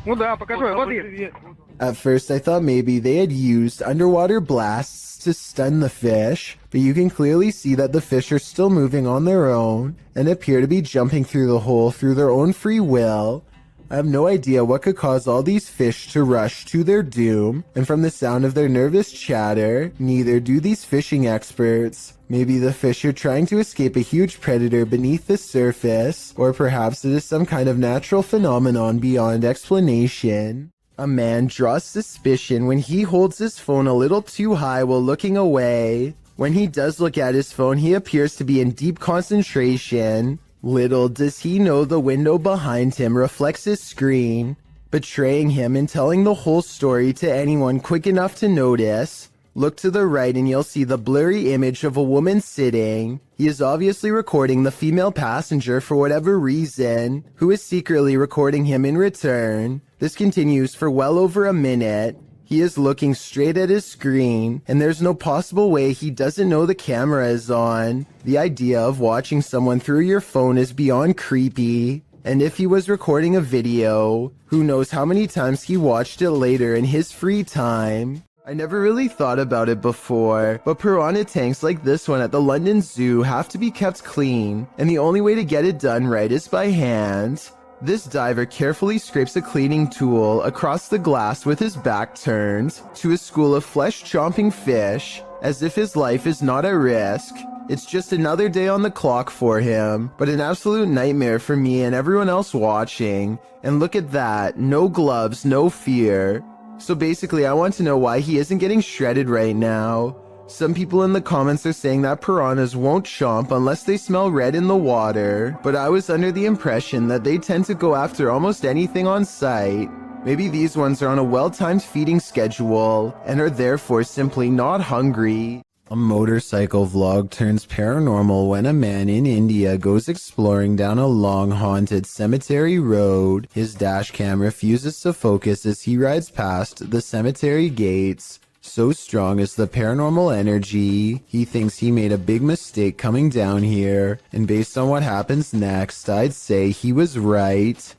O: Ну да, покажи, вот есть.
A: At first I thought maybe they had used underwater blasts to stun the fish, but you can clearly see that the fish are still moving on their own and appear to be jumping through the hole through their own free will. I have no idea what could cause all these fish to rush to their doom, and from the sound of their nervous chatter, neither do these fishing experts. Maybe the fish are trying to escape a huge predator beneath the surface, or perhaps it is some kind of natural phenomenon beyond explanation. A man draws suspicion when he holds his phone a little too high while looking away. When he does look at his phone, he appears to be in deep concentration. Little does he know the window behind him reflects his screen, betraying him and telling the whole story to anyone quick enough to notice. Look to the right and you'll see the blurry image of a woman sitting. He is obviously recording the female passenger for whatever reason, who is secretly recording him in return. This continues for well over a minute. He is looking straight at his screen, and there's no possible way he doesn't know the camera is on. The idea of watching someone through your phone is beyond creepy. And if he was recording a video, who knows how many times he watched it later in his free time. I never really thought about it before, but piranha tanks like this one at the London Zoo have to be kept clean, and the only way to get it done right is by hand. This diver carefully scrapes a cleaning tool across the glass with his back turned to a school of flesh-chomping fish, as if his life is not at risk. It's just another day on the clock for him, but an absolute nightmare for me and everyone else watching. And look at that, no gloves, no fear. So basically, I want to know why he isn't getting shredded right now. Some people in the comments are saying that piranhas won't chomp unless they smell red in the water, but I was under the impression that they tend to go after almost anything on sight. Maybe these ones are on a well-timed feeding schedule and are therefore simply not hungry. A motorcycle vlog turns paranormal when a man in India goes exploring down a long haunted cemetery road. His dash cam refuses to focus as he rides past the cemetery gates. So strong is the paranormal energy, he thinks he made a big mistake coming down here, and based on what happens next, I'd say he was right.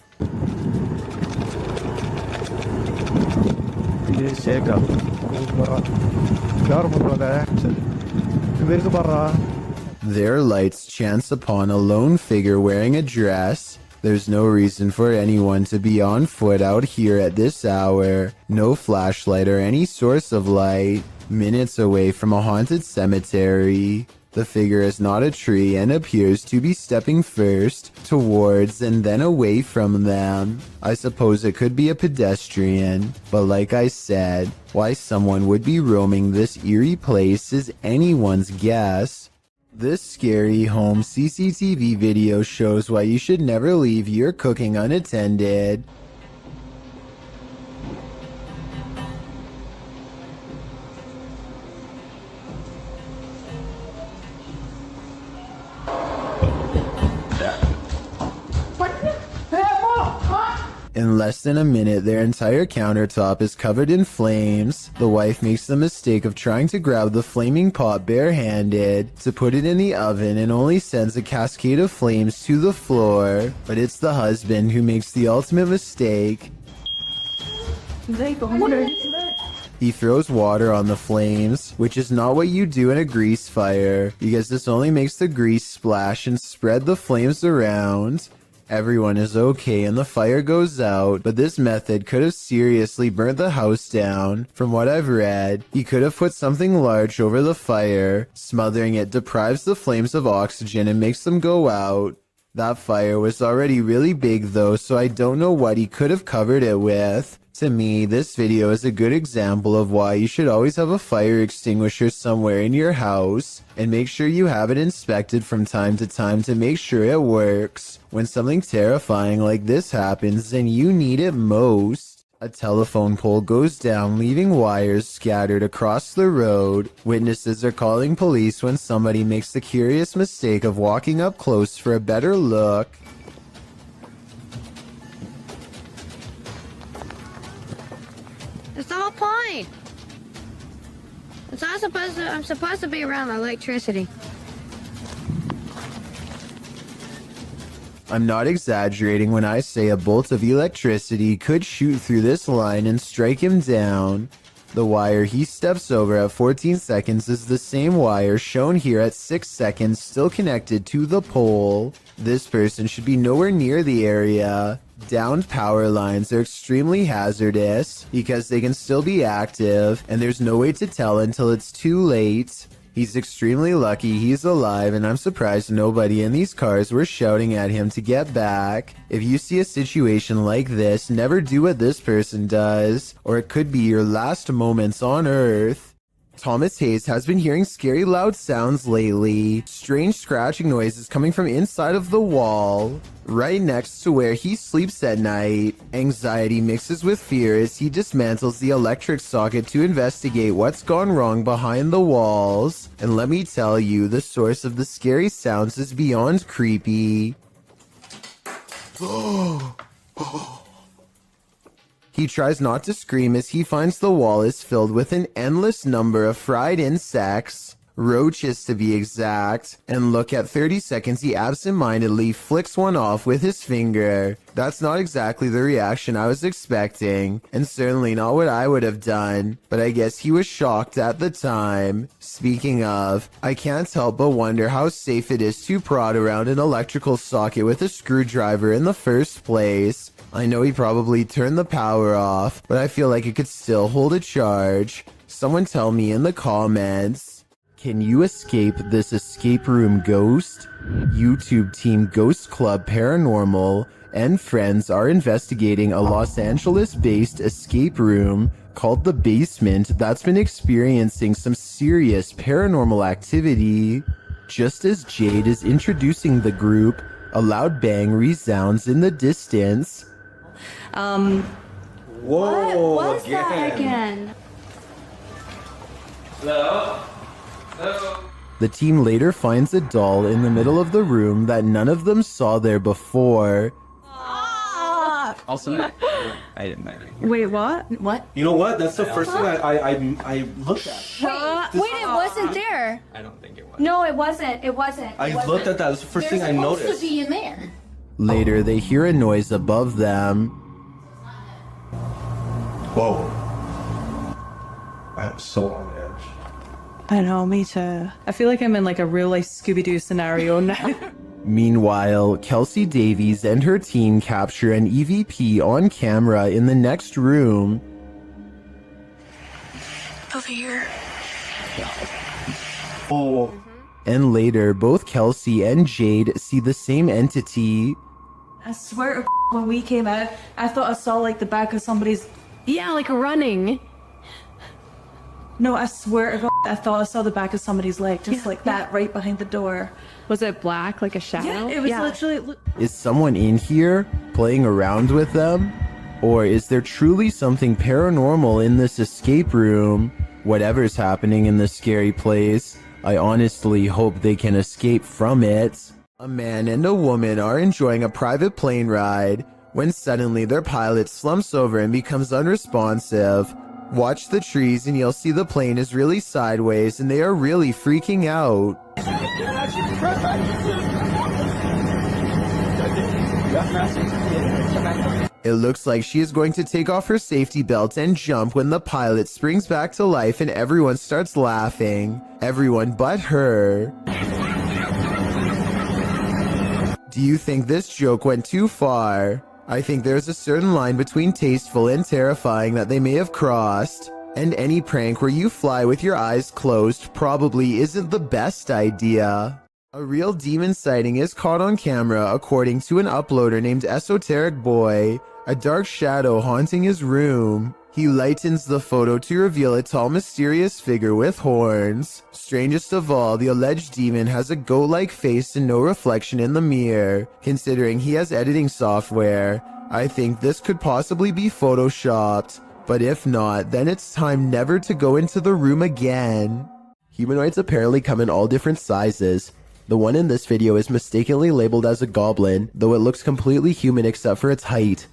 A: Their lights chance upon a lone figure wearing a dress. There's no reason for anyone to be on foot out here at this hour. No flashlight or any source of light. Minutes away from a haunted cemetery. The figure is not a tree and appears to be stepping first towards and then away from them. I suppose it could be a pedestrian, but like I said, why someone would be roaming this eerie place is anyone's guess. This scary home CCTV video shows why you should never leave your cooking unattended. In less than a minute, their entire countertop is covered in flames. The wife makes the mistake of trying to grab the flaming pot barehanded to put it in the oven and only sends a cascade of flames to the floor. But it's the husband who makes the ultimate mistake. He throws water on the flames, which is not what you do in a grease fire, because this only makes the grease splash and spread the flames around. Everyone is okay and the fire goes out, but this method could have seriously burnt the house down. From what I've read, he could have put something large over the fire. Smothering it deprives the flames of oxygen and makes them go out. That fire was already really big though, so I don't know what he could have covered it with. To me, this video is a good example of why you should always have a fire extinguisher somewhere in your house, and make sure you have it inspected from time to time to make sure it works. When something terrifying like this happens and you need it most, a telephone pole goes down, leaving wires scattered across the road. Witnesses are calling police when somebody makes the curious mistake of walking up close for a better look.
K: It's the whole point. I'm supposed to be around electricity.
A: I'm not exaggerating when I say a bolt of electricity could shoot through this line and strike him down. The wire he steps over at 14 seconds is the same wire shown here at 6 seconds, still connected to the pole. This person should be nowhere near the area. Downed power lines are extremely hazardous because they can still be active, and there's no way to tell until it's too late. He's extremely lucky he's alive, and I'm surprised nobody in these cars were shouting at him to get back. If you see a situation like this, never do what this person does, or it could be your last moments on Earth. Thomas Hayes has been hearing scary loud sounds lately. Strange scratching noises coming from inside of the wall, right next to where he sleeps at night. Anxiety mixes with fear as he dismantles the electric socket to investigate what's gone wrong behind the walls. And let me tell you, the source of the scary sounds is beyond creepy. He tries not to scream as he finds the wall is filled with an endless number of fried insects, roaches to be exact, and look, at 30 seconds he absentmindedly flicks one off with his finger. That's not exactly the reaction I was expecting, and certainly not what I would have done, but I guess he was shocked at the time. Speaking of, I can't help but wonder how safe it is to prod around an electrical socket with a screwdriver in the first place. I know he probably turned the power off, but I feel like it could still hold a charge. Someone tell me in the comments. Can you escape this escape room ghost? YouTube team Ghost Club Paranormal and friends are investigating a Los Angeles-based escape room called The Basement that's been experiencing some serious paranormal activity. Just as Jade is introducing the group, a loud bang resounds in the distance.
C: Whoa,
K: what was that again?
C: Hello?
A: The team later finds a doll in the middle of the room that none of them saw there before.
C: Also, I didn't know.
L: Wait, what?
K: What?
M: You know what? That's the first thing I looked at.
K: Wait, it wasn't there.
C: I don't think it was.
K: No, it wasn't. It wasn't.
M: I looked at that. That's the first thing I noticed.
K: Supposed to be in there.
A: Later, they hear a noise above them.
M: Whoa. I'm so on edge.
L: I know, me too. I feel like I'm in like a real life Scooby-Doo scenario now.
A: Meanwhile, Kelsey Davies and her team capture an EVP on camera in the next room.
K: Over here.
M: Oh.
A: And later, both Kelsey and Jade see the same entity.
L: I swear to when we came out, I thought I saw like the back of somebody's...
G: Yeah, like running.
L: No, I swear to God, I thought I saw the back of somebody's leg, just like that, right behind the door.
G: Was it black, like a shadow?
L: Yeah, it was literally...
A: Is someone in here playing around with them? Or is there truly something paranormal in this escape room? Whatever's happening in this scary place, I honestly hope they can escape from it. A man and a woman are enjoying a private plane ride when suddenly their pilot slumps over and becomes unresponsive. Watch the trees and you'll see the plane is really sideways and they are really freaking out. It looks like she is going to take off her safety belt and jump when the pilot springs back to life and everyone starts laughing. Everyone but her. Do you think this joke went too far? I think there's a certain line between tasteful and terrifying that they may have crossed. And any prank where you fly with your eyes closed probably isn't the best idea. A real demon sighting is caught on camera according to an uploader named Esoteric Boy, a dark shadow haunting his room. He lightens the photo to reveal a tall mysterious figure with horns. Strangest of all, the alleged demon has a goat-like face and no reflection in the mirror. Considering he has editing software, I think this could possibly be photoshopped. But if not, then it's time never to go into the room again. Humanoids apparently come in all different sizes. The one in this video is mistakenly labeled as a goblin, though it looks completely human except for its height.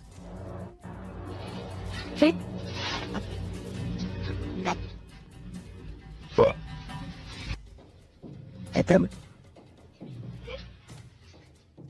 G: Hey.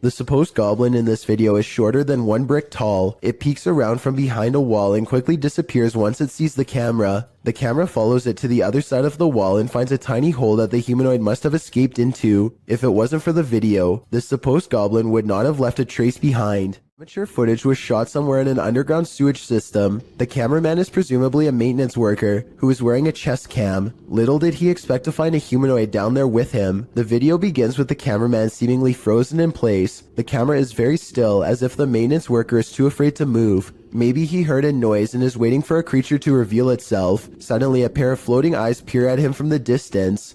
A: The supposed goblin in this video is shorter than 1 brick tall. It peeks around from behind a wall and quickly disappears once it sees the camera. The camera follows it to the other side of the wall and finds a tiny hole that the humanoid must have escaped into. If it wasn't for the video, this supposed goblin would not have left a trace behind. Amateur footage was shot somewhere in an underground sewage system. The cameraman is presumably a maintenance worker who is wearing a chest cam. Little did he expect to find a humanoid down there with him. The video begins with the cameraman seemingly frozen in place. The camera is very still, as if the maintenance worker is too afraid to move. Maybe he heard a noise and is waiting for a creature to reveal itself. Suddenly, a pair of floating eyes peer at him from the distance.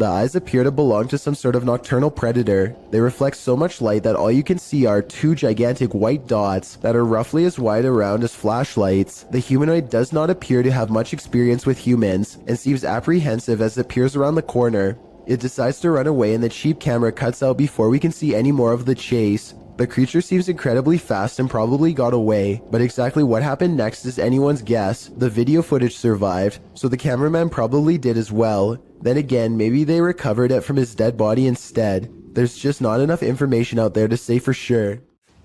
A: The eyes appear to belong to some sort of nocturnal predator. They reflect so much light that all you can see are two gigantic white dots that are roughly as wide around as flashlights. The humanoid does not appear to have much experience with humans and seems apprehensive as it peers around the corner. It decides to run away and the cheap camera cuts out before we can see any more of the chase. The creature seems incredibly fast and probably got away, but exactly what happened next is anyone's guess. The video footage survived, so the cameraman probably did as well. Then again, maybe they recovered it from his dead body instead. There's just not enough information out there to say for sure.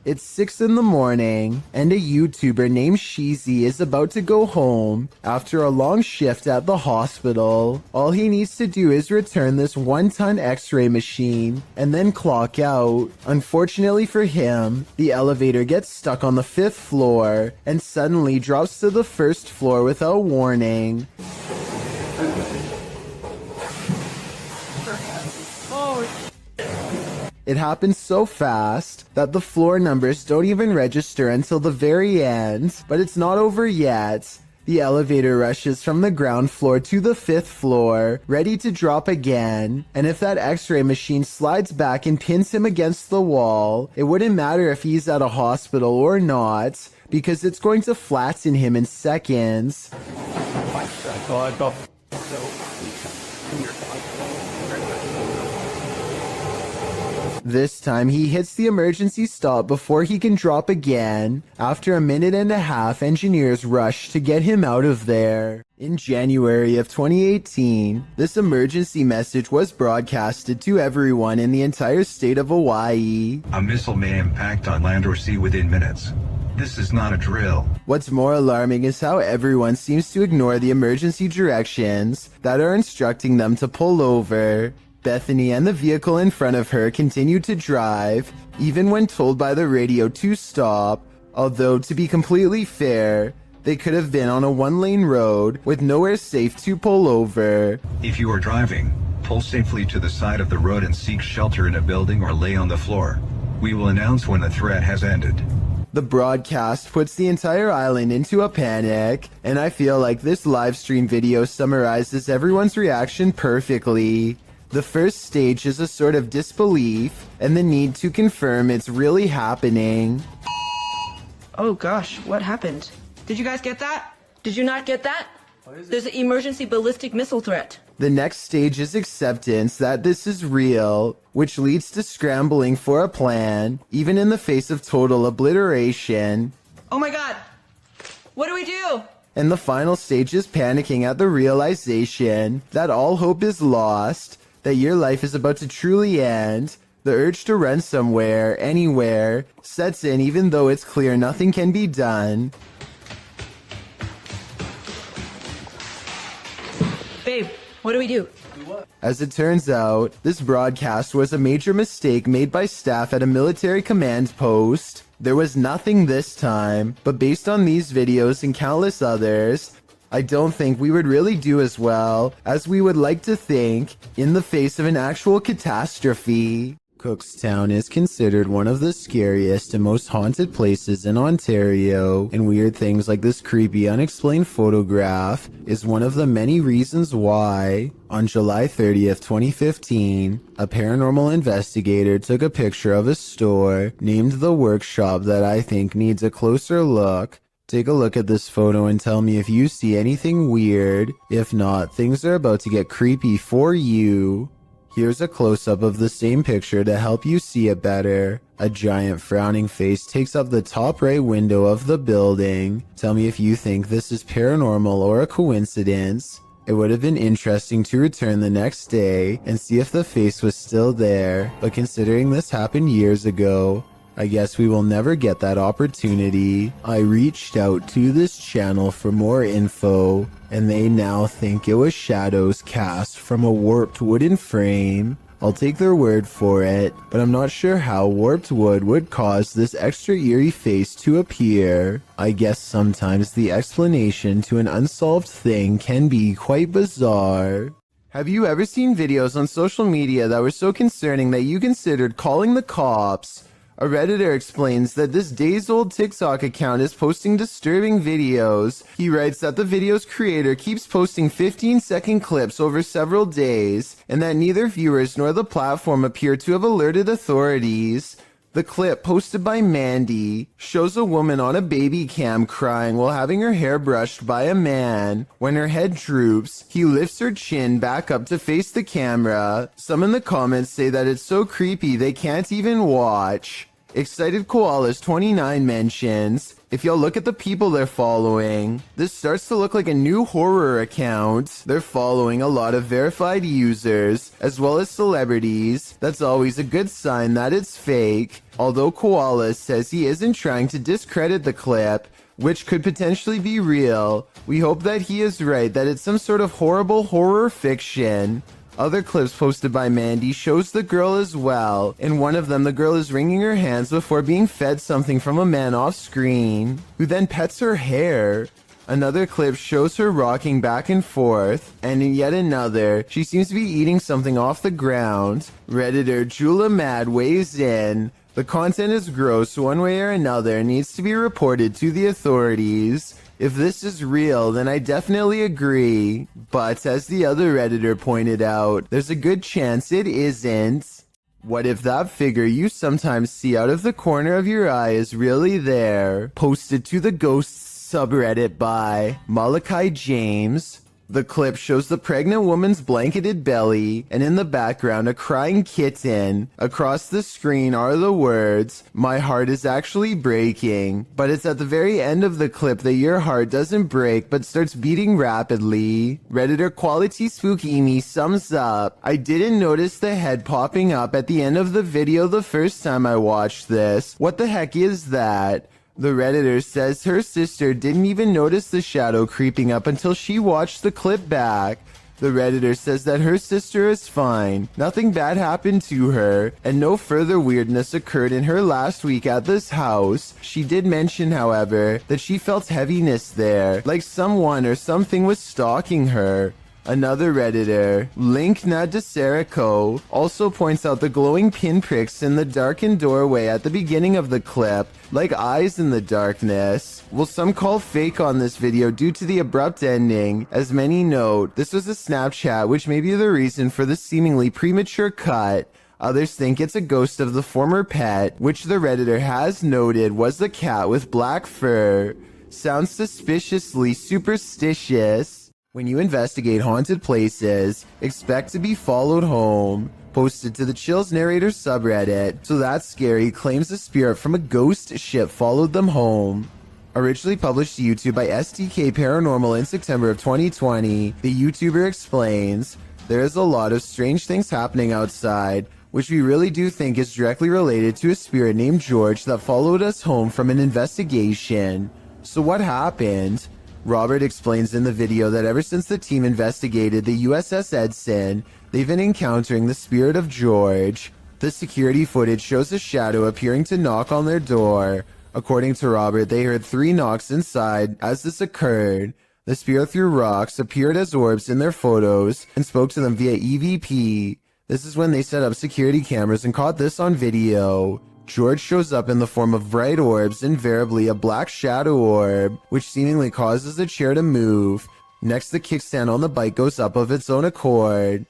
A: It's 6 in the morning, and a YouTuber named Sheezy is about to go home after a long shift at the hospital. All he needs to do is return this 1-ton x-ray machine and then clock out. Unfortunately for him, the elevator gets stuck on the 5th floor and suddenly drops to the 1st floor without warning. It happens so fast that the floor numbers don't even register until the very end. But it's not over yet. The elevator rushes from the ground floor to the 5th floor, ready to drop again. And if that x-ray machine slides back and pins him against the wall, it wouldn't matter if he's at a hospital or not, because it's going to flatten him in seconds. This time he hits the emergency stop before he can drop again. After a minute and a half, engineers rush to get him out of there. In January of 2018, this emergency message was broadcasted to everyone in the entire state of Hawaii.
P: A missile may impact on land or sea within minutes. This is not a drill.
A: What's more alarming is how everyone seems to ignore the emergency directions that are instructing them to pull over. Bethany and the vehicle in front of her continue to drive, even when told by the radio to stop, although to be completely fair, they could have been on a 1-lane road with nowhere safe to pull over.
P: If you are driving, pull safely to the side of the road and seek shelter in a building or lay on the floor. We will announce when the threat has ended.
A: The broadcast puts the entire island into a panic, and I feel like this live stream video summarizes everyone's reaction perfectly. The first stage is a sort of disbelief and the need to confirm it's really happening.
I: Oh gosh, what happened? Did you guys get that? Did you not get that? There's an emergency ballistic missile threat.
A: The next stage is acceptance that this is real, which leads to scrambling for a plan, even in the face of total obliteration.
I: Oh my god! What do we do?
A: And the final stage is panicking at the realization that all hope is lost, that your life is about to truly end. The urge to run somewhere, anywhere, sets in even though it's clear nothing can be done.
I: Babe, what do we do?
A: As it turns out, this broadcast was a major mistake made by staff at a military command post. There was nothing this time, but based on these videos and countless others, I don't think we would really do as well as we would like to think in the face of an actual catastrophe. Cookstown is considered one of the scariest and most haunted places in Ontario, and weird things like this creepy unexplained photograph is one of the many reasons why. On July 30th, 2015, a paranormal investigator took a picture of a store named The Workshop that I think needs a closer look. Take a look at this photo and tell me if you see anything weird. If not, things are about to get creepy for you. Here's a close-up of the same picture to help you see it better. A giant frowning face takes up the top right window of the building. Tell me if you think this is paranormal or a coincidence. It would have been interesting to return the next day and see if the face was still there, but considering this happened years ago, I guess we will never get that opportunity. I reached out to this channel for more info, and they now think it was shadows cast from a warped wooden frame. I'll take their word for it, but I'm not sure how warped wood would cause this extra eerie face to appear. I guess sometimes the explanation to an unsolved thing can be quite bizarre. Have you ever seen videos on social media that were so concerning that you considered calling the cops? A Redditor explains that this days-old TikTok account is posting disturbing videos. He writes that the video's creator keeps posting 15-second clips over several days, and that neither viewers nor the platform appear to have alerted authorities. The clip, posted by Mandy, shows a woman on a baby cam crying while having her hair brushed by a man. When her head droops, he lifts her chin back up to face the camera. Some in the comments say that it's so creepy they can't even watch. Excited Koalas 29 mentions, if y'all look at the people they're following, this starts to look like a new horror account. They're following a lot of verified users, as well as celebrities. That's always a good sign that it's fake. Although Koala says he isn't trying to discredit the clip, which could potentially be real, we hope that he is right, that it's some sort of horrible horror fiction. Other clips posted by Mandy shows the girl as well. In one of them, the girl is wringing her hands before being fed something from a man off screen, who then pets her hair. Another clip shows her rocking back and forth, and in yet another, she seems to be eating something off the ground. Redditor Jula Mad weighs in. The content is gross one way or another and needs to be reported to the authorities. If this is real, then I definitely agree. But as the other Redditor pointed out, there's a good chance it isn't. What if that figure you sometimes see out of the corner of your eye is really there? Posted to the Ghosts subreddit by Malachi James. The clip shows the pregnant woman's blanketed belly, and in the background a crying kitten. Across the screen are the words, "My heart is actually breaking." But it's at the very end of the clip that your heart doesn't break but starts beating rapidly. Redditor Quality Spooky Me sums up, I didn't notice the head popping up at the end of the video the first time I watched this. What the heck is that? The Redditor says her sister didn't even notice the shadow creeping up until she watched the clip back. The Redditor says that her sister is fine, nothing bad happened to her, and no further weirdness occurred in her last week at this house. She did mention, however, that she felt heaviness there, like someone or something was stalking her. Another Redditor, Linkna Deserico, also points out the glowing pinpricks in the darkened doorway at the beginning of the clip, like eyes in the darkness. Well, some call fake on this video due to the abrupt ending. As many note, this was a Snapchat, which may be the reason for the seemingly premature cut. Others think it's a ghost of the former pet, which the Redditor has noted was the cat with black fur. Sounds suspiciously superstitious. When you investigate haunted places, expect to be followed home. Posted to the Chills Narrator subreddit, So That's Scary claims a spirit from a ghost ship followed them home. Originally published to YouTube by STK Paranormal in September of 2020, the YouTuber explains, there is a lot of strange things happening outside, which we really do think is directly related to a spirit named George that followed us home from an investigation. So what happened? Robert explains in the video that ever since the team investigated the USS Edson, they've been encountering the spirit of George. The security footage shows a shadow appearing to knock on their door. According to Robert, they heard 3 knocks inside as this occurred. The spirit threw rocks, appeared as orbs in their photos, and spoke to them via EVP. This is when they set up security cameras and caught this on video. George shows up in the form of bright orbs, invariably a black shadow orb, which seemingly causes the chair to move. Next, the kickstand on the bike goes up of its own accord.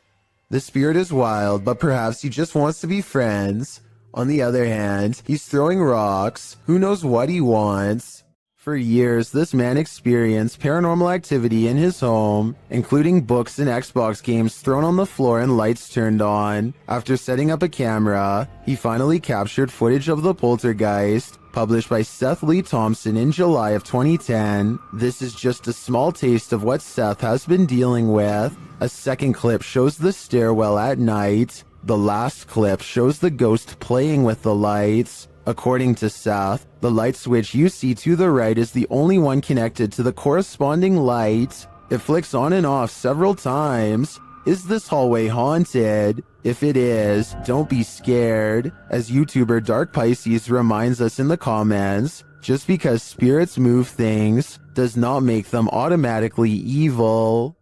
A: The spirit is wild, but perhaps he just wants to be friends. On the other hand, he's throwing rocks. Who knows what he wants? For years, this man experienced paranormal activity in his home, including books and Xbox games thrown on the floor and lights turned on. After setting up a camera, he finally captured footage of the poltergeist, published by Seth Lee Thompson in July of 2010. This is just a small taste of what Seth has been dealing with. A second clip shows the stairwell at night. The last clip shows the ghost playing with the lights. According to Seth, the light switch you see to the right is the only one connected to the corresponding light. It flicks on and off several times. Is this hallway haunted? If it is, don't be scared. As YouTuber Dark Pisces reminds us in the comments, just because spirits move things does not make them automatically evil.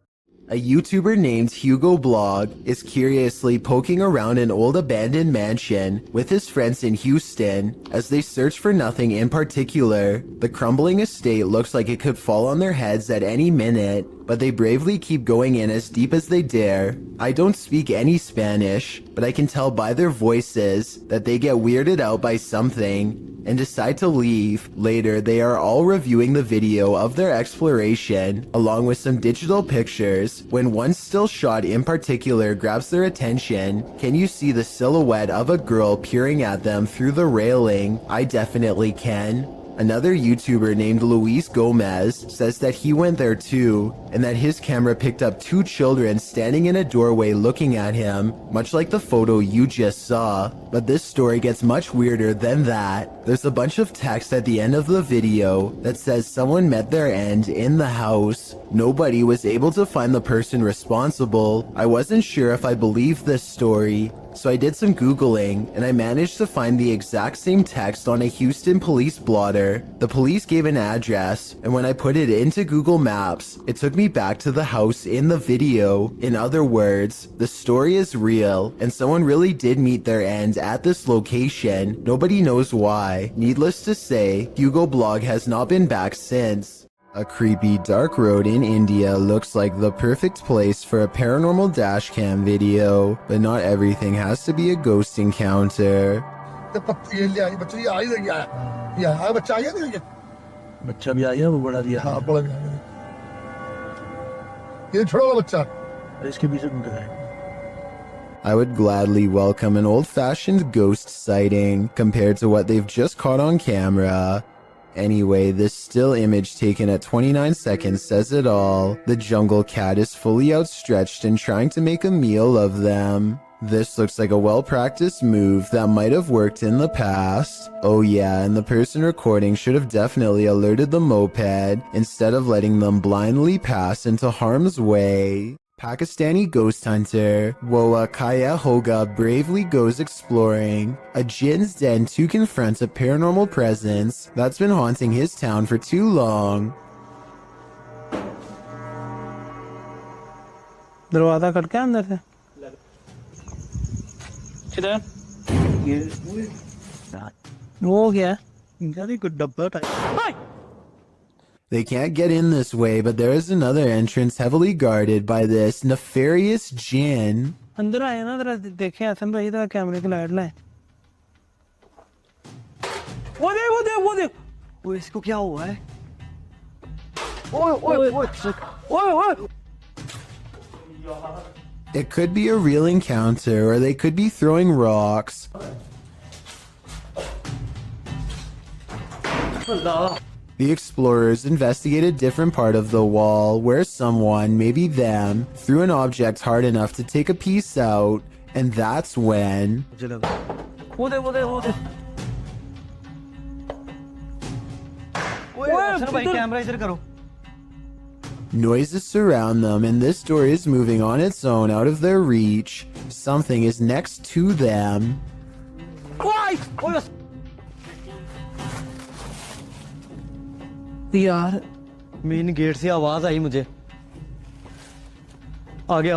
A: A YouTuber named Hugo Blog is curiously poking around an old abandoned mansion with his friends in Houston as they search for nothing in particular. The crumbling estate looks like it could fall on their heads at any minute, but they bravely keep going in as deep as they dare. I don't speak any Spanish, but I can tell by their voices that they get weirded out by something and decide to leave. Later, they are all reviewing the video of their exploration, along with some digital pictures, when one still shot in particular grabs their attention. Can you see the silhouette of a girl peering at them through the railing? I definitely can. Another YouTuber named Luis Gomez says that he went there too, and that his camera picked up 2 children standing in a doorway looking at him, much like the photo you just saw. But this story gets much weirder than that. There's a bunch of text at the end of the video that says someone met their end in the house. Nobody was able to find the person responsible. I wasn't sure if I believed this story, so I did some Googling, and I managed to find the exact same text on a Houston police blotter. The police gave an address, and when I put it into Google Maps, it took me back to the house in the video. In other words, the story is real, and someone really did meet their end at this location. Nobody knows why. Needless to say, Hugo Blog has not been back since. A creepy dark road in India looks like the perfect place for a paranormal dashcam video, but not everything has to be a ghost encounter. I would gladly welcome an old-fashioned ghost sighting compared to what they've just caught on camera. Anyway, this still image taken at 29 seconds says it all. The jungle cat is fully outstretched and trying to make a meal of them. This looks like a well-practiced move that might have worked in the past. Oh yeah, and the person recording should have definitely alerted the moped instead of letting them blindly pass into harm's way. Pakistani ghost hunter Woa Kaya Hoga bravely goes exploring a jinn's den to confront a paranormal presence that's been haunting his town for too long.
T: दरवाजा खटका अंदर से किधर ये वो क्या इनका कुछ डब्बा type
A: They can't get in this way, but there is another entrance heavily guarded by this nefarious jinn.
T: अंदर आए ना जरा देखें हसन भाई इधर कैमरे की लाइट लाए वो देख वो इसको क्या हुआ है ओए
A: It could be a real encounter, or they could be throwing rocks. The explorers investigate a different part of the wall where someone, maybe them, threw an object hard enough to take a piece out, and that's when... Noises surround them, and this door is moving on its own out of their reach. Something is next to them.
T: यार main gate से आवाज आई मुझे आ गया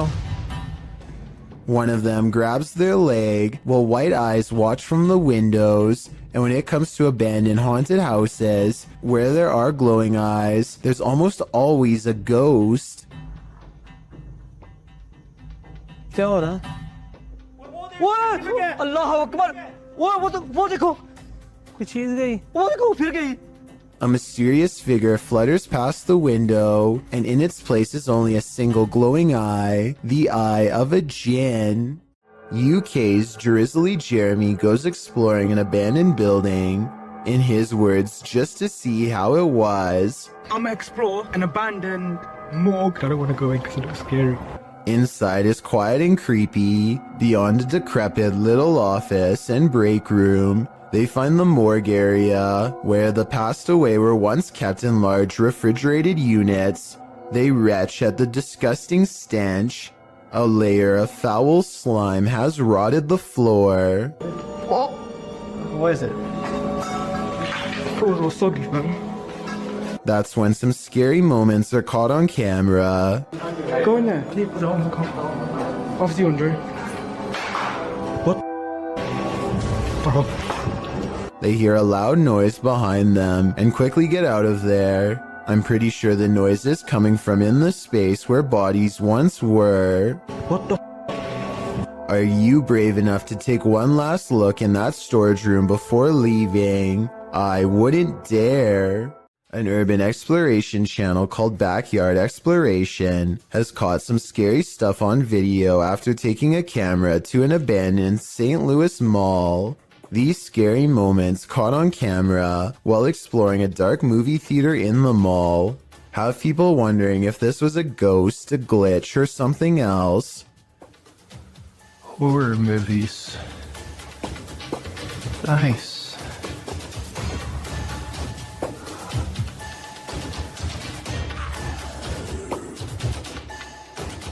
A: One of them grabs their leg while white eyes watch from the windows, and when it comes to abandoned haunted houses where there are glowing eyes, there's almost always a ghost.
T: क्या हो रहा है अल्लाह अकबर वो देखो कुछ चीज गई वो देखो फिर गई
A: A mysterious figure flutters past the window, and in its place is only a single glowing eye, the eye of a jinn. UK's Drizzly Jeremy goes exploring an abandoned building, in his words, just to see how it was.
O: I'm gonna explore an abandoned morgue. I don't want to go in because it looks scary.
A: Inside is quiet and creepy. Beyond a decrepit little office and break room, they find the morgue area, where the passed away were once kept in large refrigerated units. They retch at the disgusting stench. A layer of foul slime has rotted the floor.
O: Oh! What is it? Oh, soggy, man.
A: That's when some scary moments are caught on camera.
O: Go in there. Off the under. What?
A: They hear a loud noise behind them and quickly get out of there. I'm pretty sure the noise is coming from in the space where bodies once were.
U: What the?
A: Are you brave enough to take one last look in that storage room before leaving? I wouldn't dare. An urban exploration channel called Backyard Exploration has caught some scary stuff on video after taking a camera to an abandoned St. Louis mall. These scary moments caught on camera while exploring a dark movie theater in the mall have people wondering if this was a ghost, a glitch, or something else.
M: Horror movies. Nice.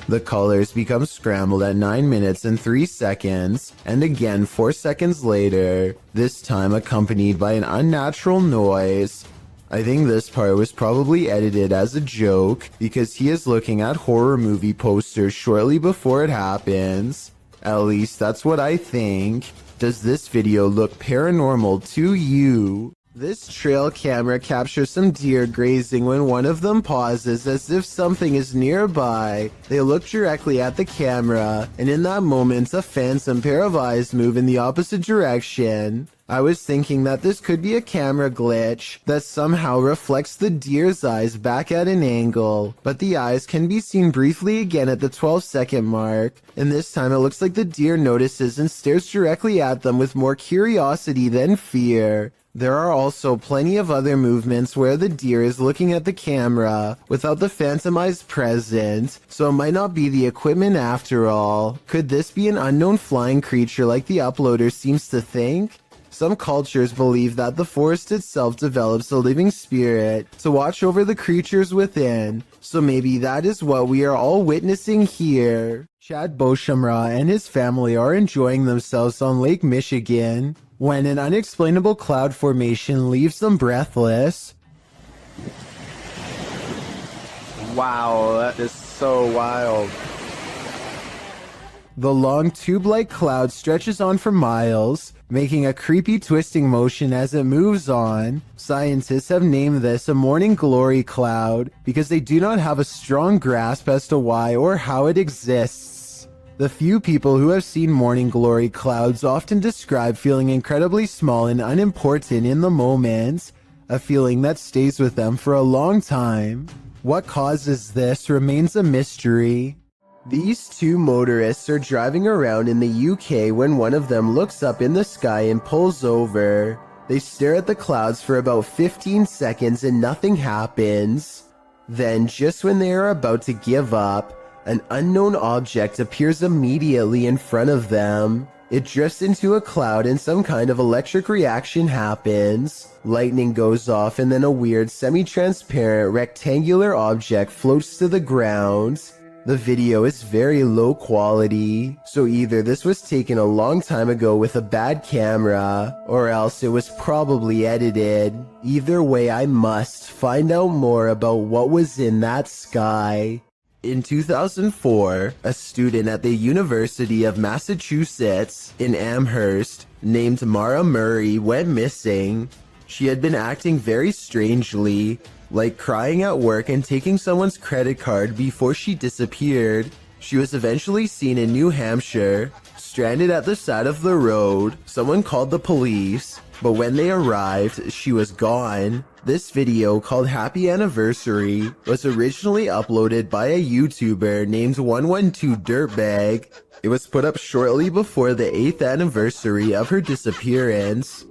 A: The colors become scrambled at 9 minutes and 3 seconds, and again 4 seconds later, this time accompanied by an unnatural noise. I think this part was probably edited as a joke because he is looking at horror movie posters shortly before it happens. At least that's what I think. Does this video look paranormal to you? This trail camera captures some deer grazing when one of them pauses as if something is nearby. They look directly at the camera, and in that moment a phantom pair of eyes move in the opposite direction. I was thinking that this could be a camera glitch that somehow reflects the deer's eyes back at an angle, but the eyes can be seen briefly again at the 12-second mark, and this time it looks like the deer notices and stares directly at them with more curiosity than fear. There are also plenty of other movements where the deer is looking at the camera without the phantom eyes present, so it might not be the equipment after all. Could this be an unknown flying creature like the uploader seems to think? Some cultures believe that the forest itself develops a living spirit to watch over the creatures within, so maybe that is what we are all witnessing here. Chad Beauchamra and his family are enjoying themselves on Lake Michigan when an unexplainable cloud formation leaves them breathless.
Q: Wow, that is so wild.
A: The long tube-like cloud stretches on for miles, making a creepy twisting motion as it moves on. Scientists have named this a morning glory cloud because they do not have a strong grasp as to why or how it exists. The few people who have seen morning glory clouds often describe feeling incredibly small and unimportant in the moment, a feeling that stays with them for a long time. What causes this remains a mystery. These two motorists are driving around in the UK when one of them looks up in the sky and pulls over. They stare at the clouds for about 15 seconds and nothing happens. Then, just when they are about to give up, an unknown object appears immediately in front of them. It drifts into a cloud and some kind of electric reaction happens. Lightning goes off and then a weird semi-transparent rectangular object floats to the ground. The video is very low quality, so either this was taken a long time ago with a bad camera, or else it was probably edited. Either way, I must find out more about what was in that sky. In 2004, a student at the University of Massachusetts in Amherst named Mara Murray went missing. She had been acting very strangely, like crying at work and taking someone's credit card before she disappeared. She was eventually seen in New Hampshire, stranded at the side of the road. Someone called the police, but when they arrived, she was gone. This video, called Happy Anniversary, was originally uploaded by a YouTuber named 112 Dirtbag. It was put up shortly before the 8th anniversary of her disappearance.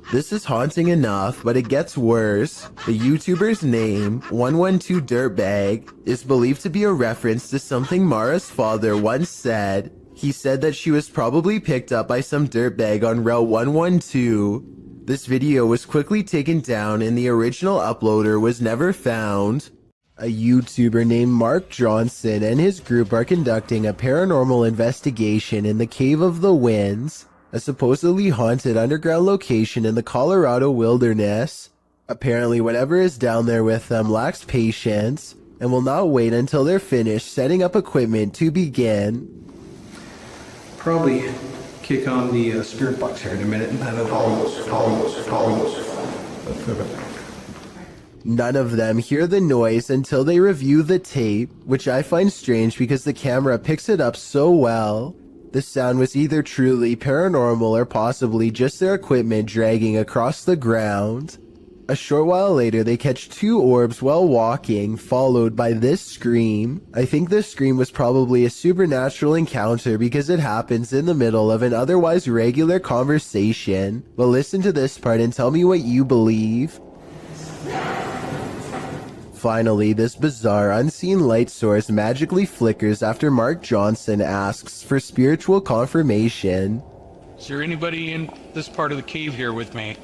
A: This is haunting enough, but it gets worse. The YouTuber's name, 112 Dirtbag, is believed to be a reference to something Mara's father once said. He said that she was probably picked up by some dirtbag on Route 112. This video was quickly taken down and the original uploader was never found. A YouTuber named Mark Johnson and his group are conducting a paranormal investigation in the Cave of the Winds, a supposedly haunted underground location in the Colorado wilderness. Apparently, whatever is down there with them lacks patience and will not wait until they're finished setting up equipment to begin.
M: Probably kick on the spirit box here in a minute and have it
A: None of them hear the noise until they review the tape, which I find strange because the camera picks it up so well. The sound was either truly paranormal or possibly just their equipment dragging across the ground. A short while later, they catch two orbs while walking, followed by this scream. I think this scream was probably a supernatural encounter because it happens in the middle of an otherwise regular conversation. But listen to this part and tell me what you believe. Finally, this bizarre unseen light source magically flickers after Mark Johnson asks for spiritual confirmation.
O: Is there anybody in this part of the cave here with me?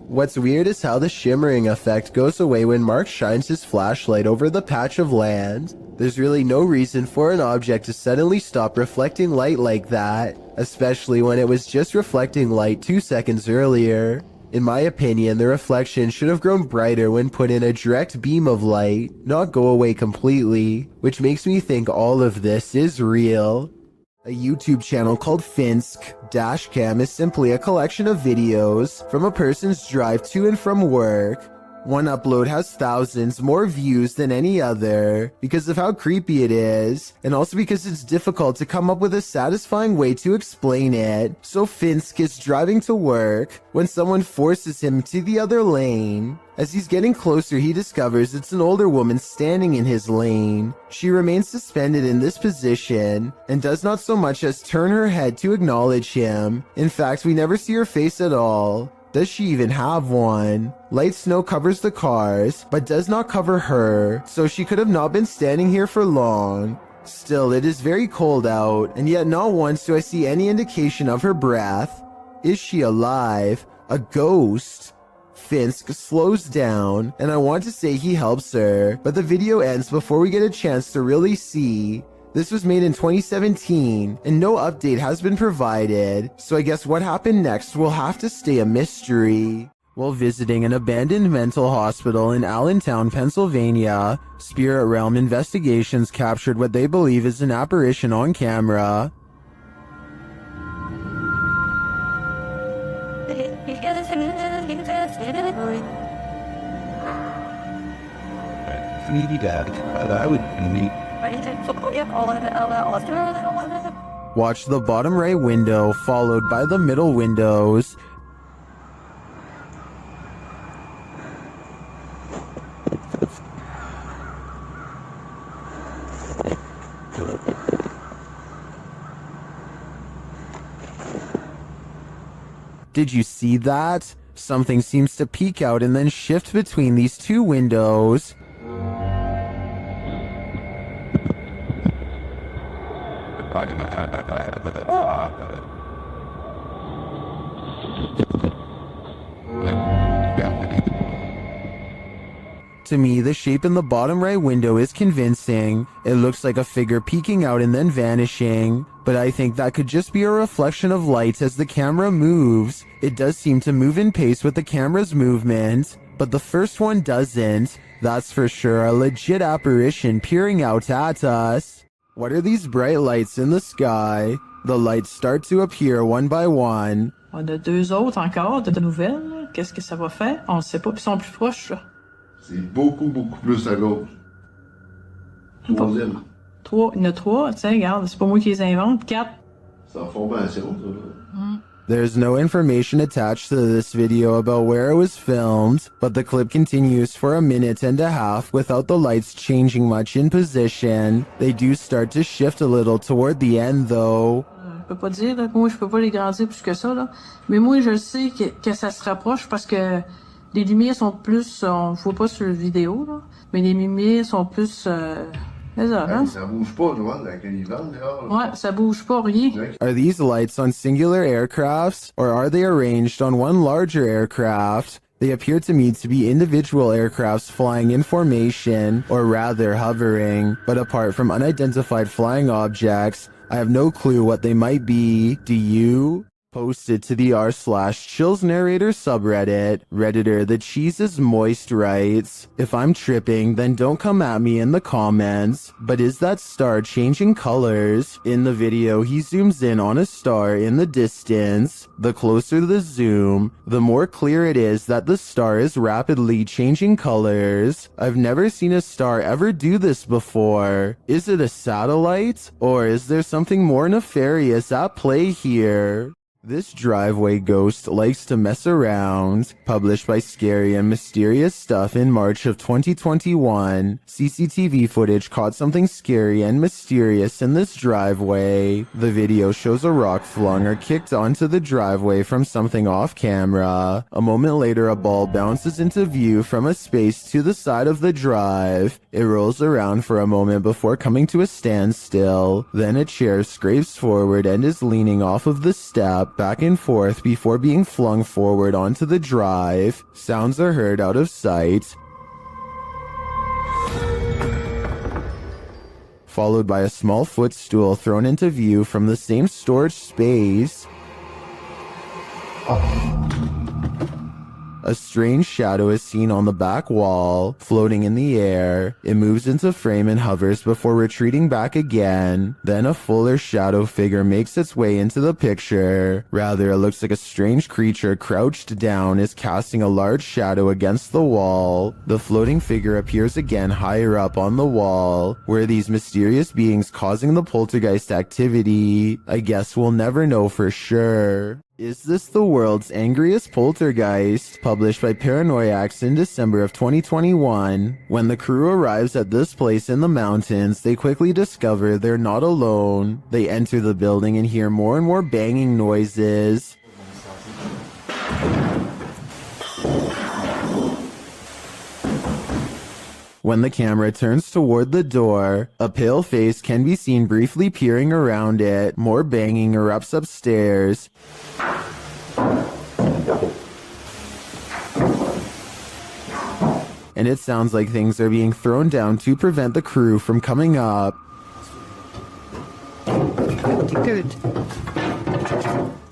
A: What's weird is how the shimmering effect goes away when Mark shines his flashlight over the patch of land. There's really no reason for an object to suddenly stop reflecting light like that, especially when it was just reflecting light 2 seconds earlier. In my opinion, the reflection should have grown brighter when put in a direct beam of light, not go away completely, which makes me think all of this is real. A YouTube channel called Finsk Dashcam is simply a collection of videos from a person's drive to and from work. One upload has thousands more views than any other because of how creepy it is, and also because it's difficult to come up with a satisfying way to explain it. So Finsk is driving to work when someone forces him to the other lane. As he's getting closer, he discovers it's an older woman standing in his lane. She remains suspended in this position and does not so much as turn her head to acknowledge him. In fact, we never see her face at all. Does she even have one? Light snow covers the cars, but does not cover her, so she could have not been standing here for long. Still, it is very cold out, and yet not once do I see any indication of her breath. Is she alive? A ghost? Finsk slows down, and I want to say he helps her, but the video ends before we get a chance to really see. This was made in 2017, and no update has been provided, so I guess what happened next will have to stay a mystery. While visiting an abandoned mental hospital in Allentown, Pennsylvania, Spirit Realm Investigations captured what they believe is an apparition on camera. Watch the bottom right window followed by the middle windows. Did you see that? Something seems to peek out and then shift between these two windows. To me, the shape in the bottom right window is convincing. It looks like a figure peeking out and then vanishing, but I think that could just be a reflection of light as the camera moves. It does seem to move in pace with the camera's movement, but the first one doesn't. That's for sure a legit apparition peering out at us. What are these bright lights in the sky? The lights start to appear one by one.
E: On a deux autres encore de nouvelles. Qu'est-ce que ça va faire? On ne sait pas. Ils sont plus proches, là.
R: C'est beaucoup plus à gauche. Troisième.
E: Trois. Il y en a trois. Tu sais, regarde, c'est pas moi qui les invente. Quatre.
R: C'est en formation, ça.
A: There's no information attached to this video about where it was filmed, but the clip continues for a minute and a half without the lights changing much in position. They do start to shift a little toward the end though.
E: Je peux pas dire, là, moi je peux pas les grandir plus que ça, là. Mais moi je sais que ça se rapproche parce que les lumières sont plus, on voit pas sur la vidéo, là, mais les lumières sont plus C'est ça, hein?
R: Ça bouge pas, tu vois, avec les vents dehors.
E: Ouais, ça bouge pas, rien.
A: Are these lights on singular aircrafts, or are they arranged on one larger aircraft? They appear to me to be individual aircrafts flying in formation, or rather hovering, but apart from unidentified flying objects, I have no clue what they might be. Do you? Posted to the r/chills narrator subreddit, Redditor The Cheese is Moist writes, if I'm tripping, then don't come at me in the comments, but is that star changing colors? In the video, he zooms in on a star in the distance. The closer the zoom, the more clear it is that the star is rapidly changing colors. I've never seen a star ever do this before. Is it a satellite? Or is there something more nefarious at play here? This driveway ghost likes to mess around. Published by Scary and Mysterious Stuff in March of 2021. CCTV footage caught something scary and mysterious in this driveway. The video shows a rock flung or kicked onto the driveway from something off camera. A moment later, a ball bounces into view from a space to the side of the drive. It rolls around for a moment before coming to a standstill. Then a chair scrapes forward and is leaning off of the step back and forth before being flung forward onto the drive. Sounds are heard out of sight, followed by a small footstool thrown into view from the same storage space. A strange shadow is seen on the back wall, floating in the air. It moves into frame and hovers before retreating back again. Then a fuller shadow figure makes its way into the picture. Rather, it looks like a strange creature crouched down is casting a large shadow against the wall. The floating figure appears again higher up on the wall. Where these mysterious beings causing the poltergeist activity? I guess we'll never know for sure. Is this the world's angriest poltergeist? Published by Paranoiacs in December of 2021. When the crew arrives at this place in the mountains, they quickly discover they're not alone. They enter the building and hear more and more banging noises. When the camera turns toward the door, a pale face can be seen briefly peering around it. More banging erupts upstairs. And it sounds like things are being thrown down to prevent the crew from coming up.
E: Good.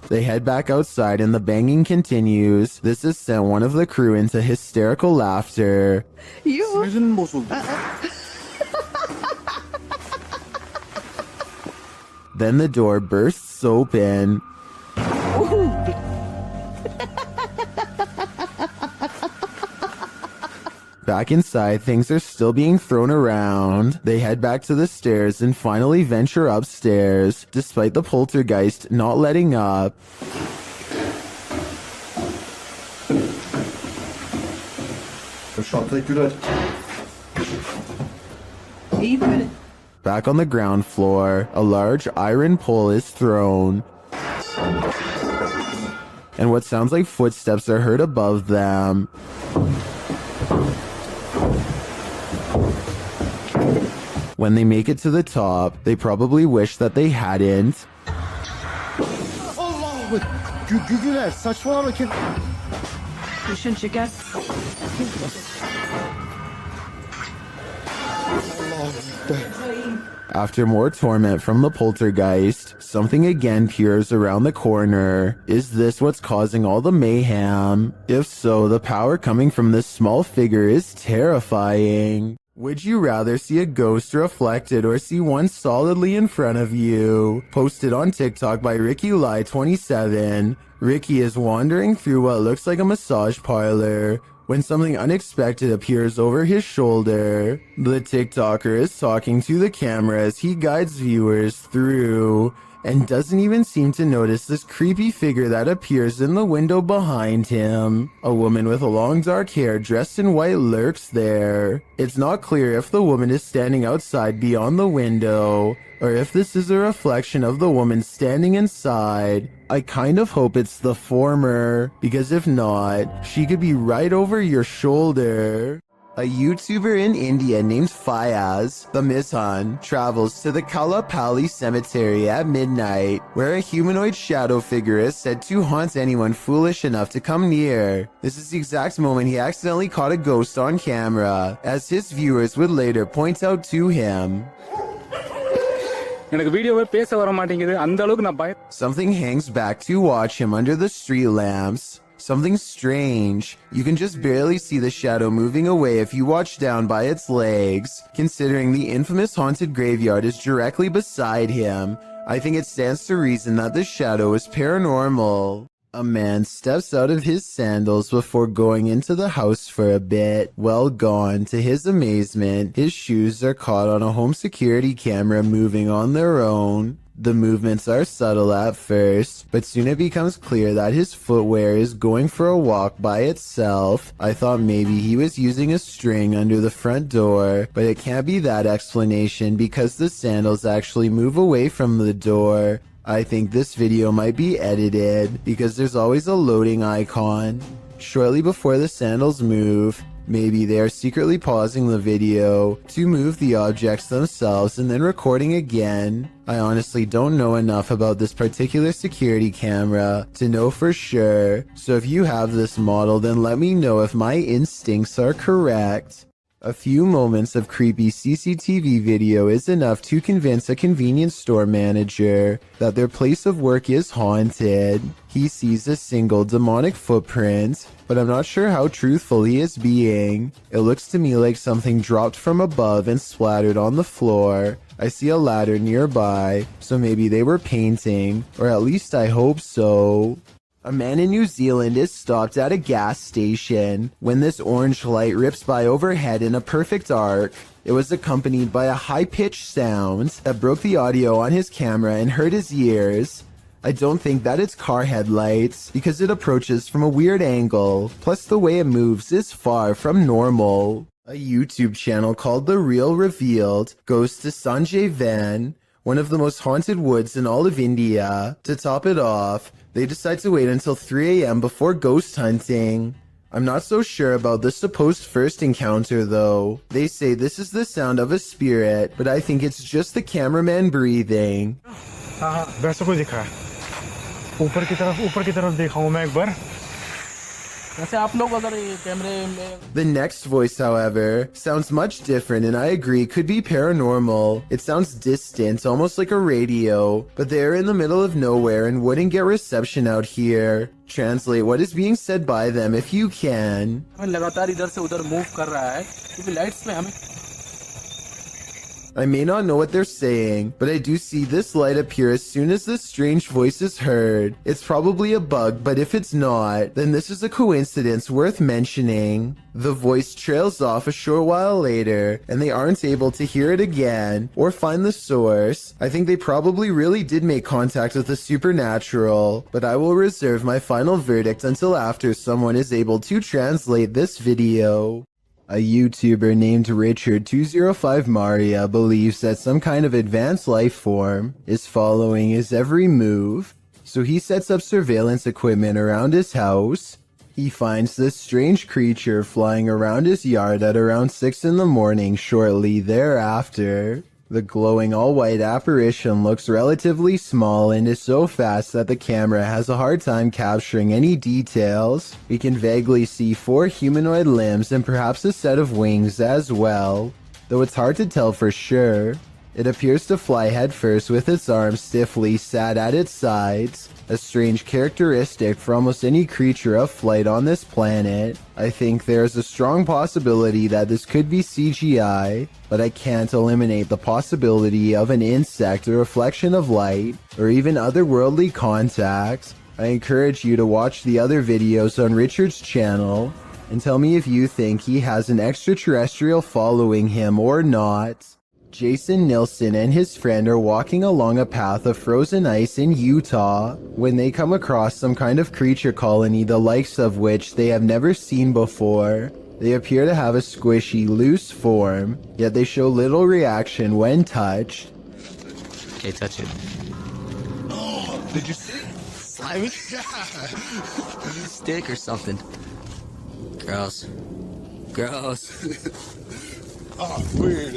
A: They head back outside and the banging continues. This has sent one of the crew into hysterical laughter. Then the door bursts open. Back inside, things are still being thrown around. They head back to the stairs and finally venture upstairs, despite the poltergeist not letting up. Back on the ground floor, a large iron pole is thrown. And what sounds like footsteps are heard above them. When they make it to the top, they probably wish that they hadn't. After more torment from the poltergeist, something again peers around the corner. Is this what's causing all the mayhem? If so, the power coming from this small figure is terrifying. Would you rather see a ghost reflected or see one solidly in front of you? Posted on TikTok by RickyLie27. Ricky is wandering through what looks like a massage parlor when something unexpected appears over his shoulder. The TikToker is talking to the camera as he guides viewers through and doesn't even seem to notice this creepy figure that appears in the window behind him. A woman with long dark hair dressed in white lurks there. It's not clear if the woman is standing outside beyond the window, or if this is a reflection of the woman standing inside. I kind of hope it's the former, because if not, she could be right over your shoulder. A YouTuber in India named Fayaz, the Mizhan, travels to the Kalapalli cemetery at midnight, where a humanoid shadow figure is said to haunt anyone foolish enough to come near. This is the exact moment he accidentally caught a ghost on camera, as his viewers would later point out to him. Something hangs back to watch him under the street lamps. Something strange. You can just barely see the shadow moving away if you watch down by its legs. Considering the infamous haunted graveyard is directly beside him, I think it stands to reason that the shadow is paranormal. A man steps out of his sandals before going into the house for a bit. Well gone. To his amazement, his shoes are caught on a home security camera moving on their own. The movements are subtle at first, but soon it becomes clear that his footwear is going for a walk by itself. I thought maybe he was using a string under the front door, but it can't be that explanation because the sandals actually move away from the door. I think this video might be edited because there's always a loading icon. Shortly before the sandals move, maybe they are secretly pausing the video to move the objects themselves and then recording again. I honestly don't know enough about this particular security camera to know for sure, so if you have this model, then let me know if my instincts are correct. A few moments of creepy CCTV video is enough to convince a convenience store manager that their place of work is haunted. He sees a single demonic footprint, but I'm not sure how truthful he is being. It looks to me like something dropped from above and splattered on the floor. I see a ladder nearby, so maybe they were painting, or at least I hope so. A man in New Zealand is stopped at a gas station when this orange light rips by overhead in a perfect arc. It was accompanied by a high-pitched sound that broke the audio on his camera and hurt his ears. I don't think that it's car headlights because it approaches from a weird angle, plus the way it moves is far from normal. A YouTube channel called The Real Revealed goes to Sanjay Van, one of the most haunted woods in all of India. To top it off, they decide to wait until 3 a.m. before ghost hunting. I'm not so sure about the supposed first encounter though. They say this is the sound of a spirit, but I think it's just the cameraman breathing.
O: वैसा कोई दिखा है ऊपर की तरफ देखा हूँ मैं एक बार वैसे आप लोग अगर ये कैमरे में
A: The next voice, however, sounds much different and I agree could be paranormal. It sounds distant, almost like a radio, but they're in the middle of nowhere and wouldn't get reception out here. Translate what is being said by them if you can.
O: लगातार इधर से उधर move कर रहा है क्योंकि lights में हमें
A: I may not know what they're saying, but I do see this light appear as soon as this strange voice is heard. It's probably a bug, but if it's not, then this is a coincidence worth mentioning. The voice trails off a short while later, and they aren't able to hear it again or find the source. I think they probably really did make contact with the supernatural, but I will reserve my final verdict until after someone is able to translate this video. A YouTuber named Richard205 Maria believes that some kind of advanced life form is following his every move, so he sets up surveillance equipment around his house. He finds this strange creature flying around his yard at around 6 in the morning shortly thereafter. The glowing all-white apparition looks relatively small and is so fast that the camera has a hard time capturing any details. We can vaguely see 4 humanoid limbs and perhaps a set of wings as well, though it's hard to tell for sure. It appears to fly headfirst with its arms stiffly sat at its sides, a strange characteristic for almost any creature of flight on this planet. I think there is a strong possibility that this could be CGI, but I can't eliminate the possibility of an insect, a reflection of light, or even otherworldly contact. I encourage you to watch the other videos on Richard's channel and tell me if you think he has an extraterrestrial following him or not. Jason Nilsson and his friend are walking along a path of frozen ice in Utah when they come across some kind of creature colony the likes of which they have never seen before. They appear to have a squishy, loose form, yet they show little reaction when touched.
C: Okay, touch it.
O: Oh, did you see it? Slimy?
C: Stick or something. Gross. Gross.
O: Oh, weird.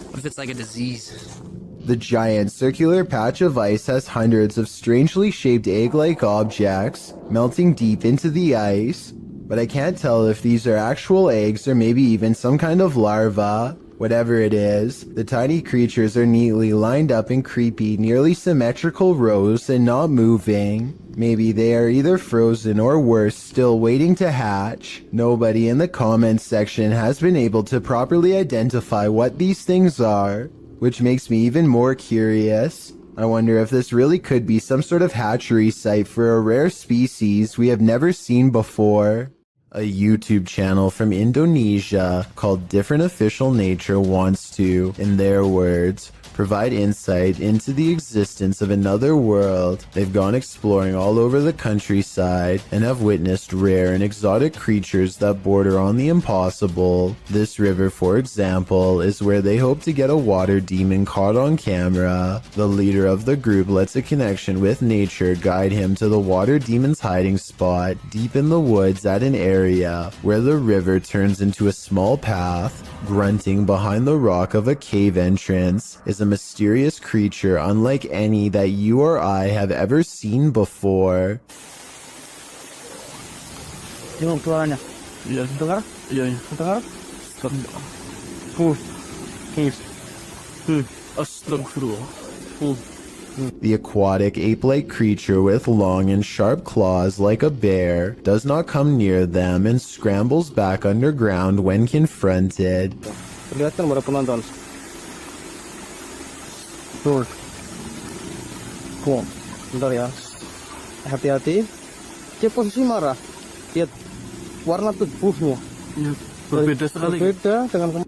C: What if it's like a disease?
A: The giant circular patch of ice has hundreds of strangely shaped egg-like objects melting deep into the ice, but I can't tell if these are actual eggs or maybe even some kind of larva. Whatever it is, the tiny creatures are neatly lined up in creepy, nearly symmetrical rows and not moving. Maybe they are either frozen or worse, still waiting to hatch. Nobody in the comments section has been able to properly identify what these things are, which makes me even more curious. I wonder if this really could be some sort of hatchery site for a rare species we have never seen before. A YouTube channel from Indonesia called Different Official Nature wants to, in their words, provide insight into the existence of another world. They've gone exploring all over the countryside and have witnessed rare and exotic creatures that border on the impossible. This river, for example, is where they hope to get a water demon caught on camera. The leader of the group lets a connection with nature guide him to the water demon's hiding spot deep in the woods at an area where the river turns into a small path. Grunting behind the rock of a cave entrance is a mysterious creature unlike any that you or I have ever seen before.
U: Yung suaranya. Iya, dengar? Iya, dengar? Astagfirullah.
A: The aquatic ape-like creature with long and sharp claws like a bear does not come near them and scrambles back underground when confronted.
U: Kelihatan para penonton. Tuh. Bentar ya. Hati-hati. Dia posisi marah. Lihat warna tubuhnya.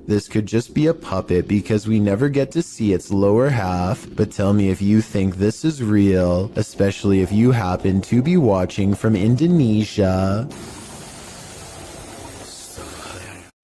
A: This could just be a puppet because we never get to see its lower half, but tell me if you think this is real, especially if you happen to be watching from Indonesia.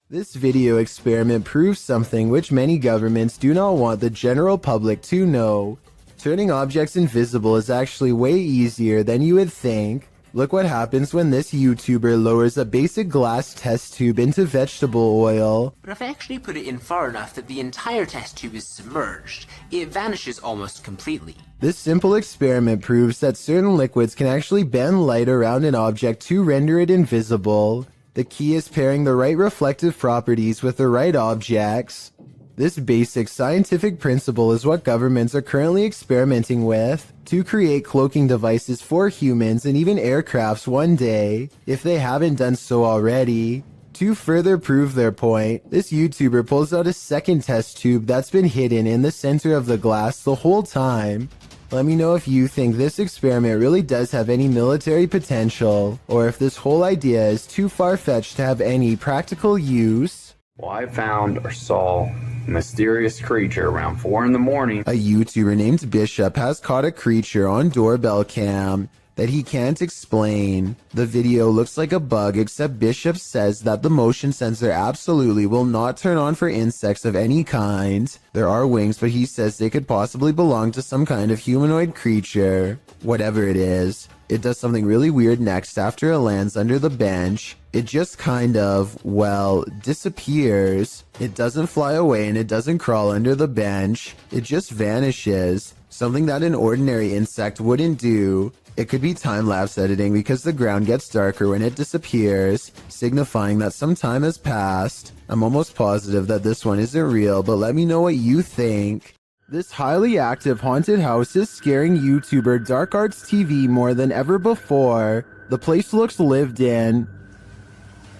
A: This video experiment proves something which many governments do not want the general public to know. Turning objects invisible is actually way easier than you would think. Look what happens when this YouTuber lowers a basic glass test tube into vegetable oil.
B: But if I actually put it in far enough that the entire test tube is submerged, it vanishes almost completely.
A: This simple experiment proves that certain liquids can actually bend light around an object to render it invisible. The key is pairing the right reflective properties with the right objects. This basic scientific principle is what governments are currently experimenting with to create cloaking devices for humans and even aircrafts one day, if they haven't done so already. To further prove their point, this YouTuber pulls out a second test tube that's been hidden in the center of the glass the whole time. Let me know if you think this experiment really does have any military potential, or if this whole idea is too far-fetched to have any practical use.
F: Well, I found or saw a mysterious creature around 4 in the morning.
A: A YouTuber named Bishop has caught a creature on doorbell cam that he can't explain. The video looks like a bug, except Bishop says that the motion sensor absolutely will not turn on for insects of any kind. There are wings, but he says they could possibly belong to some kind of humanoid creature. Whatever it is, it does something really weird next after it lands under the bench. It just kind of, well, disappears. It doesn't fly away and it doesn't crawl under the bench. It just vanishes. Something that an ordinary insect wouldn't do. It could be time-lapse editing because the ground gets darker when it disappears, signifying that some time has passed. I'm almost positive that this one isn't real, but let me know what you think. This highly active haunted house is scaring YouTuber Dark Arts TV more than ever before. The place looks lived in.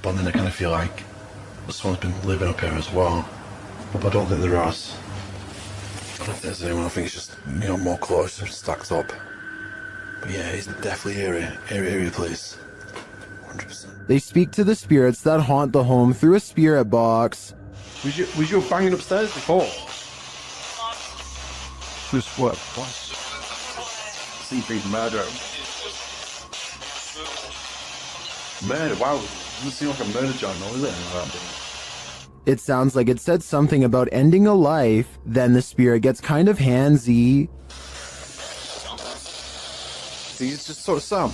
M: But then I kind of feel like someone's been living up here as well. But I don't think there is. I don't think there's anyone. I think it's just, more clothes stacked up. But yeah, it's definitely eerie place. 100%.
A: They speak to the spirits that haunt the home through a spirit box.
M: Was you banging upstairs before? Just what? CP murder. Murder, wow. Doesn't seem like a murder journal, is it?
A: It sounds like it said something about ending a life, then the spirit gets kind of handsy.
M: See, it's just sort of some.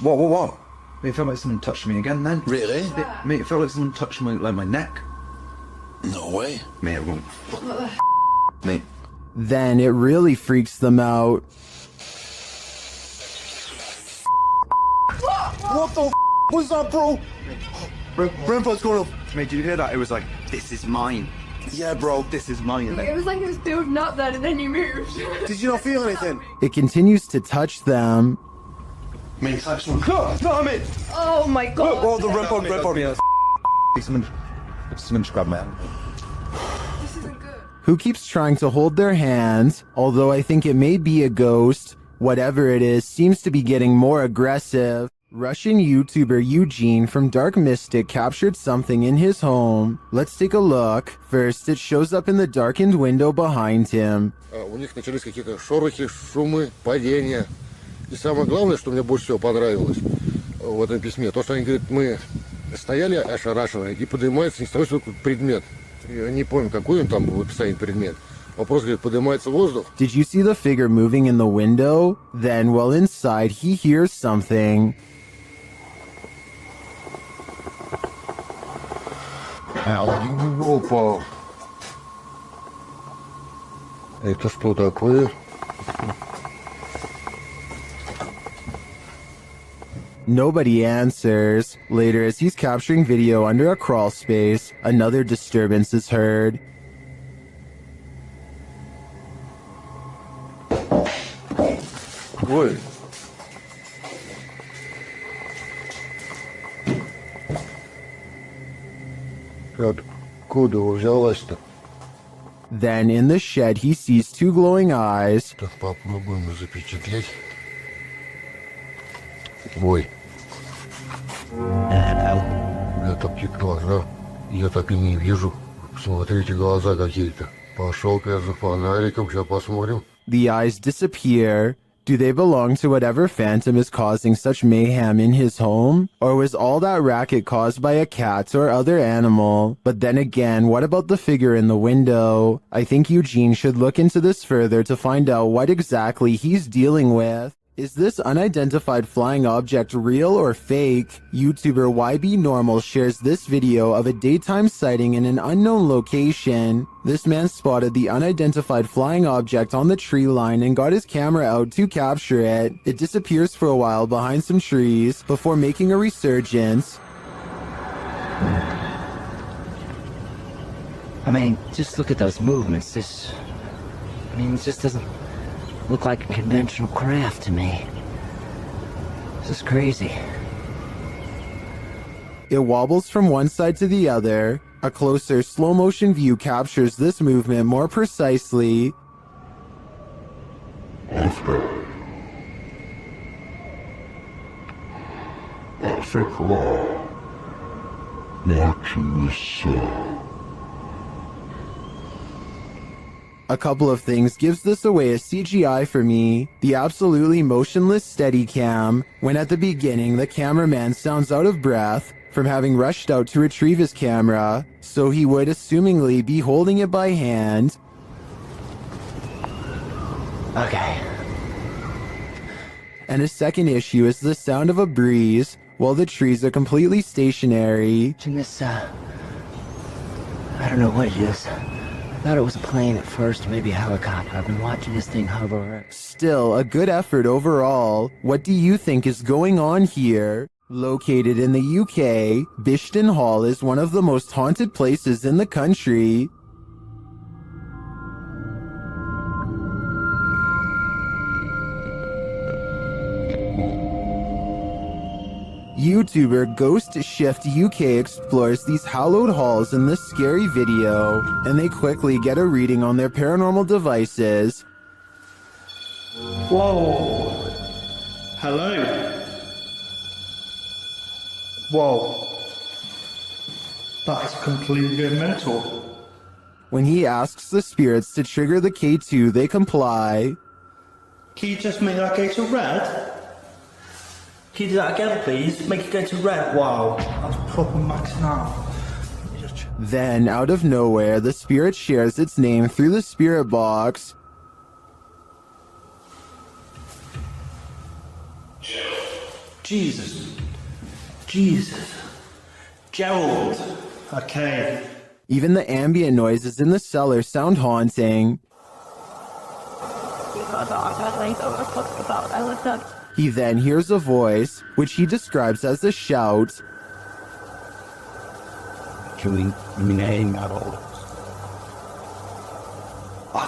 M: What?
D: Mate, it felt like someone touched me again then.
M: Really?
D: Mate, it felt like someone touched my neck.
M: No way.
D: Mate, it won't. Mate.
A: Then it really freaks them out.
U: What the was that, bro? Brentford's going up.
D: Mate, did you hear that? It was like, this is mine.
U: Yeah, bro.
D: This is mine.
K: It was like it was building up then and then you moved.
U: Did you not feel anything?
A: It continues to touch them.
U: Mate, touch one. No, mate.
K: Oh my god.
U: Oh, the Brentford.
D: Someone just grabbed me.
A: Who keeps trying to hold their hand, although I think it may be a ghost. Whatever it is, seems to be getting more aggressive. Russian YouTuber Eugene from Dark Mystic captured something in his home. Let's take a look. First, it shows up in the darkened window behind him.
S: У них начались какие-то шорохи, шумы, падения. И самое главное, что мне больше всего понравилось в этом письме, то, что они говорят, мы стояли ошарашенные, и поднимается не с того, что предмет. Я не помню, какой он там в описании предмет. Вопрос, говорит, поднимается воздух.
A: Did you see the figure moving in the window? Then, while inside, he hears something.
S: Опа! Это что такое?
A: Nobody answers. Later, as he's capturing video under a crawl space, another disturbance is heard.
S: Ой! Откуда взялась-то?
A: Then, in the shed, he sees two glowing eyes.
S: Так попробуем запечатлеть. Ой. У меня такие глаза. Я так и не вижу. Смотрите, глаза какие-то. Пошел-ка я за фонариком, сейчас посмотрим.
A: The eyes disappear. Do they belong to whatever phantom is causing such mayhem in his home? Or was all that racket caused by a cat or other animal? But then again, what about the figure in the window? I think Eugene should look into this further to find out what exactly he's dealing with. Is this unidentified flying object real or fake? YouTuber YB Normal shares this video of a daytime sighting in an unknown location. This man spotted the unidentified flying object on the tree line and got his camera out to capture it. It disappears for a while behind some trees before making a resurgence.
C: I mean, just look at those movements. It just doesn't look like a conventional craft to me. This is crazy.
A: It wobbles from one side to the other. A closer slow motion view captures this movement more precisely. A couple of things gives this away as CGI for me. The absolutely motionless Steadicam, when at the beginning the cameraman sounds out of breath from having rushed out to retrieve his camera, so he would assumingly be holding it by hand.
C: Okay.
A: And a second issue is the sound of a breeze while the trees are completely stationary.
C: This, I don't know what it is. I thought it was a plane at first, maybe a helicopter. I've been watching this thing hover.
A: Still, a good effort overall. What do you think is going on here? Located in the UK, Bishton Hall is one of the most haunted places in the country. YouTuber Ghost Shift UK explores these hallowed halls in this scary video, and they quickly get a reading on their paranormal devices.
U: Whoa. Hello. Whoa. That's completely mental.
A: When he asks the spirits to trigger the K2, they comply.
U: Can you just make that go to red? Can you do that again, please? Make it go to red. Wow. That's proper maxing out.
A: Then, out of nowhere, the spirit shares its name through the spirit box.
U: Jesus. Jesus. Gerald. Okay.
A: Even the ambient noises in the cellar sound haunting. He then hears a voice, which he describes as a shout.
U: I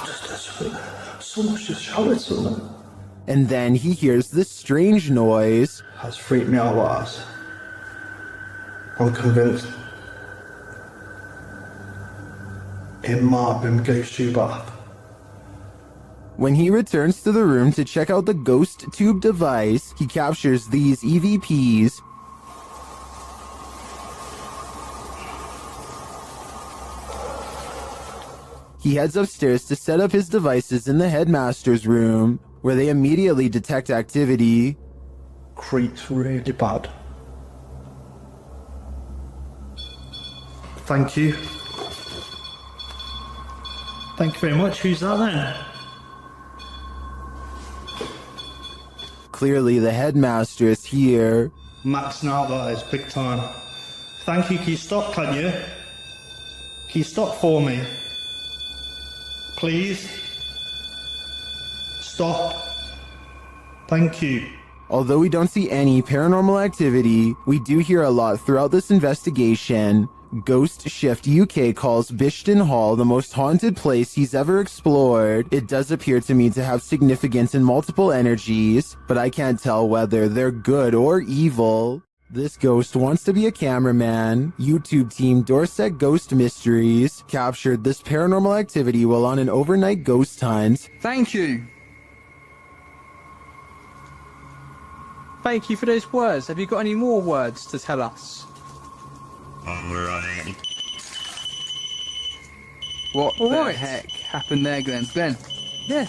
U: just heard something. Someone's just shouted something.
A: And then he hears this strange noise.
U: That's freaked me out, lads. I'm convinced it might have been Ghost Tube app.
A: When he returns to the room to check out the ghost tube device, he captures these EVPs. He heads upstairs to set up his devices in the headmaster's room, where they immediately detect activity.
U: Creeps really bad. Thank you. Thank you very much. Who's that then?
A: Clearly the headmaster is here.
U: Maxing out, that is, big time. Thank you. Can you stop, can you? Can you stop for me? Please? Stop. Thank you.
A: Although we don't see any paranormal activity, we do hear a lot throughout this investigation. Ghost Shift UK calls Bishton Hall the most haunted place he's ever explored. It does appear to me to have significance in multiple energies, but I can't tell whether they're good or evil. This ghost wants to be a cameraman. YouTube team Dorset Ghost Mysteries captured this paranormal activity while on an overnight ghost hunt.
O: Thank you. Thank you for those words. Have you got any more words to tell us? What the heck happened there, Glenn? Glenn? Yeah.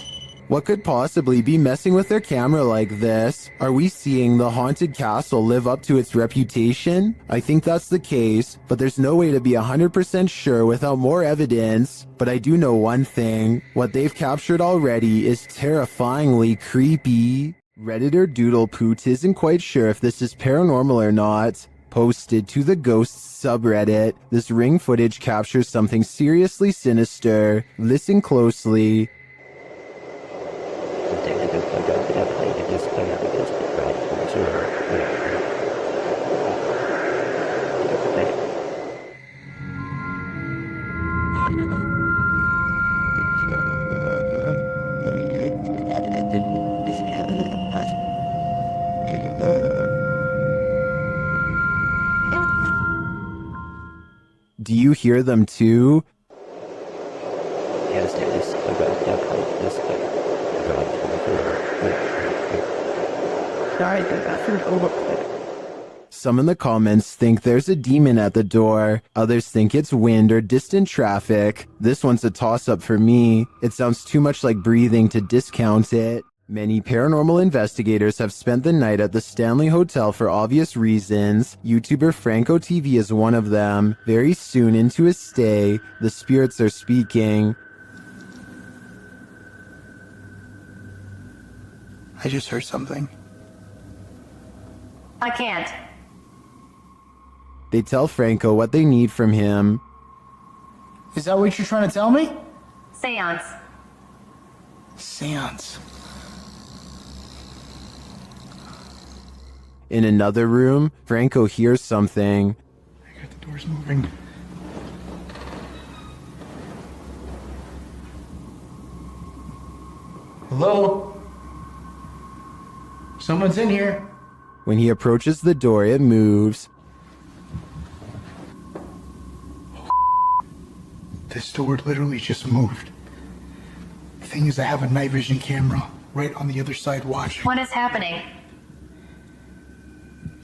A: What could possibly be messing with their camera like this? Are we seeing the haunted castle live up to its reputation? I think that's the case, but there's no way to be 100% sure without more evidence. But I do know one thing. What they've captured already is terrifyingly creepy. Redditor Doodlepoot isn't quite sure if this is paranormal or not. Posted to the Ghosts subreddit, this ring footage captures something seriously sinister. Listen closely. Do you hear them too? Some in the comments think there's a demon at the door. Others think it's wind or distant traffic. This one's a toss-up for me. It sounds too much like breathing to discount it. Many paranormal investigators have spent the night at the Stanley Hotel for obvious reasons. YouTuber Franco TV is one of them. Very soon into his stay, the spirits are speaking.
U: I just heard something.
H: I can't.
A: They tell Franco what they need from him.
U: Is that what you're trying to tell me?
H: Seance.
U: Seance.
A: In another room, Franco hears something.
U: I got the doors moving. Hello? Someone's in here.
A: When he approaches the door, it moves.
U: This door literally just moved. The thing is, I have a night vision camera right on the other side watching.
H: What is happening?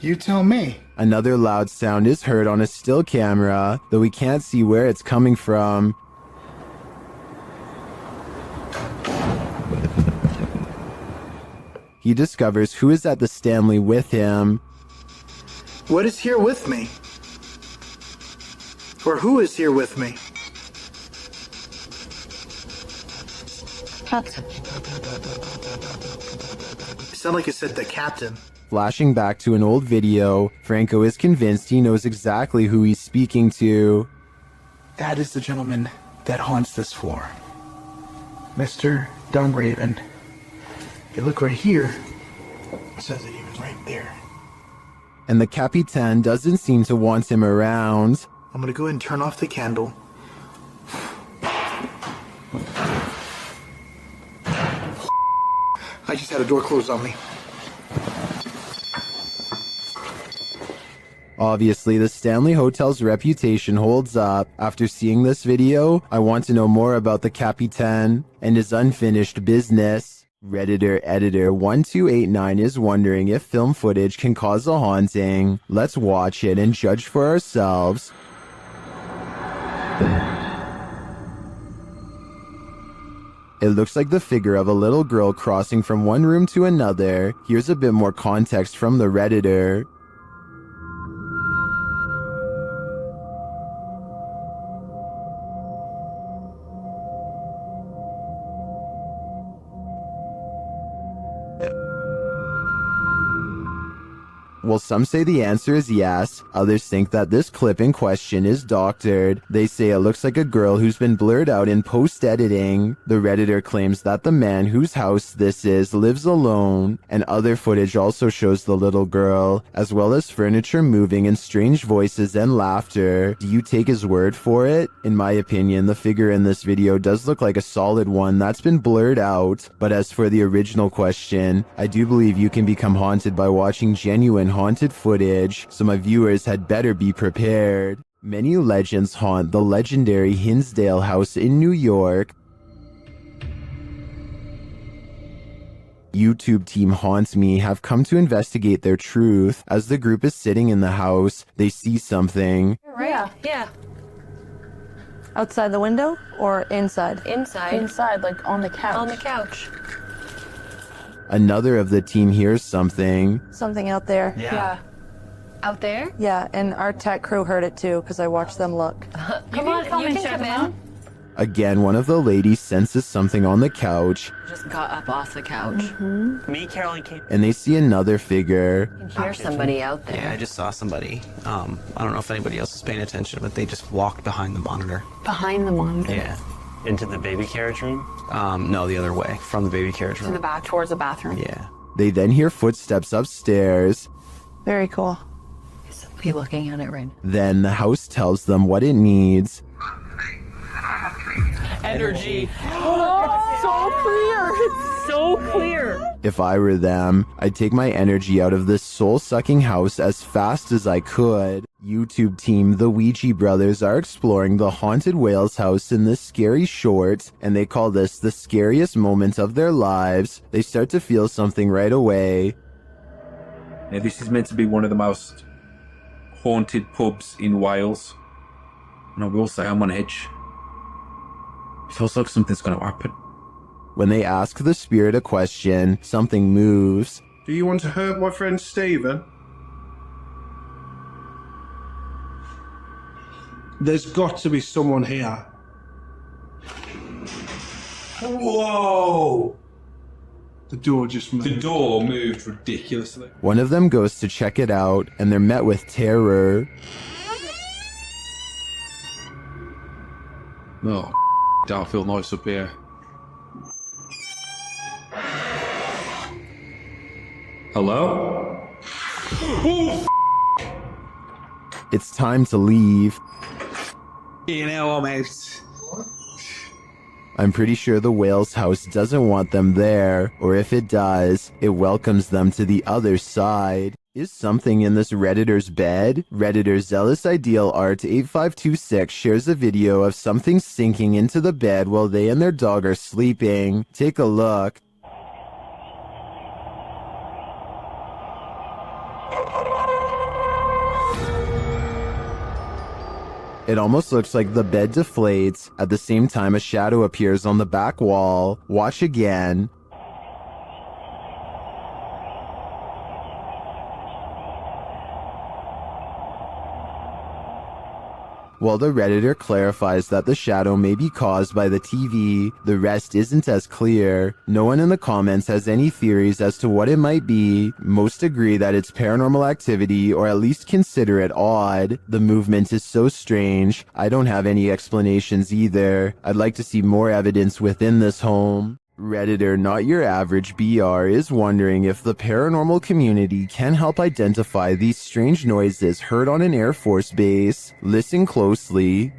U: You tell me.
A: Another loud sound is heard on a still camera, though we can't see where it's coming from. He discovers who is at the Stanley with him.
U: What is here with me? Or who is here with me?
H: Captain.
U: It sounded like it said the captain.
A: Flashing back to an old video, Franco is convinced he knows exactly who he's speaking to.
U: That is the gentleman that haunts this floor. Mr. Dunraven. You look right here, it says that he was right there.
A: And the Capitan doesn't seem to want him around.
U: I'm gonna go ahead and turn off the candle. I just had a door closed on me.
A: Obviously, the Stanley Hotel's reputation holds up. After seeing this video, I want to know more about the Capitan and his unfinished business. Redditor Editor 1289 is wondering if film footage can cause a haunting. Let's watch it and judge for ourselves. It looks like the figure of a little girl crossing from one room to another. Here's a bit more context from the Redditor. Well, some say the answer is yes. Others think that this clip in question is doctored. They say it looks like a girl who's been blurred out in post-editing. The Redditor claims that the man whose house this is lives alone, and other footage also shows the little girl, as well as furniture moving and strange voices and laughter. Do you take his word for it? In my opinion, the figure in this video does look like a solid one that's been blurred out. But as for the original question, I do believe you can become haunted by watching genuine haunted footage, so my viewers had better be prepared. Many legends haunt the legendary Hinsdale House in New York. YouTube team Haunts Me have come to investigate their truth. As the group is sitting in the house, they see something.
G: Right? Yeah.
H: Outside the window or inside?
G: Inside.
E: Inside, like on the couch.
G: On the couch.
A: Another of the team hears something.
H: Something out there.
G: Yeah. Out there?
H: Yeah, and our tech crew heard it too because I watched them look.
G: Come on, you can come in.
A: Again, one of the ladies senses something on the couch,
G: Just got up off the couch.
T: Me, Carolyn came.
A: and they see another figure.
G: You can hear somebody out there.
B: Yeah, I just saw somebody. I don't know if anybody else is paying attention, but they just walked behind the monitor.
G: Behind the monitor.
B: Yeah.
T: Into the baby carriage room?
B: No, the other way, from the baby carriage
G: To
B: room.
G: the back, towards the bathroom.
B: Yeah.
A: They then hear footsteps upstairs.
H: Very cool.
G: Is somebody looking at it right now?
A: Then the house tells them what it needs.
I: Energy. Oh, so clear. It's so clear.
A: If I were them, I'd take my energy out of this soul-sucking house as fast as I could. YouTube team The Ouija Brothers are exploring the haunted Wales house in this scary short, and they call this the scariest moment of their lives. They start to feel something right away.
V: Now, this is meant to be one of the most haunted pubs in Wales, and I will say I'm on edge. It feels like something's going to happen.
A: When they ask the spirit a question, something moves.
M: Do you want to hurt my friend Stephen?
O: There's got to be someone here. Whoa! The door just moved.
V: The door moved ridiculously.
A: One of them goes to check it out, and they're met with terror.
V: Oh, don't feel nice up here. Hello? Oh,
A: It's time to leave.
V: you know, I'm out.
A: I'm pretty sure the Wales house doesn't want them there, or if it does, it welcomes them to the other side. Is something in this Redditor's bed? Redditor Zealous Ideal Art 8526 shares a video of something sinking into the bed while they and their dog are sleeping. Take a look. It almost looks like the bed deflates. At the same time, a shadow appears on the back wall. Watch again. While the Redditor clarifies that the shadow may be caused by the TV, the rest isn't as clear. No one in the comments has any theories as to what it might be. Most agree that it's paranormal activity, or at least consider it odd. The movement is so strange. I don't have any explanations either. I'd like to see more evidence within this home. Redditor Not Your Average BR is wondering if the paranormal community can help identify these strange noises heard on an Air Force base. Listen closely.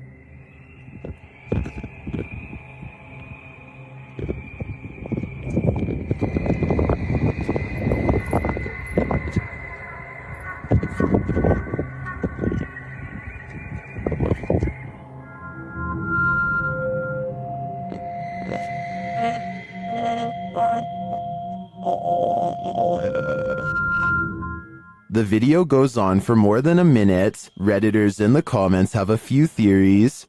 A: The video goes on for more than a minute. Redditors in the comments have a few theories.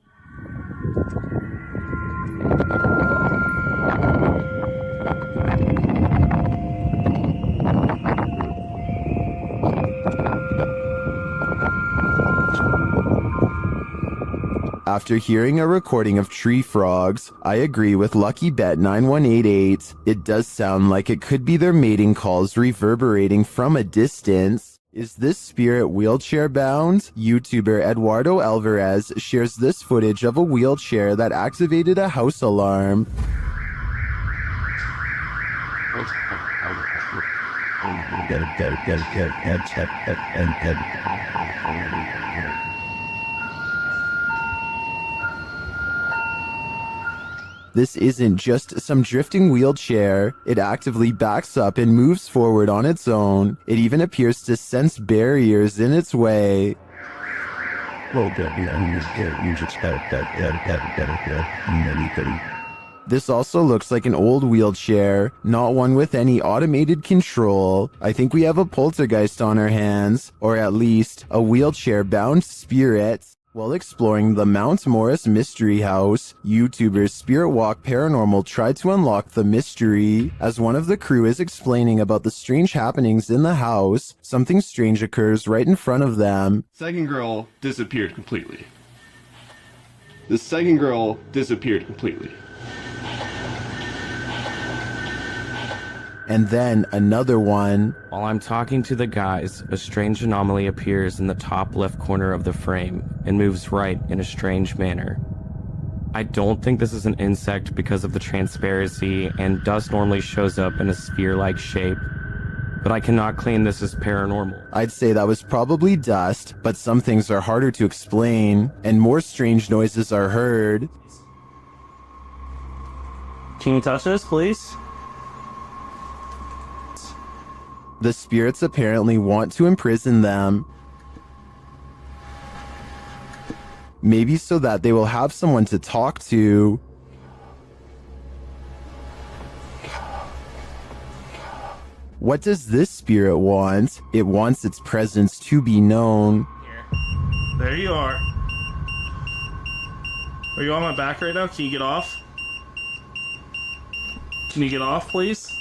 A: After hearing a recording of tree frogs, I agree with Lucky Bet 9188. It does sound like it could be their mating calls reverberating from a distance. Is this spirit wheelchair bound? YouTuber Eduardo Alvarez shares this footage of a wheelchair that activated a house alarm. This isn't just some drifting wheelchair. It actively backs up and moves forward on its own. It even appears to sense barriers in its way. This also looks like an old wheelchair, not one with any automated control. I think we have a poltergeist on our hands, or at least a wheelchair-bound spirit. While exploring the Mount Morris Mystery House, YouTubers Spirit Walk Paranormal tried to unlock the mystery. As one of the crew is explaining about the strange happenings in the house, something strange occurs right in front of them.
J: Second girl disappeared completely. The second girl disappeared completely.
A: And then another one.
N: While I'm talking to the guys, a strange anomaly appears in the top left corner of the frame and moves right in a strange manner. I don't think this is an insect because of the transparency, and dust normally shows up in a sphere-like shape, but I cannot claim this as paranormal.
A: I'd say that was probably dust, but some things are harder to explain, and more strange noises are heard.
T: Can you touch this, please?
A: The spirits apparently want to imprison them. Maybe so that they will have someone to talk to. What does this spirit want? It wants its presence to be known.
W: There you are. Are you on my back right now? Can you get off? Can you get off, please?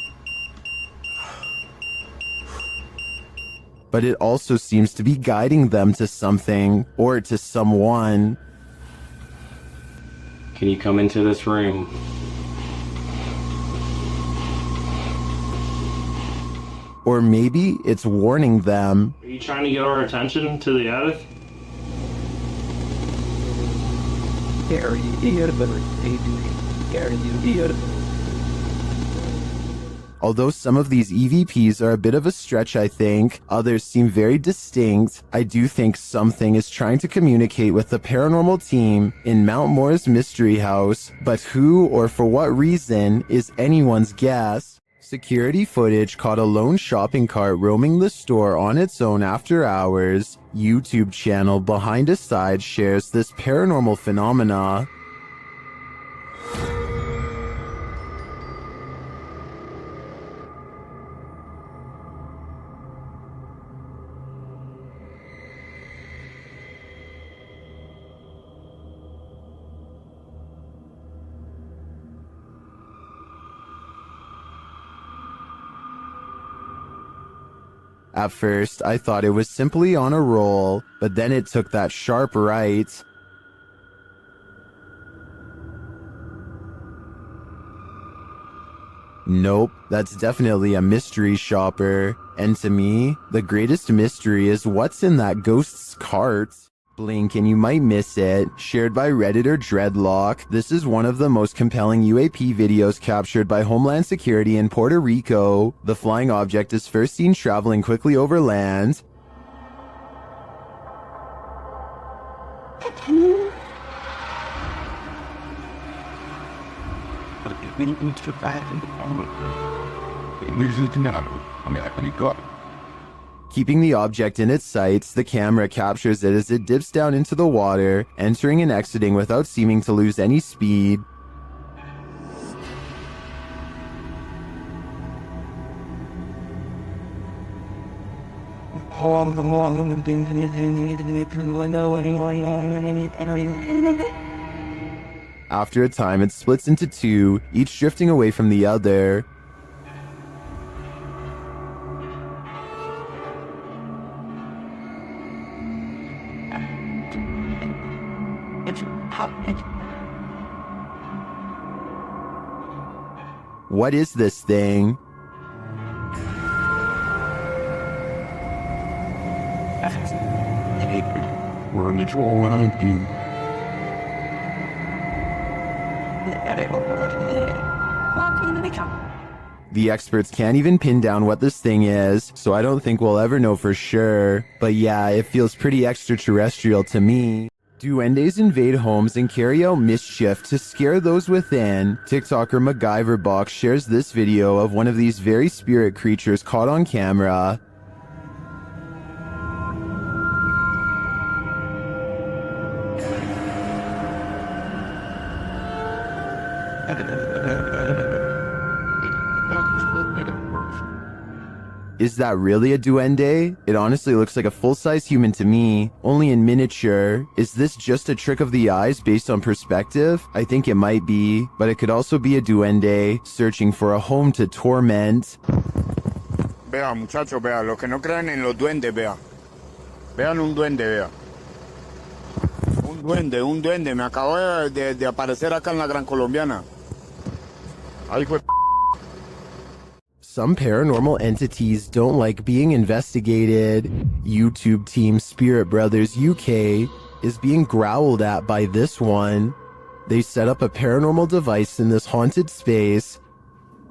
A: But it also seems to be guiding them to something, or to someone.
N: Can you come into this room?
A: Or maybe it's warning them.
W: Are you trying to get our attention to the attic?
A: Although some of these EVPs are a bit of a stretch, I think, others seem very distinct, I do think something is trying to communicate with the paranormal team in Mount Morris Mystery House, but who or for what reason is anyone's guess. Security footage caught a lone shopping cart roaming the store on its own after hours. YouTube channel Behind a Side shares this paranormal phenomena. At first, I thought it was simply on a roll, but then it took that sharp right. Nope, that's definitely a mystery shopper. And to me, the greatest mystery is what's in that ghost's cart. Blink and you might miss it. Shared by Redditor Dreadlock, this is one of the most compelling UAP videos captured by Homeland Security in Puerto Rico. The flying object is first seen traveling quickly over land. Keeping the object in its sights, the camera captures it as it dips down into the water, entering and exiting without seeming to lose any speed. After a time, it splits into two, each drifting away from the other. What is this thing? The experts can't even pin down what this thing is, so I don't think we'll ever know for sure. But yeah, it feels pretty extraterrestrial to me. Duendes invade homes and carry out mischief to scare those within. TikToker MacGyverBox shares this video of one of these very spirit creatures caught on camera. Is that really a duende? It honestly looks like a full-size human to me, only in miniature. Is this just a trick of the eyes based on perspective? I think it might be, but it could also be a duende searching for a home to torment.
L: Vea, muchachos, vea, los que no crean en los duendes, vea. Vean un duende, vea. Un duende, me acabo de aparecer acá en la Gran Colombiana. Ahí fue.
A: Some paranormal entities don't like being investigated. YouTube team Spirit Brothers UK is being growled at by this one. They set up a paranormal device in this haunted space.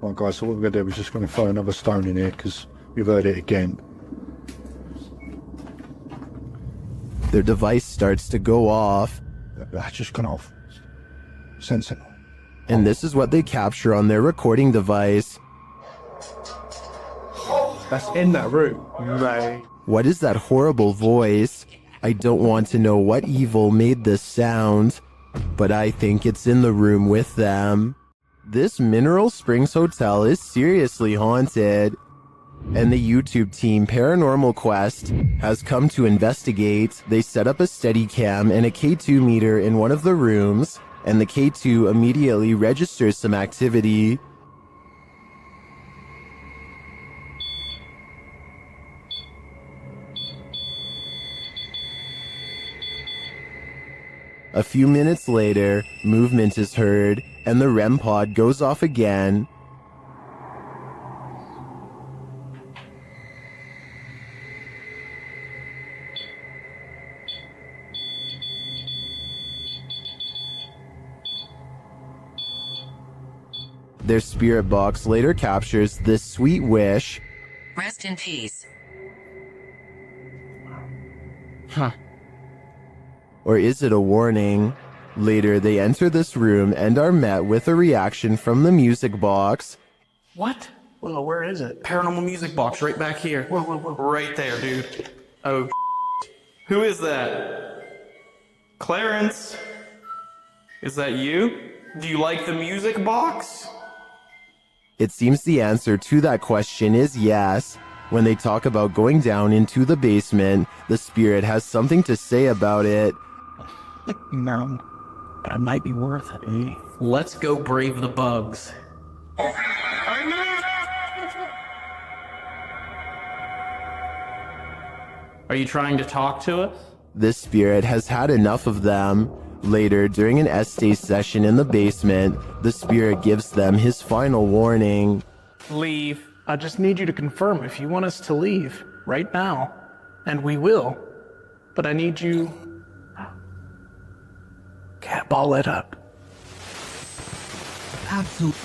M: Right guys, so what we're going to do is just going to throw another stone in here because we've heard it again.
A: Their device starts to go off.
M: That's just gone off. Sensible.
A: And this is what they capture on their recording device.
U: That's in that room. Right.
A: What is that horrible voice? I don't want to know what evil made this sound, but I think it's in the room with them. This Mineral Springs Hotel is seriously haunted, and the YouTube team Paranormal Quest has come to investigate. They set up a Steadicam and a K2 meter in one of the rooms, and the K2 immediately registers some activity. A few minutes later, movement is heard, and the REM pod goes off again. Their spirit box later captures this sweet wish.
P: Rest in peace.
A: Huh. Or is it a warning? Later, they enter this room and are met with a reaction from the music box.
U: What? Well, where is it? Paranormal music box right back here. Whoa. Right there, dude. Oh, who is that? Clarence? Is that you? Do you like the music box?
A: It seems the answer to that question is yes. When they talk about going down into the basement, the spirit has something to say about it.
U: No, but it might be worth it, eh? Let's go brave the bugs. Are you trying to talk to us?
A: This spirit has had enough of them. Later, during an essay session in the basement, the spirit gives them his final warning.
P: Leave. I just need you to confirm if you want us to leave right now. And we will. But I need you... Cat ball it up.
A: Absolutely.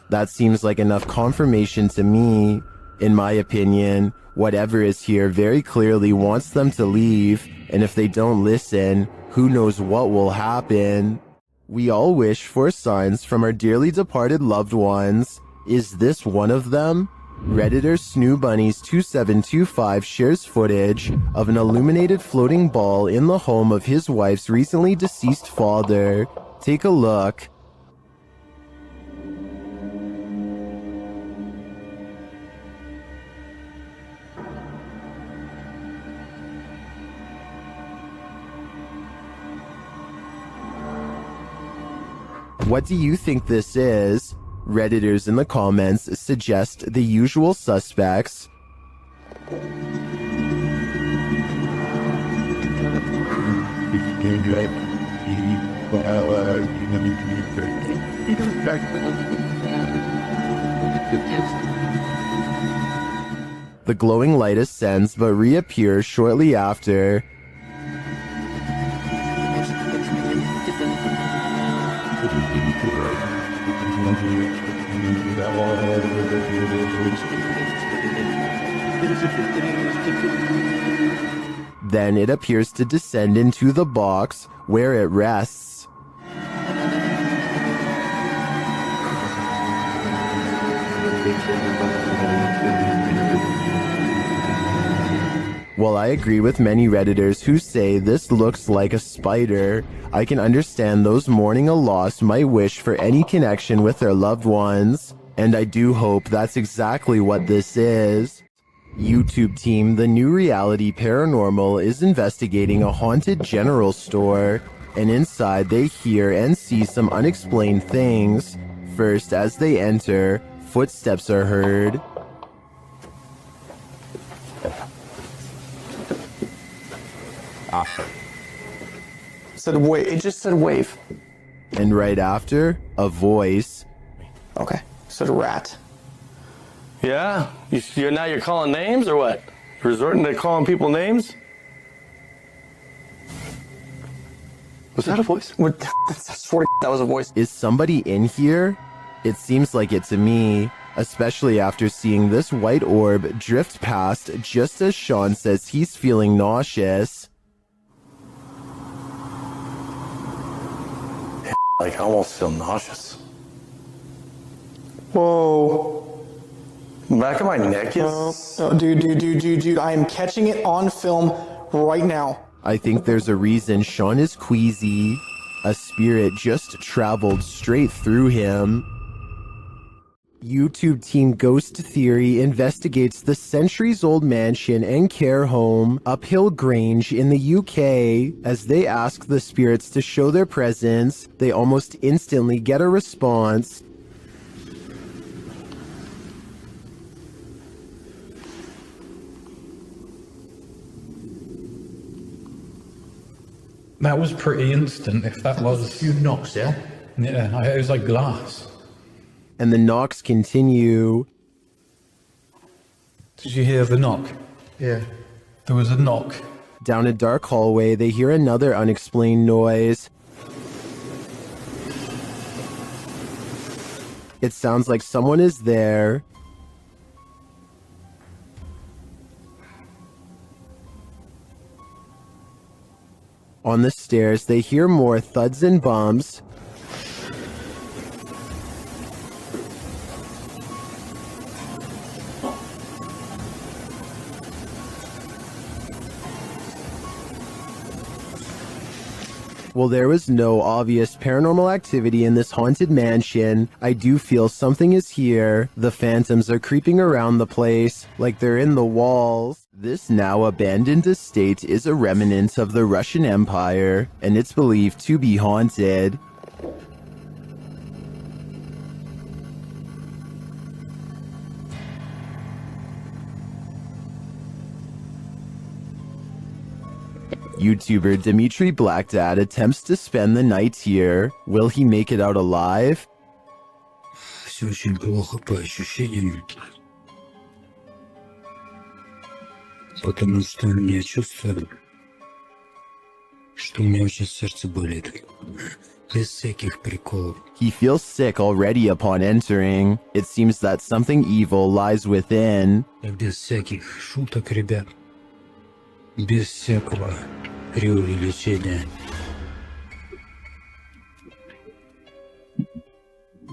A: That seems like enough confirmation to me. In my opinion, whatever is here very clearly wants them to leave, and if they don't listen, who knows what will happen. We all wish for signs from our dearly departed loved ones. Is this one of them? Redditor SnooBunnies2725 shares footage of an illuminated floating ball in the home of his wife's recently deceased father. Take a look. What do you think this is? Redditors in the comments suggest the usual suspects. The glowing light ascends but reappears shortly after. Then it appears to descend into the box where it rests. While I agree with many Redditors who say this looks like a spider, I can understand those mourning a loss might wish for any connection with their loved ones, and I do hope that's exactly what this is. YouTube team The New Reality Paranormal is investigating a haunted general store, and inside they hear and see some unexplained things. First, as they enter, footsteps are heard.
Q: Said wave. It just said wave.
A: And right after, a voice.
Q: Okay. Said rat.
R: Yeah? Now you're calling names or what? Resorting to calling people names? Was that a voice?
Q: I swear that was a voice.
A: Is somebody in here? It seems like it to me, especially after seeing this white orb drift past just as Sean says he's feeling nauseous.
R: Like, I almost feel nauseous.
Q: Whoa.
R: The back of my neck is...
Q: No, dude. I am catching it on film right now.
A: I think there's a reason Sean is queasy. A spirit just traveled straight through him. YouTube team Ghost Theory investigates the centuries-old mansion and care home Uphill Grange in the UK. As they ask the spirits to show their presence, they almost instantly get a response.
O: That was pretty instant, if that was... A few knocks, yeah? Yeah, it was like glass.
A: And the knocks continue.
O: Did you hear the knock?
Q: Yeah.
O: There was a knock.
A: Down a dark hallway, they hear another unexplained noise. It sounds like someone is there. On the stairs, they hear more thuds and bumps. While there was no obvious paranormal activity in this haunted mansion, I do feel something is here. The phantoms are creeping around the place, like they're in the walls. This now abandoned estate is a remnant of the Russian Empire, and it's believed to be haunted. YouTuber Dimitri Blackdad attempts to spend the night here. Will he make it out alive?
D: Все очень плохо по ощущениям. Потому что у меня чувство, что у меня очень сердце болит. Без всяких приколов.
A: He feels sick already upon entering. It seems that something evil lies within.
D: Без всяких шуток, ребят. Без всякого преувеличения.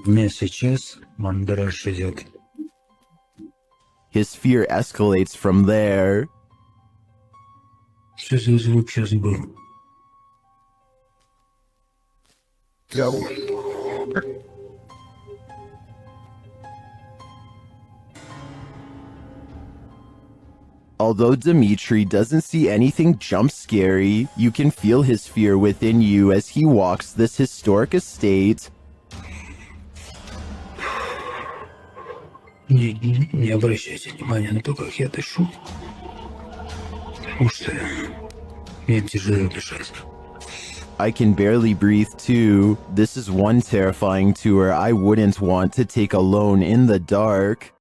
D: У меня сейчас мандраж идет.
A: His fear escalates from there.
D: Что за звук сейчас был?
A: Although Dimitri doesn't see anything jump scary, you can feel his fear within you as he walks this historic estate.
D: Не обращайте внимания на то, как я дышу. Потому что мне тяжело дышать.
A: I can barely breathe too. This is one terrifying tour I wouldn't want to take alone in the dark.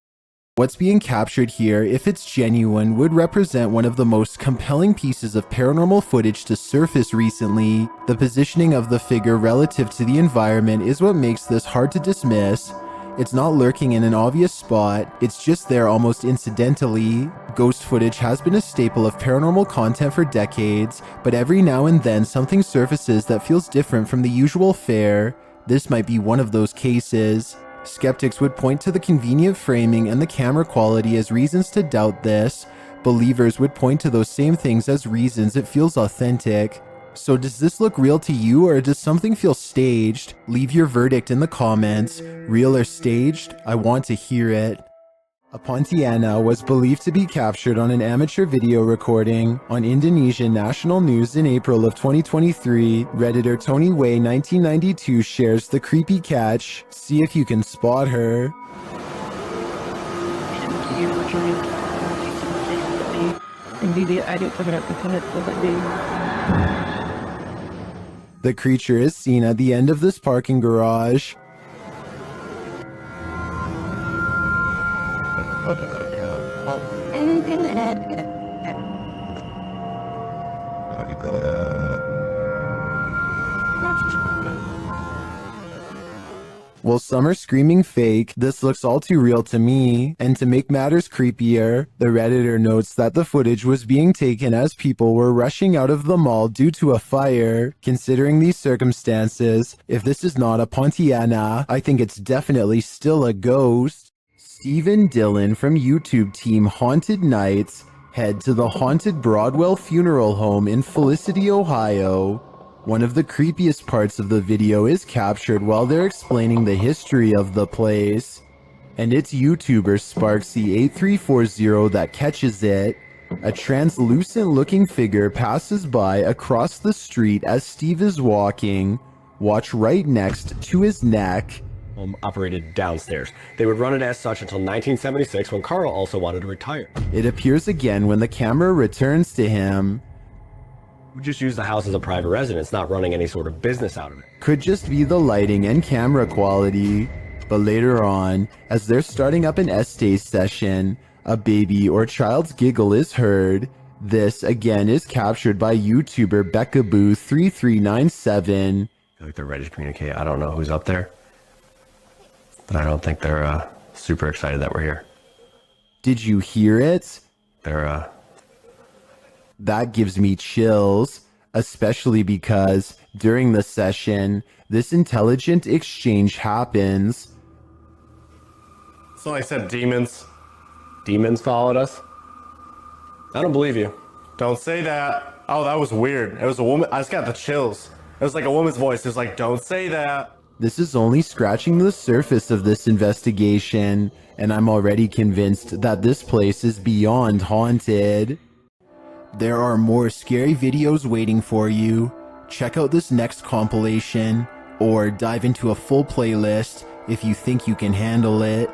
A: What's being captured here, if it's genuine, would represent one of the most compelling pieces of paranormal footage to surface recently. The positioning of the figure relative to the environment is what makes this hard to dismiss. It's not lurking in an obvious spot, it's just there almost incidentally. Ghost footage has been a staple of paranormal content for decades, but every now and then something surfaces that feels different from the usual fare. This might be one of those cases. Skeptics would point to the convenient framing and the camera quality as reasons to doubt this. Believers would point to those same things as reasons it feels authentic. So does this look real to you, or does something feel staged? Leave your verdict in the comments. Real or staged? I want to hear it. A Pontiana was believed to be captured on an amateur video recording on Indonesian national news in April of 2023. Redditor Tony Way 1992 shares the creepy catch. See if you can spot her. The creature is seen at the end of this parking garage. While some are screaming fake, this looks all too real to me. And to make matters creepier, the Redditor notes that the footage was being taken as people were rushing out of the mall due to a fire. Considering these circumstances, if this is not a Pontiana, I think it's definitely still a ghost. Stephen Dillon from YouTube team Haunted Nights head to the haunted Broadwell Funeral Home in Felicity, Ohio. One of the creepiest parts of the video is captured while they're explaining the history of the place. And it's YouTuber Sparksy8340 that catches it. A translucent looking figure passes by across the street as Steve is walking. Watch right next to his neck.
F: Operated downstairs. They would run it as such until 1976 when Carl also wanted to retire.
A: It appears again when the camera returns to him.
F: We just use the house as a private residence, not running any sort of business out of it.
A: Could just be the lighting and camera quality. But later on, as they're starting up an estate session, a baby or child's giggle is heard. This again is captured by YouTuber Beckaboo3397.
F: I feel like they're ready to communicate. I don't know who's up there, but I don't think they're super excited that we're here.
A: Did you hear it?
F: They're
A: That gives me chills, especially because during the session, this intelligent exchange happens.
F: So I said demons. Demons followed us? I don't believe you. Don't say that. Oh, that was weird. It was a woman. I just got the chills. It was like a woman's voice. It was like, don't say that.
A: This is only scratching the surface of this investigation, and I'm already convinced that this place is beyond haunted. There are more scary videos waiting for you. Check out this next compilation, or dive into a full playlist if you think you can handle it.